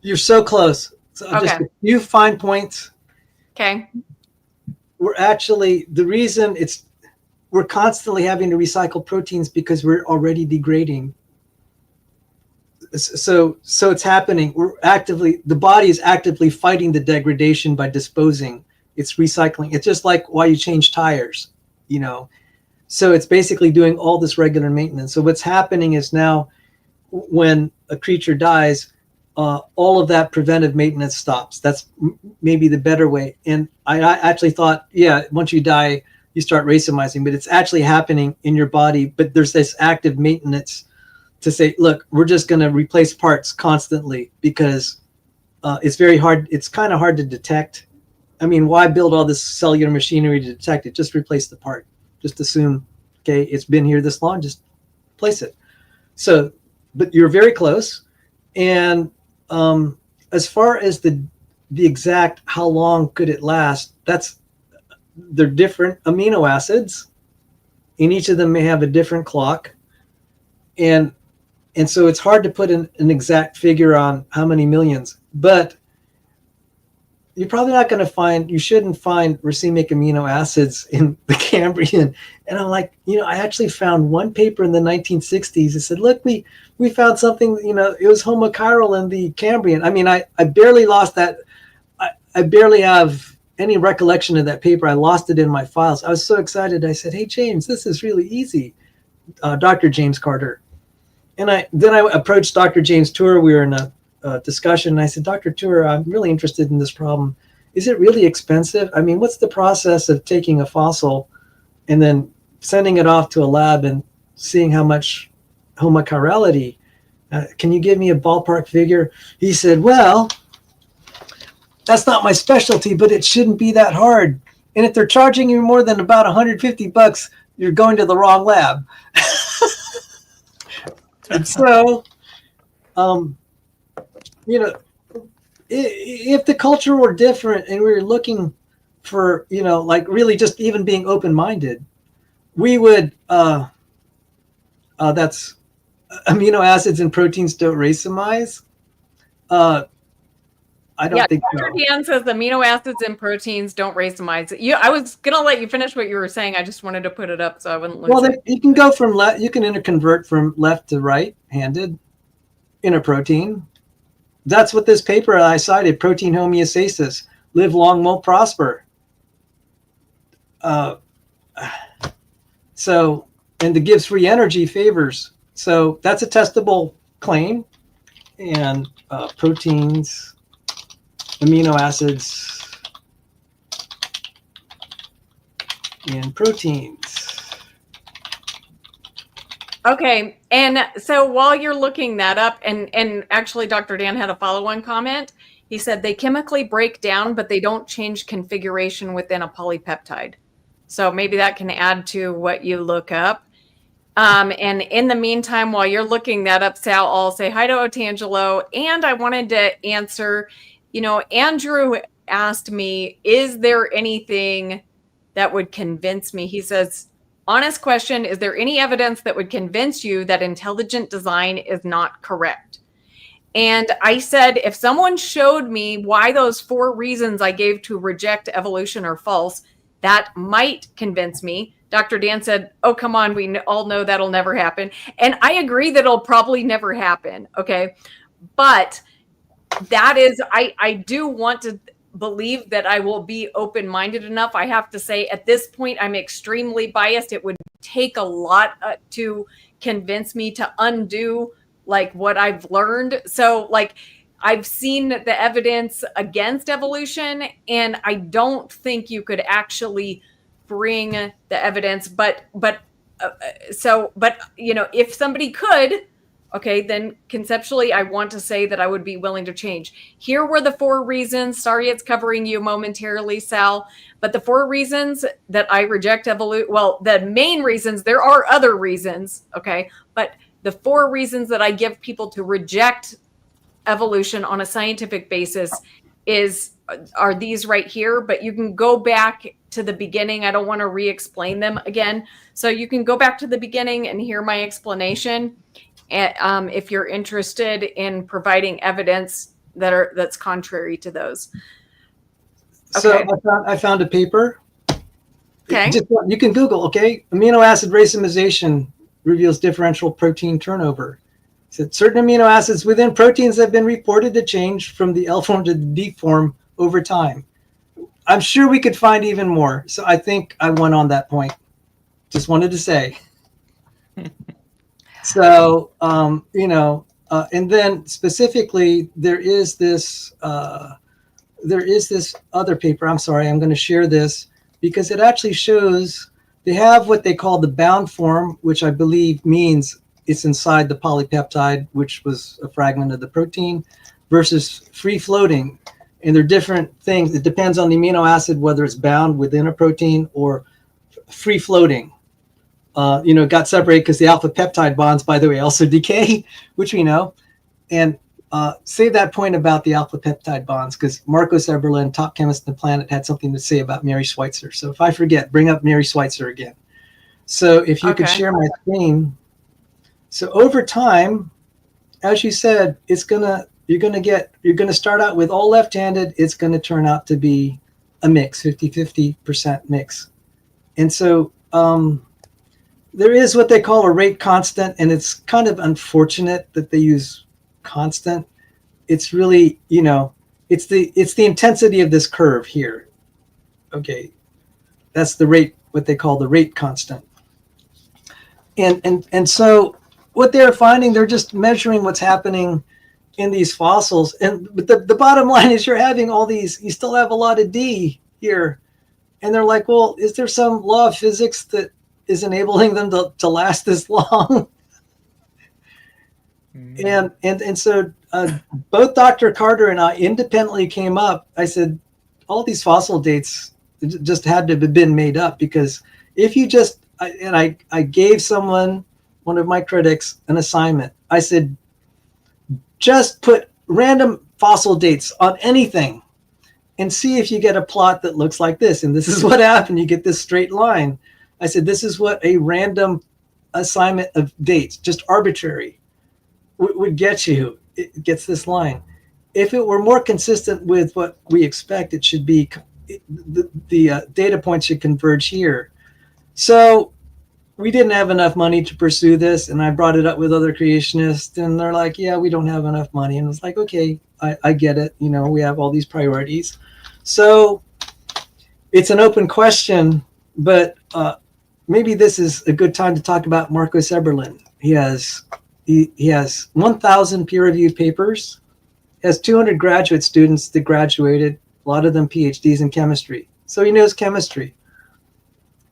You're so close. So okay. Just a few fine points. Okay. We're actually, the reason we're constantly having to recycle proteins because we're already degrading. So it's happening. The body is actively fighting the degradation by disposing. It's recycling. It's just like why you change tires, So it's basically doing all this regular maintenance. So what's happening is now when a creature dies, all of that preventive maintenance stops. That's maybe the better way. And I actually thought, once you die, you start racemizing, but it's actually happening in your body. But there's this active maintenance to say, look, we're just going to replace parts constantly because it's very hard. It's kind of hard to detect. I mean, why build all this cellular machinery to detect it? Just replace the part. Just assume, okay, it's been here this long, just place it. So, but you're very close. And as far as the exact how long could it last, they're different amino acids, and each of them may have a different clock. And so it's hard to put an exact figure on how many millions, but you're probably not going to find, you shouldn't find racemic amino acids in the Cambrian. And I'm like, I actually found one paper in the 1960s. It said, look, we found something, it was homochiral in the Cambrian. I mean, I barely lost that. I barely have any recollection of that paper. I lost it in my files. I was so excited. I said, hey, James, this is really easy. Dr. James Carter. And then I approached Dr. James Tour. We were in a discussion, and I said, Dr. Tour, I'm really interested in this problem. Is it really expensive? I mean, what's the process of taking a fossil and then sending it off to a lab and seeing how much homochirality? Can you give me a ballpark figure? He said, well, that's not my specialty, but it shouldn't be that hard. And if they're charging you more than about $150, you're going to the wrong lab. And so, if the culture were different and we were looking for, like really just even being open-minded, we would, that's amino acids and proteins don't racemize. I don't think Dr. so. Dan says amino acids and proteins don't racemize. I was going to let you finish what you were saying. I just wanted to put it up so I wouldn't lose it. You can go from you can interconvert from left to right handed in a protein. That's what this paper I cited, protein homeostasis, live long, won't prosper. So, and the gives free energy favors. So that's a testable claim. And proteins, amino acids in proteins. Okay, and so while you're looking that up, and actually Dr. Dan had a follow-on comment. He said they chemically break down, but they don't change configuration within a polypeptide. So maybe that can add to what you look up. And in the meantime, while you're looking that up, Sal, I'll say hi to Otangelo. And I wanted to answer, Andrew asked me, is there anything that would convince me? He says, honest question, is there any evidence that would convince you that intelligent design is not correct? And I said, if someone showed me why those 4 reasons I gave to reject evolution are false, that might convince me. Dr. Dan said, oh, come on, we all know that'll never happen. And I agree that it'll probably never happen, okay? But that is, I do want to believe that I will be open-minded enough. I have to say, at this point, I'm extremely biased. It would take a lot to convince me to undo like what I've learned. So like I've seen the evidence against evolution, and I don't think you could actually bring the evidence, but if somebody could, okay, then conceptually I want to say that I would be willing to change. Here were the 4 reasons. Sorry, it's covering you momentarily, Sal, but the 4 reasons that I reject evolution, well, the main reasons, there are other reasons, okay, but the 4 reasons that I give people to reject evolution on a scientific basis are these right here, but you can go back to the beginning. I don't want to re-explain them again. So you can go back to the beginning and hear my explanation. And, if you're interested in providing evidence that's contrary to those. Okay. So I found a paper. Okay. You can Google, okay? Amino acid racemization reveals differential protein turnover. Said certain amino acids within proteins have been reported to change from the L form to the D form over time. I'm sure we could find even more. So I think I won on that point. Just wanted to say. So, and then specifically, there is this other paper. I'm sorry, I'm going to share this because it actually shows they have what they call the bound form, which I believe means it's inside the polypeptide, which was a fragment of the protein, versus free floating. And they're different things. It depends on the amino acid, whether it's bound within a protein or free floating. Got separated because the alpha peptide bonds, by the way, also decay, which we know. And save that point about the alpha peptide bonds because Marcos Eberlin, top chemist on the planet, had something to say about Mary Schweitzer. So if I forget, bring up Mary Schweitzer again. So if you could share my screen. So over time, as you said, it's going to you're going to start out with all left-handed. It's going to turn out to be a mix, 50-50% mix. And so there is what they call a rate constant, and it's kind of unfortunate that they use constant. It's really, it's the intensity of this curve here. Okay, that's the rate, what they call the rate constant. And so what they're finding, they're just measuring what's happening in these fossils. But the bottom line is you still have a lot of D here. And they're like, well, is there some law of physics that is enabling them to last this long? And so both Dr. Carter and I independently came up. I said, all these fossil dates just had to have been made up, because if you just, I gave one of my critics, an assignment. I said, just put random fossil dates on anything and see if you get a plot that looks like this. And this is what happened. You get this straight line. I said, this is what a random assignment of dates, just arbitrary, would get you. It gets this line. If it were more consistent with what we expect, it should be, the data points should converge here. So we didn't have enough money to pursue this, and I brought it up with other creationists, and they're like, yeah, we don't have enough money. And it's like, okay, I get it. We have all these priorities. So it's an open question, but maybe this is a good time to talk about Marcos Eberlin. He has 1,000 peer-reviewed papers, has 200 graduate students that graduated, a lot of them PhDs in chemistry. So he knows chemistry.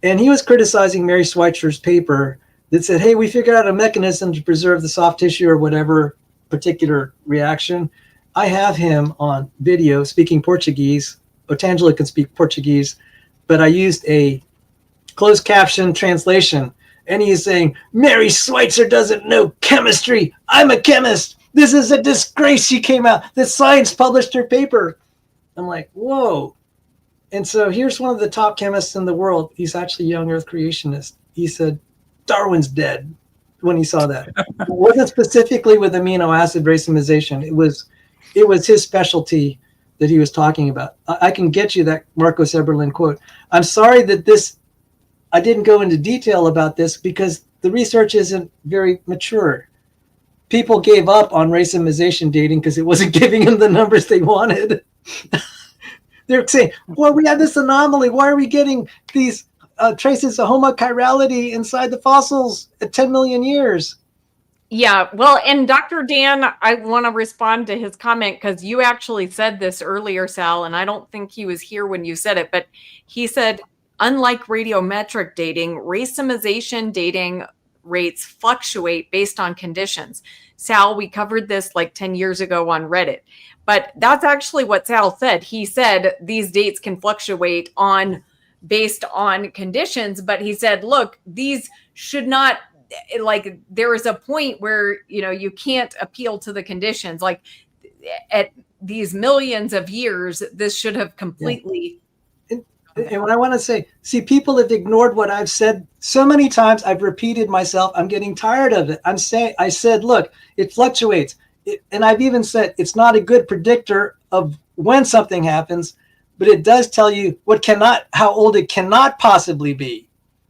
And he was criticizing Mary Schweitzer's paper that said, hey, we figured out a mechanism to preserve the soft tissue or whatever particular reaction. I have him on video speaking Portuguese. Otangelo can speak Portuguese, but I used a closed caption translation. And he's saying, Mary Schweitzer doesn't know chemistry. I'm a chemist. This is a disgrace. She came out. The Science published her paper. I'm like, whoa. And so here's one of the top chemists in the world. He's actually a young earth creationist. He said, Darwin's dead when he saw that. It wasn't specifically with amino acid racemization. It was his specialty that he was talking about. I can get you that Marcos Eberlin quote. I'm sorry that I didn't go into detail about this because the research isn't very mature. People gave up on racemization dating because it wasn't giving them the numbers they wanted. They're saying, well, we have this anomaly. Why are we getting these traces of homochirality inside the fossils at 10 million years? Yeah, well, and Dr. Dan, I want to respond to his comment because you actually said this earlier, Sal, and I don't think he was here when you said it, but he said, unlike radiometric dating, racemization dating rates fluctuate based on conditions. Sal, we covered this like 10 years ago on Reddit. But that's actually what Sal said. He said these dates can fluctuate based on conditions, but he said, look, these should not, like, there is a point where, you can't appeal to the conditions. Like at these millions of years, this should have completely. Yeah. And what I want to say, see, people have ignored what I've said so many times. I've repeated myself. I'm getting tired of it. I said, look, it fluctuates. And I've even said it's not a good predictor of when something happens, but it does tell you how old it cannot possibly be.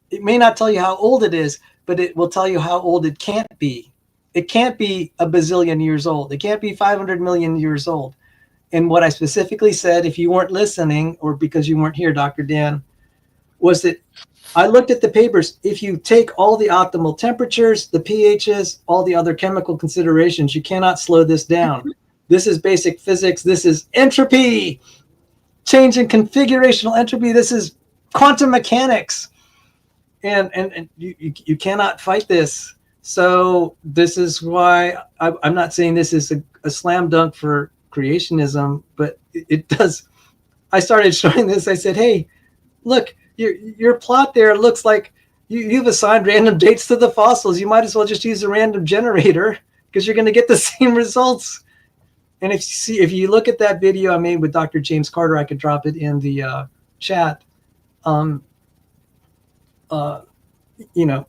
It may not tell you how old it is, but it will tell you how old it can't be. It can't be a bazillion years old. It can't be 500 million years old. And what I specifically said, if you weren't listening or because you weren't here, Dr. Dan, was that I looked at the papers. If you take all the optimal temperatures, the pHs, all the other chemical considerations, you cannot slow this down. This is basic physics. This is entropy, change in configurational entropy. This is quantum mechanics. And you cannot fight this. So this is why I'm not saying this is a slam dunk for creationism, but it does. I started showing this. I said, hey, look, your plot there looks like you've assigned random dates to the fossils. You might as well just use a random generator because you're going to get the same results. And if you look at that video I made with Dr. James Carter, I could drop it in the chat.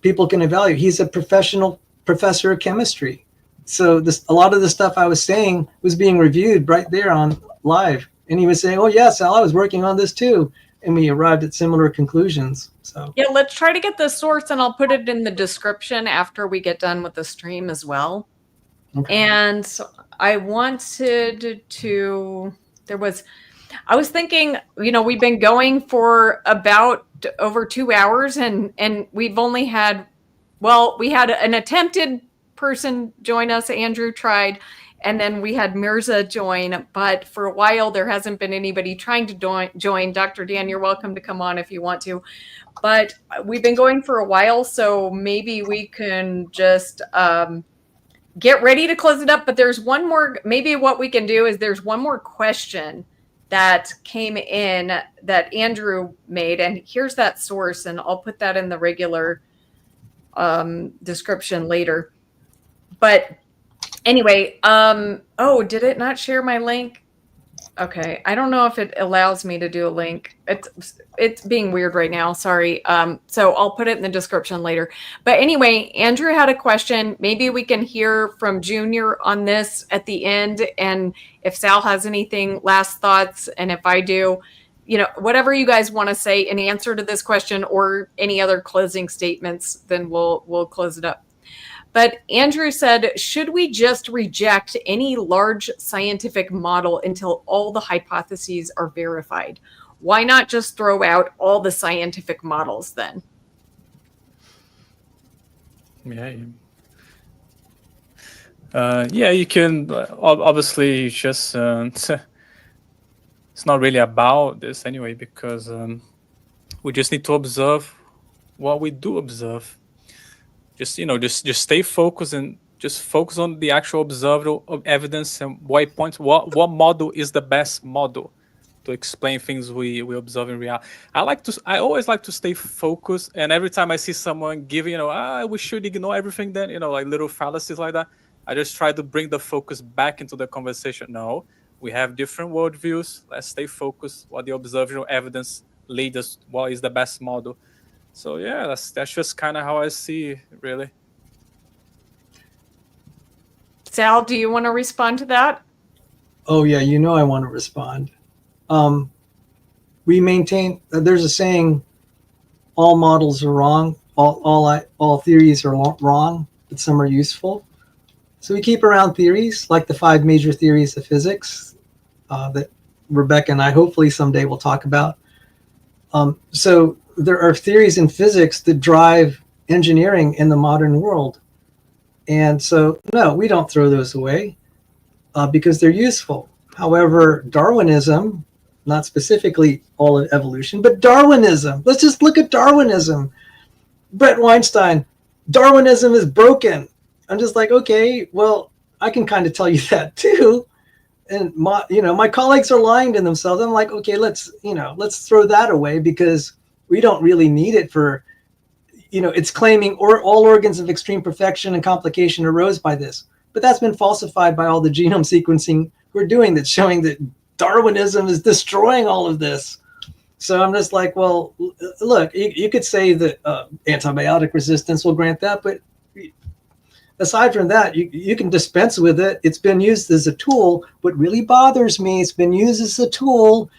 People can evaluate. He's a professional professor of chemistry. So a lot of the stuff I was saying was being reviewed right there on live. And he was saying, oh, yeah, Sal, I was working on this too. And we arrived at similar conclusions. So yeah, let's try to get the source, and I'll put it in the description after we get done with the stream as well. okay. And I wanted to, I was thinking, we've been going for about over 2 hours, and we've only had, we had an attempted person join us. Andrew tried, and then we had Mirza join, but for a while there hasn't been anybody trying to join. Dr. Dan, you're welcome to come on if you want to, but we've been going for a while, so maybe we can just get ready to close it up. But there's one more, maybe what we can do is there's one more question that came in that Andrew made, and here's that source, and I'll put that in the regular description later. But anyway, oh, did it not share my link? Okay, I don't know if it allows me to do a link. It's being weird right now. Sorry. So I'll put it in the description later. But anyway, Andrew had a question. Maybe we can hear from Junior on this at the end. And if Sal has anything, last thoughts, and if I do, whatever you guys want to say in answer to this question or any other closing statements, then we'll close it up. But Andrew said, should we just reject any large scientific model until all the hypotheses are verified? Why not just throw out all the scientific models then? Yeah, you can obviously just it's not really about this anyway, because we just need to observe what we do observe. Just just stay focused and just focus on the actual observable evidence and what points, what model is the best model to explain things we observe in reality. I always like to stay focused, and every time I see someone giving we should ignore everything, then like little fallacies like that, I just try to bring the focus back into the conversation. No, we have different worldviews. Let's stay focused. What the observational evidence leads us, what is the best model. So yeah, that's just kind of how I see it, really. Sal, do you want to respond to that? Oh yeah, I want to respond. We maintain, there's a saying, all models are wrong, all theories are wrong, but some are useful. So we keep around theories like the 5 major theories of physics that Rebekah and I hopefully someday will talk about. So there are theories in physics that drive engineering in the modern world. And so, no, we don't throw those away because they're useful. However, Darwinism, not specifically all of evolution, but Darwinism, let's just look at Darwinism. Brett Weinstein, Darwinism is broken. I'm just like, okay, well, I can kind of tell you that too. And my colleagues are lying to themselves. I'm like, okay, let's throw that away because we don't really need it for, it's claiming all organs of extreme perfection and complication arose by this. But that's been falsified by all the genome sequencing we're doing that's showing that Darwinism is destroying all of this. So I'm just like, well, look, you could say that antibiotic resistance will grant that, but aside from that, you can dispense with it. It's been used as a tool. What really bothers me, it's been used as a tool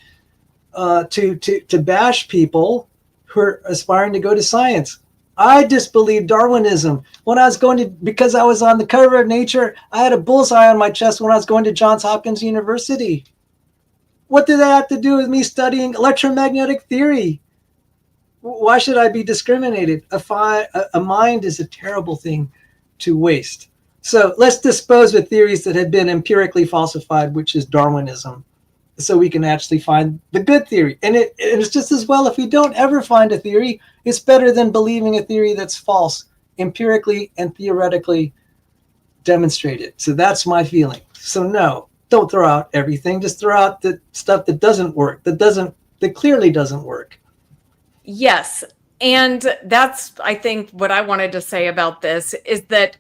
to bash people who are aspiring to go to science. I disbelieve Darwinism. When I was because I was on the cover of Nature, I had a bullseye on my chest when I was going to Johns Hopkins University. What did that have to do with me studying electromagnetic theory? Why should I be discriminated? A mind is a terrible thing to waste. So let's dispose with theories that have been empirically falsified, which is Darwinism, so we can actually find the good theory. And it's just as well if we don't ever find a theory, it's better than believing a theory that's false, empirically and theoretically demonstrated. So that's my feeling. So no, don't throw out everything. Just throw out the stuff that doesn't work, that clearly doesn't work. Yes. And that's, I think, what I wanted to say about this is that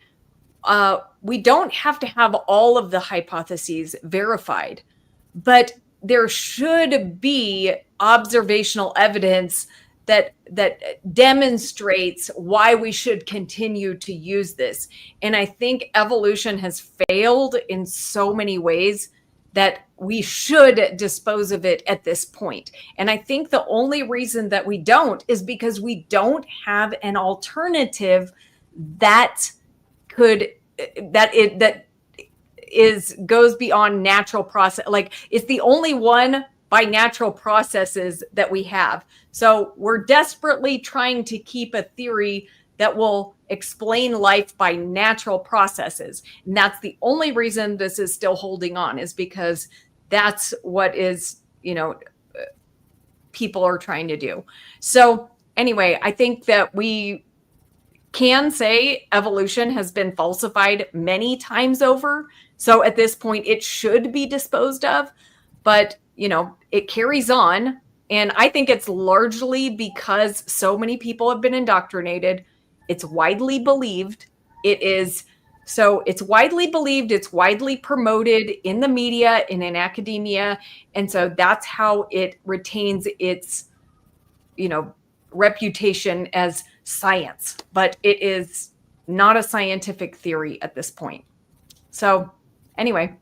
we don't have to have all of the hypotheses verified, but there should be observational evidence that demonstrates why we should continue to use this. And I think evolution has failed in so many ways that we should dispose of it at this point. And I think the only reason that we don't is because we don't have an alternative that goes beyond natural process. Like, it's the only one by natural processes that we have. So we're desperately trying to keep a theory that will explain life by natural processes. And that's the only reason this is still holding on, is because that's what people are trying to do. So anyway, I think that we can say evolution has been falsified many times over. So at this point, it should be disposed of, but it carries on. And I think it's largely because so many people have been indoctrinated. It's widely believed. It's widely believed. It's widely promoted in the media and in academia. And so that's how it retains its, reputation as science. But it is not a scientific theory at this point. So anyway,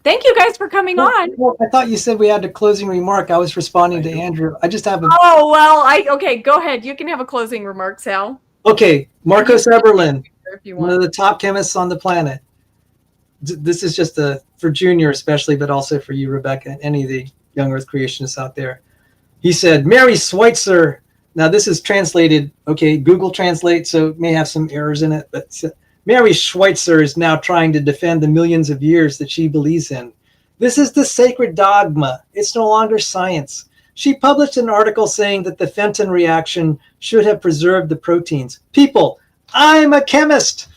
thank you guys for coming on. Well, I thought you said we had a closing remark. I was responding to Andrew. I just have a... Oh, well, okay, go ahead. You can have a closing remark, Sal. Okay, Marcos Eberlin, If you one want. of the top chemists on the planet. This is just for Junior especially, but also for you, Rebecca, and any of the young Earth creationists out there. He said, Mary Schweitzer. Now, this is translated, okay, Google Translate, so it may have some errors in it, but Mary Schweitzer is now trying to defend the millions of years that she believes in. This is the sacred dogma. It's no longer science. She published an article saying that the Fenton reaction should have preserved the proteins. People, I'm a chemist.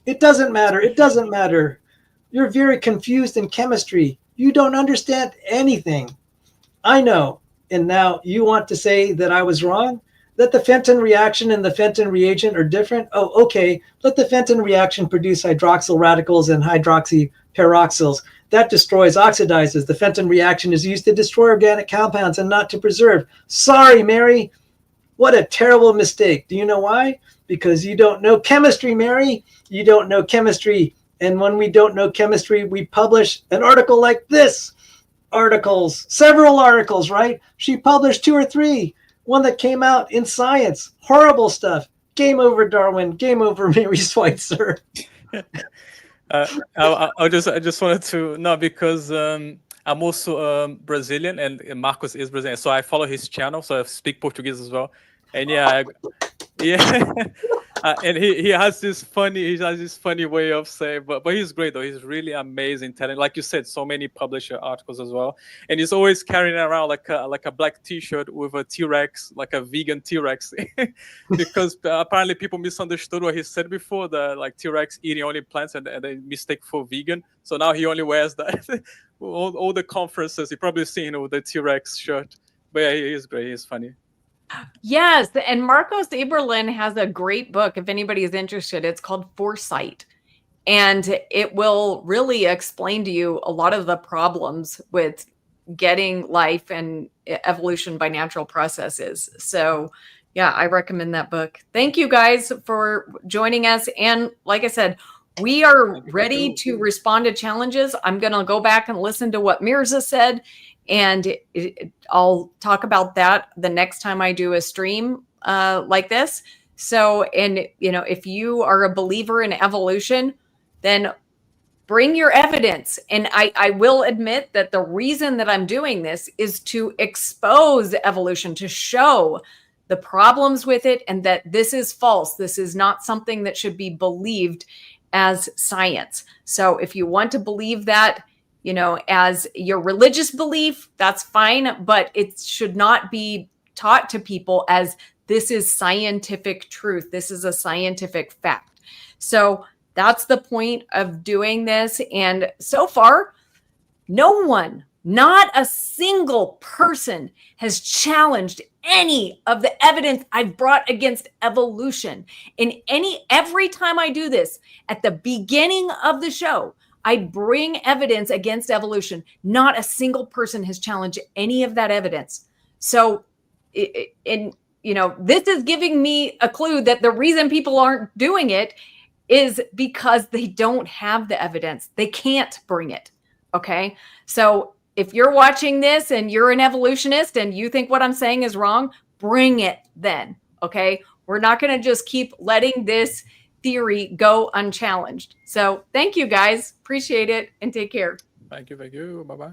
It doesn't matter. It doesn't matter. You're very confused in chemistry. You don't understand anything. I know. And now you want to say that I was wrong? That the Fenton reaction and the Fenton reagent are different? Oh, okay. Let the Fenton reaction produce hydroxyl radicals and hydroxyperoxyls. That destroys, oxidizes. The Fenton reaction is used to destroy organic compounds and not to preserve. Sorry, Mary. What a terrible mistake. Do you know why? Because you don't know chemistry, Mary. You don't know chemistry. And when we don't know chemistry, we publish an article like this. Several articles, right? She published 2 or 3. One that came out in Science. Horrible stuff. Game over, Darwin. Game over, Mary Schweitzer. I just wanted to know, because I'm also Brazilian, and Marcos is Brazilian, so I follow his channel, so I speak Portuguese as well. And and he has this funny way of saying, but he's great though. He's really amazing talent. Like you said, so many publisher articles as well, and he's always carrying around like a black T-shirt with a T-Rex, like a vegan T-Rex, because apparently people misunderstood what he said before, the like T-Rex eating only plants, and they mistake for vegan. So now he only wears that all the conferences. You probably seen with the T-Rex shirt. But yeah, he is great. He's funny. Yes, and Marcos Eberlin has a great book. If anybody is interested, it's called Foresight. And it will really explain to you a lot of the problems with getting life and evolution by natural processes. So yeah, I recommend that book. Thank you guys for joining us. And like I said, we are ready to respond to challenges. I'm going to go back and listen to what Mirza said, and I'll talk about that the next time I do a stream like this. So, and if you are a believer in evolution, then bring your evidence. And I will admit that the reason that I'm doing this is to expose evolution, to show the problems with it, and that this is false. This is not something that should be believed as science. So if you want to believe that, as your religious belief, that's fine, but it should not be taught to people as this is scientific truth. This is a scientific fact. So that's the point of doing this. And so far, no one, not a single person, has challenged any of the evidence I've brought against evolution. Every time I do this, at the beginning of the show, I bring evidence against evolution. Not a single person has challenged any of that evidence. So, this is giving me a clue that the reason people aren't doing it is because they don't have the evidence. They can't bring it. Okay. So if you're watching this and you're an evolutionist and you think what I'm saying is wrong, bring it then. Okay. We're not going to just keep letting this theory go unchallenged. So thank you guys. Appreciate it and take care. Thank you. Bye-bye.